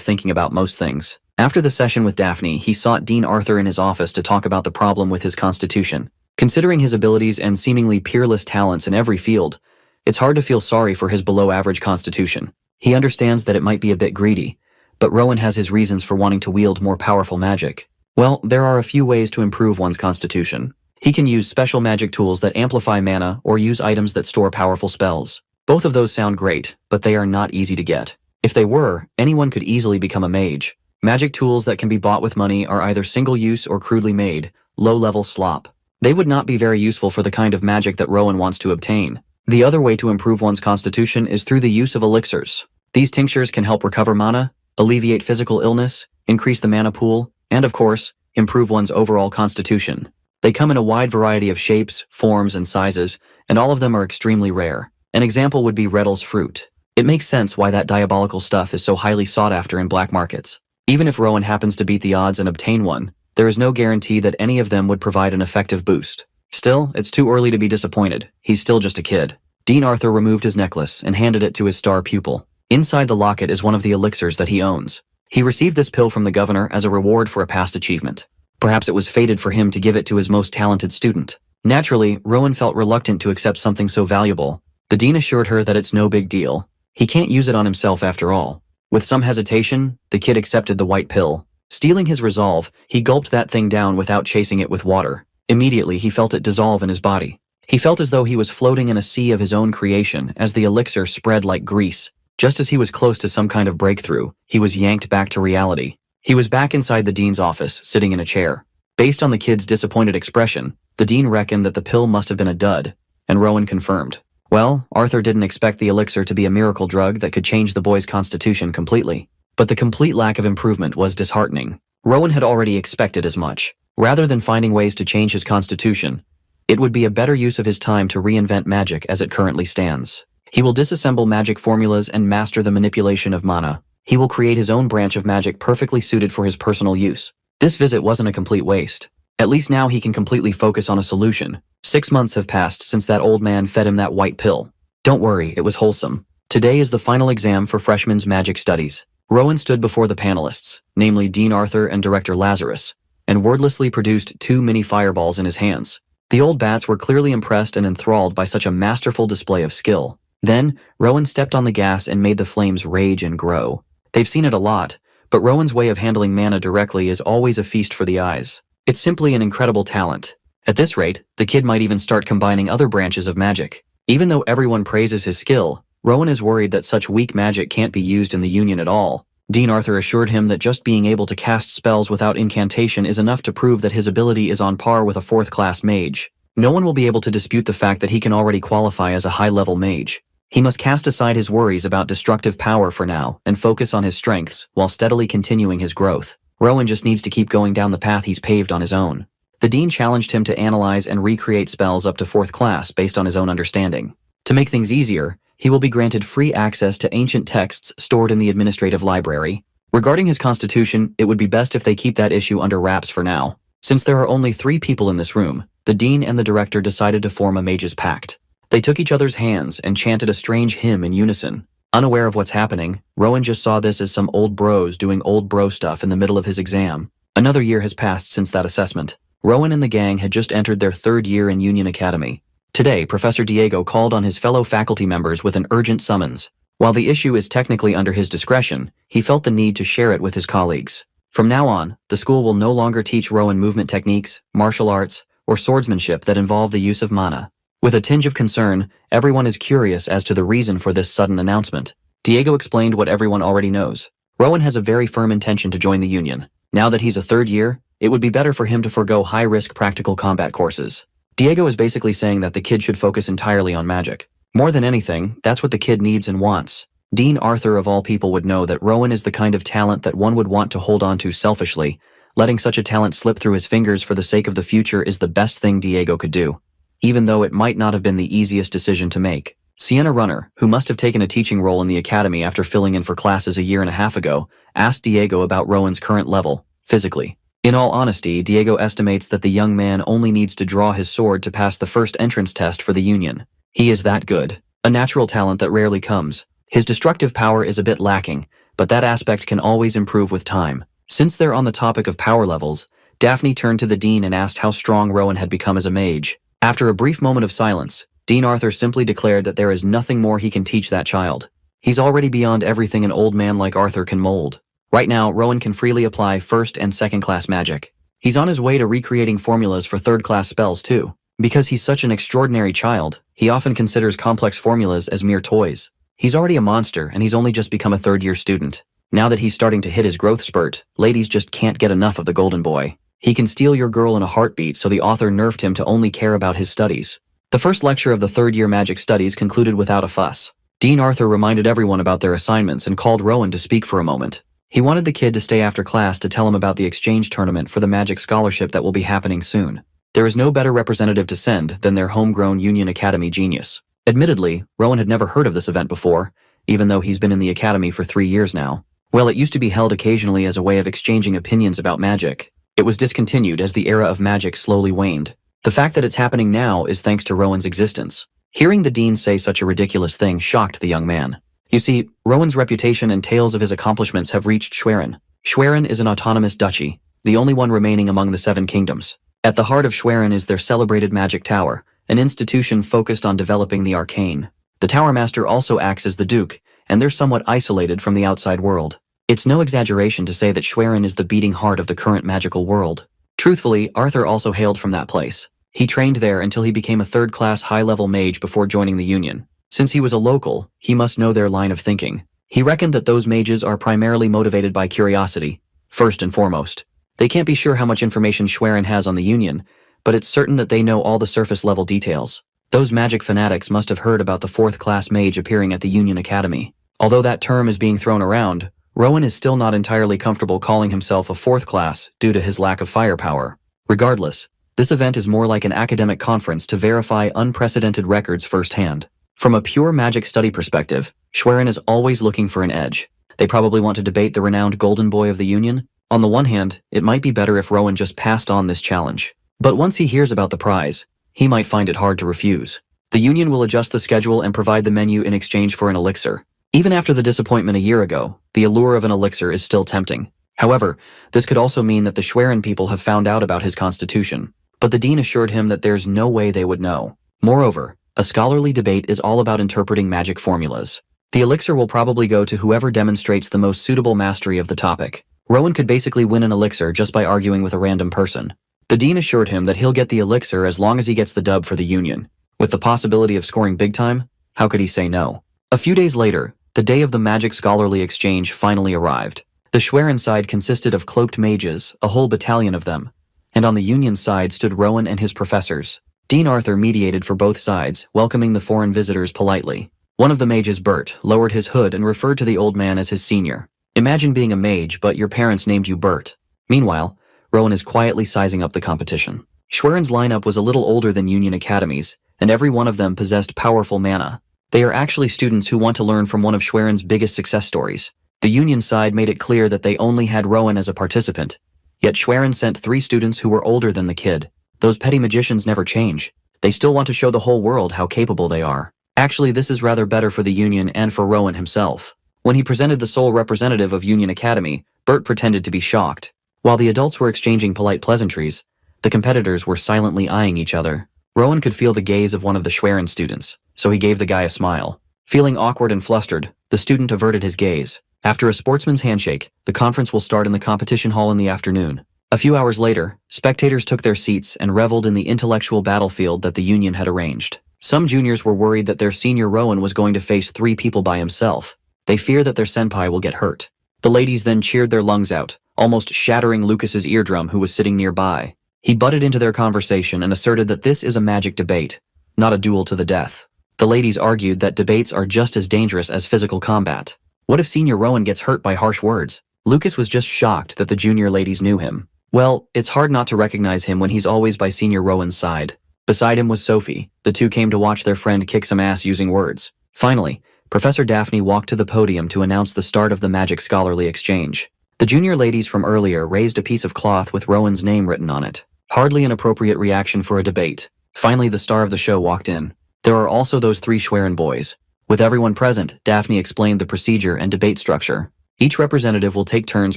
thinking about most things. After the session with Daphne, he sought Dean Arthur in his office to talk about the problem with his constitution. Considering his abilities and seemingly peerless talents in every field, it's hard to feel sorry for his below-average constitution. He understands that it might be a bit greedy, but Rowan has his reasons for wanting to wield more powerful magic. Well, there are a few ways to improve one's constitution. He can use special magic tools that amplify mana or use items that store powerful spells. Both of those sound great, but they are not easy to get. If they were, anyone could easily become a mage. Magic tools that can be bought with money are either single-use or crudely made, low-level slop. They would not be very useful for the kind of magic that Rowan wants to obtain. The other way to improve one's constitution is through the use of elixirs. These tinctures can help recover mana, alleviate physical illness, increase the mana pool, and of course, improve one's overall constitution. They come in a wide variety of shapes, forms, and sizes, and all of them are extremely rare. An example would be Reddle's fruit. It makes sense why that diabolical stuff is so highly sought after in black markets. Even if Rowan happens to beat the odds and obtain one, there is no guarantee that any of them would provide an effective boost. Still, it's too early to be disappointed. He's still just a kid. Dean Arthur removed his necklace and handed it to his star pupil. Inside the locket is one of the elixirs that he owns. He received this pill from the governor as a reward for a past achievement. Perhaps it was fated for him to give it to his most talented student. Naturally, Rowan felt reluctant to accept something so valuable. The dean assured her that it's no big deal. He can't use it on himself after all. With some hesitation, the kid accepted the white pill. Stealing his resolve, he gulped that thing down without chasing it with water. Immediately, he felt it dissolve in his body. He felt as though he was floating in a sea of his own creation as the elixir spread like grease. Just as he was close to some kind of breakthrough, he was yanked back to reality. He was back inside the dean's office, sitting in a chair. Based on the kid's disappointed expression, the dean reckoned that the pill must have been a dud, and Rowan confirmed. Well, Arthur didn't expect the elixir to be a miracle drug that could change the boy's constitution completely. But the complete lack of improvement was disheartening. Rowan had already expected as much. Rather than finding ways to change his constitution, it would be a better use of his time to reinvent magic as it currently stands. He will disassemble magic formulas and master the manipulation of mana. He will create his own branch of magic perfectly suited for his personal use. This visit wasn't a complete waste. At least now he can completely focus on a solution. 6 months have passed since that old man fed him that white pill. Don't worry, it was wholesome. Today is the final exam for freshmen's magic studies. Rowan stood before the panelists, namely Dean Arthur and Director Lazarus, and wordlessly produced 2 mini fireballs in his hands. The old bats were clearly impressed and enthralled by such a masterful display of skill. Then, Rowan stepped on the gas and made the flames rage and grow. They've seen it a lot, but Rowan's way of handling mana directly is always a feast for the eyes. It's simply an incredible talent. At this rate, the kid might even start combining other branches of magic. Even though everyone praises his skill, Rowan is worried that such weak magic can't be used in the Union at all. Dean Arthur assured him that just being able to cast spells without incantation is enough to prove that his ability is on par with a 4th-class mage. No one will be able to dispute the fact that he can already qualify as a high-level mage. He must cast aside his worries about destructive power for now and focus on his strengths while steadily continuing his growth. Rowan just needs to keep going down the path he's paved on his own. The dean challenged him to analyze and recreate spells up to 4th class based on his own understanding. To make things easier, he will be granted free access to ancient texts stored in the administrative library. Regarding his constitution, it would be best if they keep that issue under wraps for now. Since there are only 3 people in this room, the dean and the director decided to form a mage's pact. They took each other's hands and chanted a strange hymn in unison. Unaware of what's happening, Rowan just saw this as some old bros doing old bro stuff in the middle of his exam. Another year has passed since that assessment. Rowan and the gang had just entered their 3rd year in Union Academy. Today, Professor Diego called on his fellow faculty members with an urgent summons. While the issue is technically under his discretion, he felt the need to share it with his colleagues. From now on, the school will no longer teach Rowan movement techniques, martial arts, or swordsmanship that involve the use of mana. With a tinge of concern, everyone is curious as to the reason for this sudden announcement. Diego explained what everyone already knows. Rowan has a very firm intention to join the Union. Now that he's a 3rd year, it would be better for him to forego high-risk practical combat courses. Diego is basically saying that the kid should focus entirely on magic. More than anything, that's what the kid needs and wants. Dean Arthur of all people would know that Rowan is the kind of talent that one would want to hold on to selfishly. Letting such a talent slip through his fingers for the sake of the future is the best thing Diego could do, even though it might not have been the easiest decision to make. Sienna Runner, who must have taken a teaching role in the academy after filling in for classes a year and a half ago, asked Diego about Rowan's current level, physically. In all honesty, Diego estimates that the young man only needs to draw his sword to pass the first entrance test for the Union. He is that good, a natural talent that rarely comes. His destructive power is a bit lacking, but that aspect can always improve with time. Since they're on the topic of power levels, Daphne turned to the dean and asked how strong Rowan had become as a mage. After a brief moment of silence, Dean Arthur simply declared that there is nothing more he can teach that child. He's already beyond everything an old man like Arthur can mold. Right now, Rowan can freely apply 1st and 2nd class magic. He's on his way to recreating formulas for 3rd class spells too. Because he's such an extraordinary child, he often considers complex formulas as mere toys. He's already a monster and he's only just become a 3rd year student. Now that he's starting to hit his growth spurt, ladies just can't get enough of the golden boy. He can steal your girl in a heartbeat, so the author nerfed him to only care about his studies. The first lecture of the 3rd year magic studies concluded without a fuss. Dean Arthur reminded everyone about their assignments and called Rowan to speak for a moment. He wanted the kid to stay after class to tell him about the exchange tournament for the magic scholarship that will be happening soon. There is no better representative to send than their homegrown Union Academy genius. Admittedly, Rowan had never heard of this event before, even though he's been in the academy for 3 years now. Well, it used to be held occasionally as a way of exchanging opinions about magic. It was discontinued as the era of magic slowly waned. The fact that it's happening now is thanks to Rowan's existence. Hearing the dean say such a ridiculous thing shocked the young man. You see, Rowan's reputation and tales of his accomplishments have reached Schwerin. Schwerin is an autonomous duchy, the only one remaining among the 7 kingdoms. At the heart of Schwerin is their celebrated magic tower, an institution focused on developing the arcane. The Tower Master also acts as the Duke, and they're somewhat isolated from the outside world. It's no exaggeration to say that Schwerin is the beating heart of the current magical world. Truthfully, Arthur also hailed from that place. He trained there until he became a third-class high-level mage before joining the Union. Since he was a local, he must know their line of thinking. He reckoned that those mages are primarily motivated by curiosity, first and foremost. They can't be sure how much information Schwerin has on the Union, but it's certain that they know all the surface-level details. Those magic fanatics must have heard about the 4th-class mage appearing at the Union Academy. Although that term is being thrown around, Rowan is still not entirely comfortable calling himself a 4th class due to his lack of firepower. Regardless, this event is more like an academic conference to verify unprecedented records firsthand. From a pure magic study perspective, Schwerin is always looking for an edge. They probably want to debate the renowned Golden Boy of the Union. On the one hand, it might be better if Rowan just passed on this challenge. But once he hears about the prize, he might find it hard to refuse. The Union will adjust the schedule and provide the menu in exchange for an elixir. Even after the disappointment a year ago, the allure of an elixir is still tempting. However, this could also mean that the Schwerin people have found out about his constitution. But the dean assured him that there's no way they would know. Moreover, a scholarly debate is all about interpreting magic formulas. The elixir will probably go to whoever demonstrates the most suitable mastery of the topic. Rowan could basically win an elixir just by arguing with a random person. The dean assured him that he'll get the elixir as long as he gets the dub for the Union. With the possibility of scoring big time, how could he say no? A few days later, the day of the magic scholarly exchange finally arrived. The Schwerin side consisted of cloaked mages, a whole battalion of them, and on the Union side stood Rowan and his professors. Dean Arthur mediated for both sides, welcoming the foreign visitors politely. One of the mages, Bert, lowered his hood and referred to the old man as his senior. Imagine being a mage, but your parents named you Bert. Meanwhile, Rowan is quietly sizing up the competition. Schwerin's lineup was a little older than Union academies, and every one of them possessed powerful mana. They are actually students who want to learn from one of Schwerin's biggest success stories. The Union side made it clear that they only had Rowan as a participant, yet Schwerin sent 3 students who were older than the kid. Those petty magicians never change. They still want to show the whole world how capable they are. Actually, this is rather better for the Union and for Rowan himself. When he presented the sole representative of Union Academy, Bert pretended to be shocked. While the adults were exchanging polite pleasantries, the competitors were silently eyeing each other. Rowan could feel the gaze of one of the Schwerin students, so he gave the guy a smile. Feeling awkward and flustered, the student averted his gaze. After a sportsman's handshake, the conference will start in the competition hall in the afternoon. A few hours later, spectators took their seats and reveled in the intellectual battlefield that the Union had arranged. Some juniors were worried that their senior Rowan was going to face 3 people by himself. They fear that their senpai will get hurt. The ladies then cheered their lungs out, almost shattering Lucas's eardrum, who was sitting nearby. He butted into their conversation and asserted that this is a magic debate, not a duel to the death. The ladies argued that debates are just as dangerous as physical combat. What if senior Rowan gets hurt by harsh words? Lucas was just shocked that the junior ladies knew him. Well, it's hard not to recognize him when he's always by senior Rowan's side. Beside him was Sophie. The two came to watch their friend kick some ass using words. Finally, Professor Daphne walked to the podium to announce the start of the magic scholarly exchange. The junior ladies from earlier raised a piece of cloth with Rowan's name written on it. Hardly an appropriate reaction for a debate. Finally, the star of the show walked in. There are also those 3 Schwerin boys. With everyone present, Daphne explained the procedure and debate structure. Each representative will take turns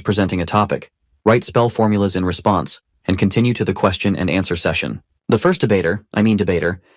presenting a topic, write spell formulas in response, and continue to the question and answer session. The first debater,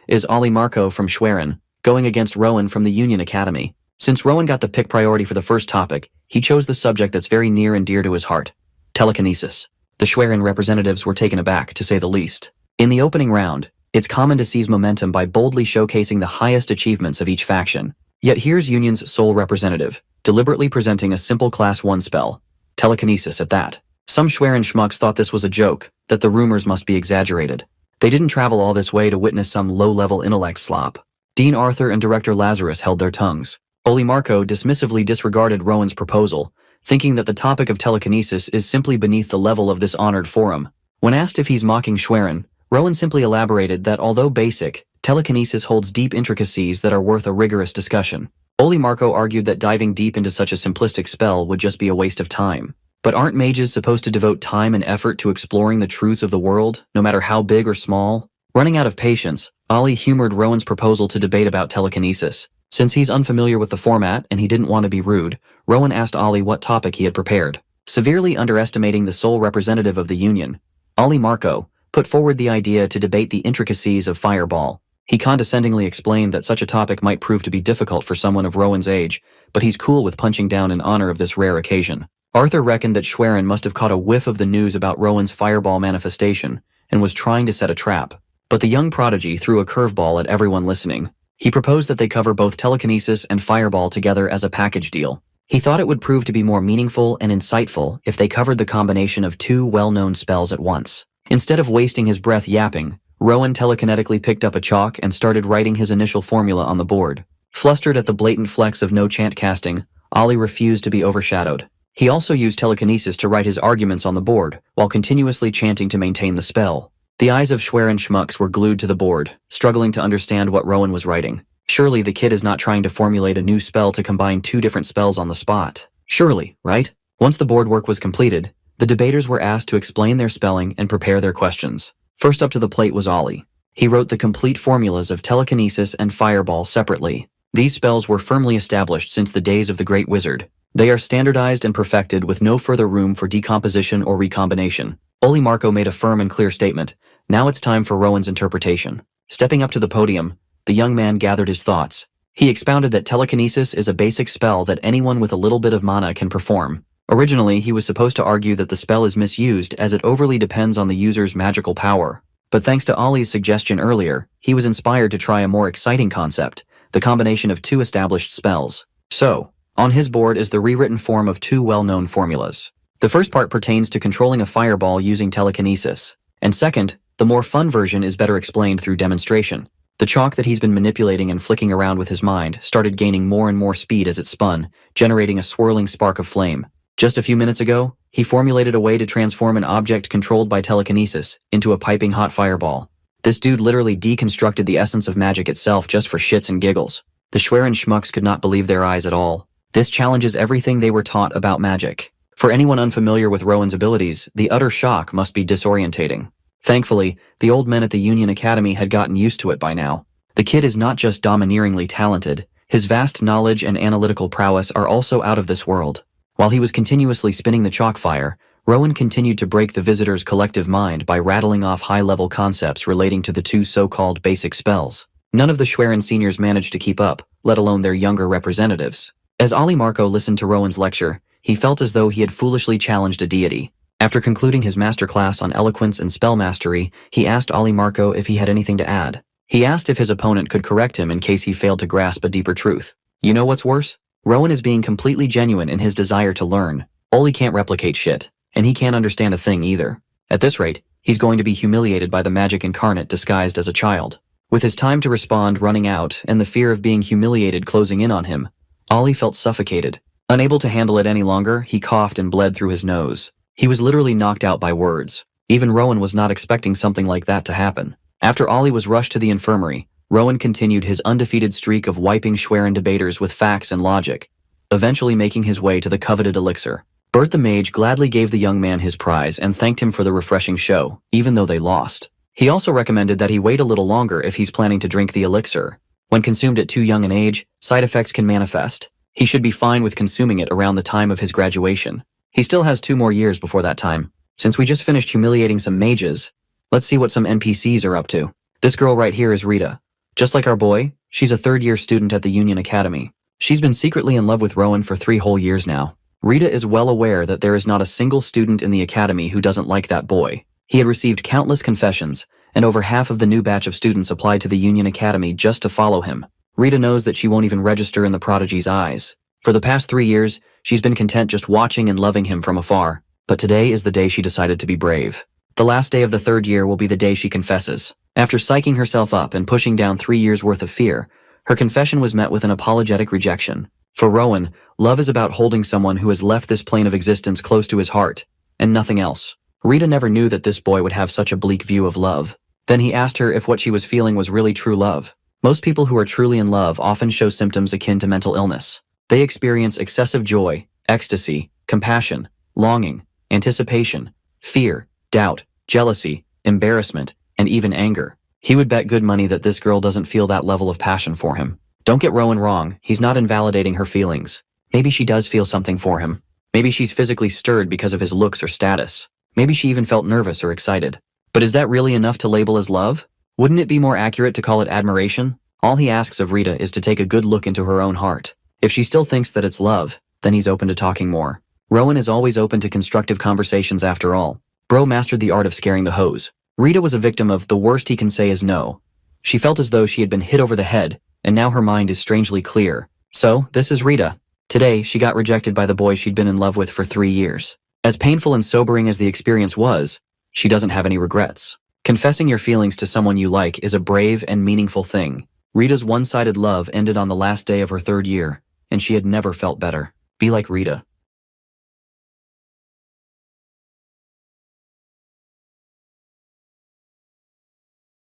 is Ollie Marco from Schwerin, going against Rowan from the Union Academy. Since Rowan got the pick priority for the first topic, he chose the subject that's very near and dear to his heart: telekinesis. The Schwerin representatives were taken aback, to say the least. In the opening round, it's common to seize momentum by boldly showcasing the highest achievements of each faction. Yet here's Union's sole representative, deliberately presenting a simple Class 1 spell, telekinesis at that. Some Schwerin schmucks thought this was a joke, that the rumors must be exaggerated. They didn't travel all this way to witness some low-level intellect slop. Dean Arthur and Director Lazarus held their tongues. Ollie Marco dismissively disregarded Rowan's proposal, thinking that the topic of telekinesis is simply beneath the level of this honored forum. When asked if he's mocking Schwerin, Rowan simply elaborated that although basic, telekinesis holds deep intricacies that are worth a rigorous discussion. Ollie Marco argued that diving deep into such a simplistic spell would just be a waste of time. But aren't mages supposed to devote time and effort to exploring the truths of the world, no matter how big or small? Running out of patience, Ollie humored Rowan's proposal to debate about telekinesis. Since he's unfamiliar with the format and he didn't want to be rude, Rowan asked Ollie what topic he had prepared. Severely underestimating the sole representative of the Union, Ollie Marco put forward the idea to debate the intricacies of Fireball. He condescendingly explained that such a topic might prove to be difficult for someone of Rowan's age, but he's cool with punching down in honor of this rare occasion. Arthur reckoned that Schwerin must have caught a whiff of the news about Rowan's Fireball manifestation and was trying to set a trap. But the young prodigy threw a curveball at everyone listening. He proposed that they cover both telekinesis and Fireball together as a package deal. He thought it would prove to be more meaningful and insightful if they covered the combination of two well-known spells at once. Instead of wasting his breath yapping, Rowan telekinetically picked up a chalk and started writing his initial formula on the board. Flustered at the blatant flex of no chant casting, Ollie refused to be overshadowed. He also used telekinesis to write his arguments on the board, while continuously chanting to maintain the spell. The eyes of Schwerin Schmucks were glued to the board, struggling to understand what Rowan was writing. Surely the kid is not trying to formulate a new spell to combine two different spells on the spot. Surely, right? Once the board work was completed, the debaters were asked to explain their spelling and prepare their questions. First up to the plate was Ollie. He wrote the complete formulas of telekinesis and Fireball separately. These spells were firmly established since the days of the Great Wizard. They are standardized and perfected with no further room for decomposition or recombination. Ollie Marco made a firm and clear statement. Now it's time for Rowan's interpretation. Stepping up to the podium, the young man gathered his thoughts. He expounded that telekinesis is a basic spell that anyone with a little bit of mana can perform. Originally, he was supposed to argue that the spell is misused as it overly depends on the user's magical power. But thanks to Ollie's suggestion earlier, he was inspired to try a more exciting concept, the combination of two established spells. So, on his board is the rewritten form of two well-known formulas. The first part pertains to controlling a fireball using telekinesis. And second, the more fun version is better explained through demonstration. The chalk that he's been manipulating and flicking around with his mind started gaining more and more speed as it spun, generating a swirling spark of flame. Just a few minutes ago, he formulated a way to transform an object controlled by telekinesis into a piping hot fireball. This dude literally deconstructed the essence of magic itself just for shits and giggles. The Schwerin Schmucks could not believe their eyes at all. This challenges everything they were taught about magic. For anyone unfamiliar with Rowan's abilities, the utter shock must be disorientating. Thankfully, the old men at the Union Academy had gotten used to it by now. The kid is not just domineeringly talented, his vast knowledge and analytical prowess are also out of this world. While he was continuously spinning the chalk fire, Rowan continued to break the visitor's collective mind by rattling off high-level concepts relating to the two so-called basic spells. None of the Schwerin seniors managed to keep up, let alone their younger representatives. As Ollie Marco listened to Rowan's lecture, he felt as though he had foolishly challenged a deity. After concluding his masterclass on eloquence and spell mastery, he asked Ollie Marco if he had anything to add. He asked if his opponent could correct him in case he failed to grasp a deeper truth. You know what's worse? Rowan is being completely genuine in his desire to learn. Ollie can't replicate shit, and he can't understand a thing either. At this rate, he's going to be humiliated by the magic incarnate disguised as a child. With his time to respond running out and the fear of being humiliated closing in on him, Ollie felt suffocated. Unable to handle it any longer, he coughed and bled through his nose. He was literally knocked out by words. Even Rowan was not expecting something like that to happen. After Ollie was rushed to the infirmary, Rowan continued his undefeated streak of wiping Schwerin debaters with facts and logic, eventually making his way to the coveted elixir. Bert the Mage gladly gave the young man his prize and thanked him for the refreshing show, even though they lost. He also recommended that he wait a little longer if he's planning to drink the elixir. When consumed at too young an age, side effects can manifest. He should be fine with consuming it around the time of his graduation. He still has 2 more years before that time. Since we just finished humiliating some mages, let's see what some NPCs are up to. This girl right here is Rita. Just like our boy, she's a 3rd-year student at the Union Academy. She's been secretly in love with Rowan for 3 whole years now. Rita is well aware that there is not a single student in the academy who doesn't like that boy. He had received countless confessions, and over half of the new batch of students applied to the Union Academy just to follow him. Rita knows that she won't even register in the prodigy's eyes. For the past 3 years, she's been content just watching and loving him from afar. But today is the day she decided to be brave. The last day of the 3rd year will be the day she confesses. After psyching herself up and pushing down 3 years' worth of fear, her confession was met with an apologetic rejection. For Rowan, love is about holding someone who has left this plane of existence close to his heart, and nothing else. Rita never knew that this boy would have such a bleak view of love. Then he asked her if what she was feeling was really true love. Most people who are truly in love often show symptoms akin to mental illness. They experience excessive joy, ecstasy, compassion, longing, anticipation, fear, doubt, jealousy, embarrassment, and even anger. He would bet good money that this girl doesn't feel that level of passion for him. Don't get Rowan wrong, he's not invalidating her feelings. Maybe she does feel something for him. Maybe she's physically stirred because of his looks or status. Maybe she even felt nervous or excited. But is that really enough to label as love? Wouldn't it be more accurate to call it admiration? All he asks of Rita is to take a good look into her own heart. If she still thinks that it's love, then he's open to talking more. Rowan is always open to constructive conversations after all. Bro mastered the art of scaring the hoes. Rita was a victim of the worst he can say is no. She felt as though she had been hit over the head, and now her mind is strangely clear. So, this is Rita. Today, she got rejected by the boy she'd been in love with for 3 years. As painful and sobering as the experience was, she doesn't have any regrets. Confessing your feelings to someone you like is a brave and meaningful thing. Rita's one-sided love ended on the last day of her 3rd year, and she had never felt better. Be like Rita.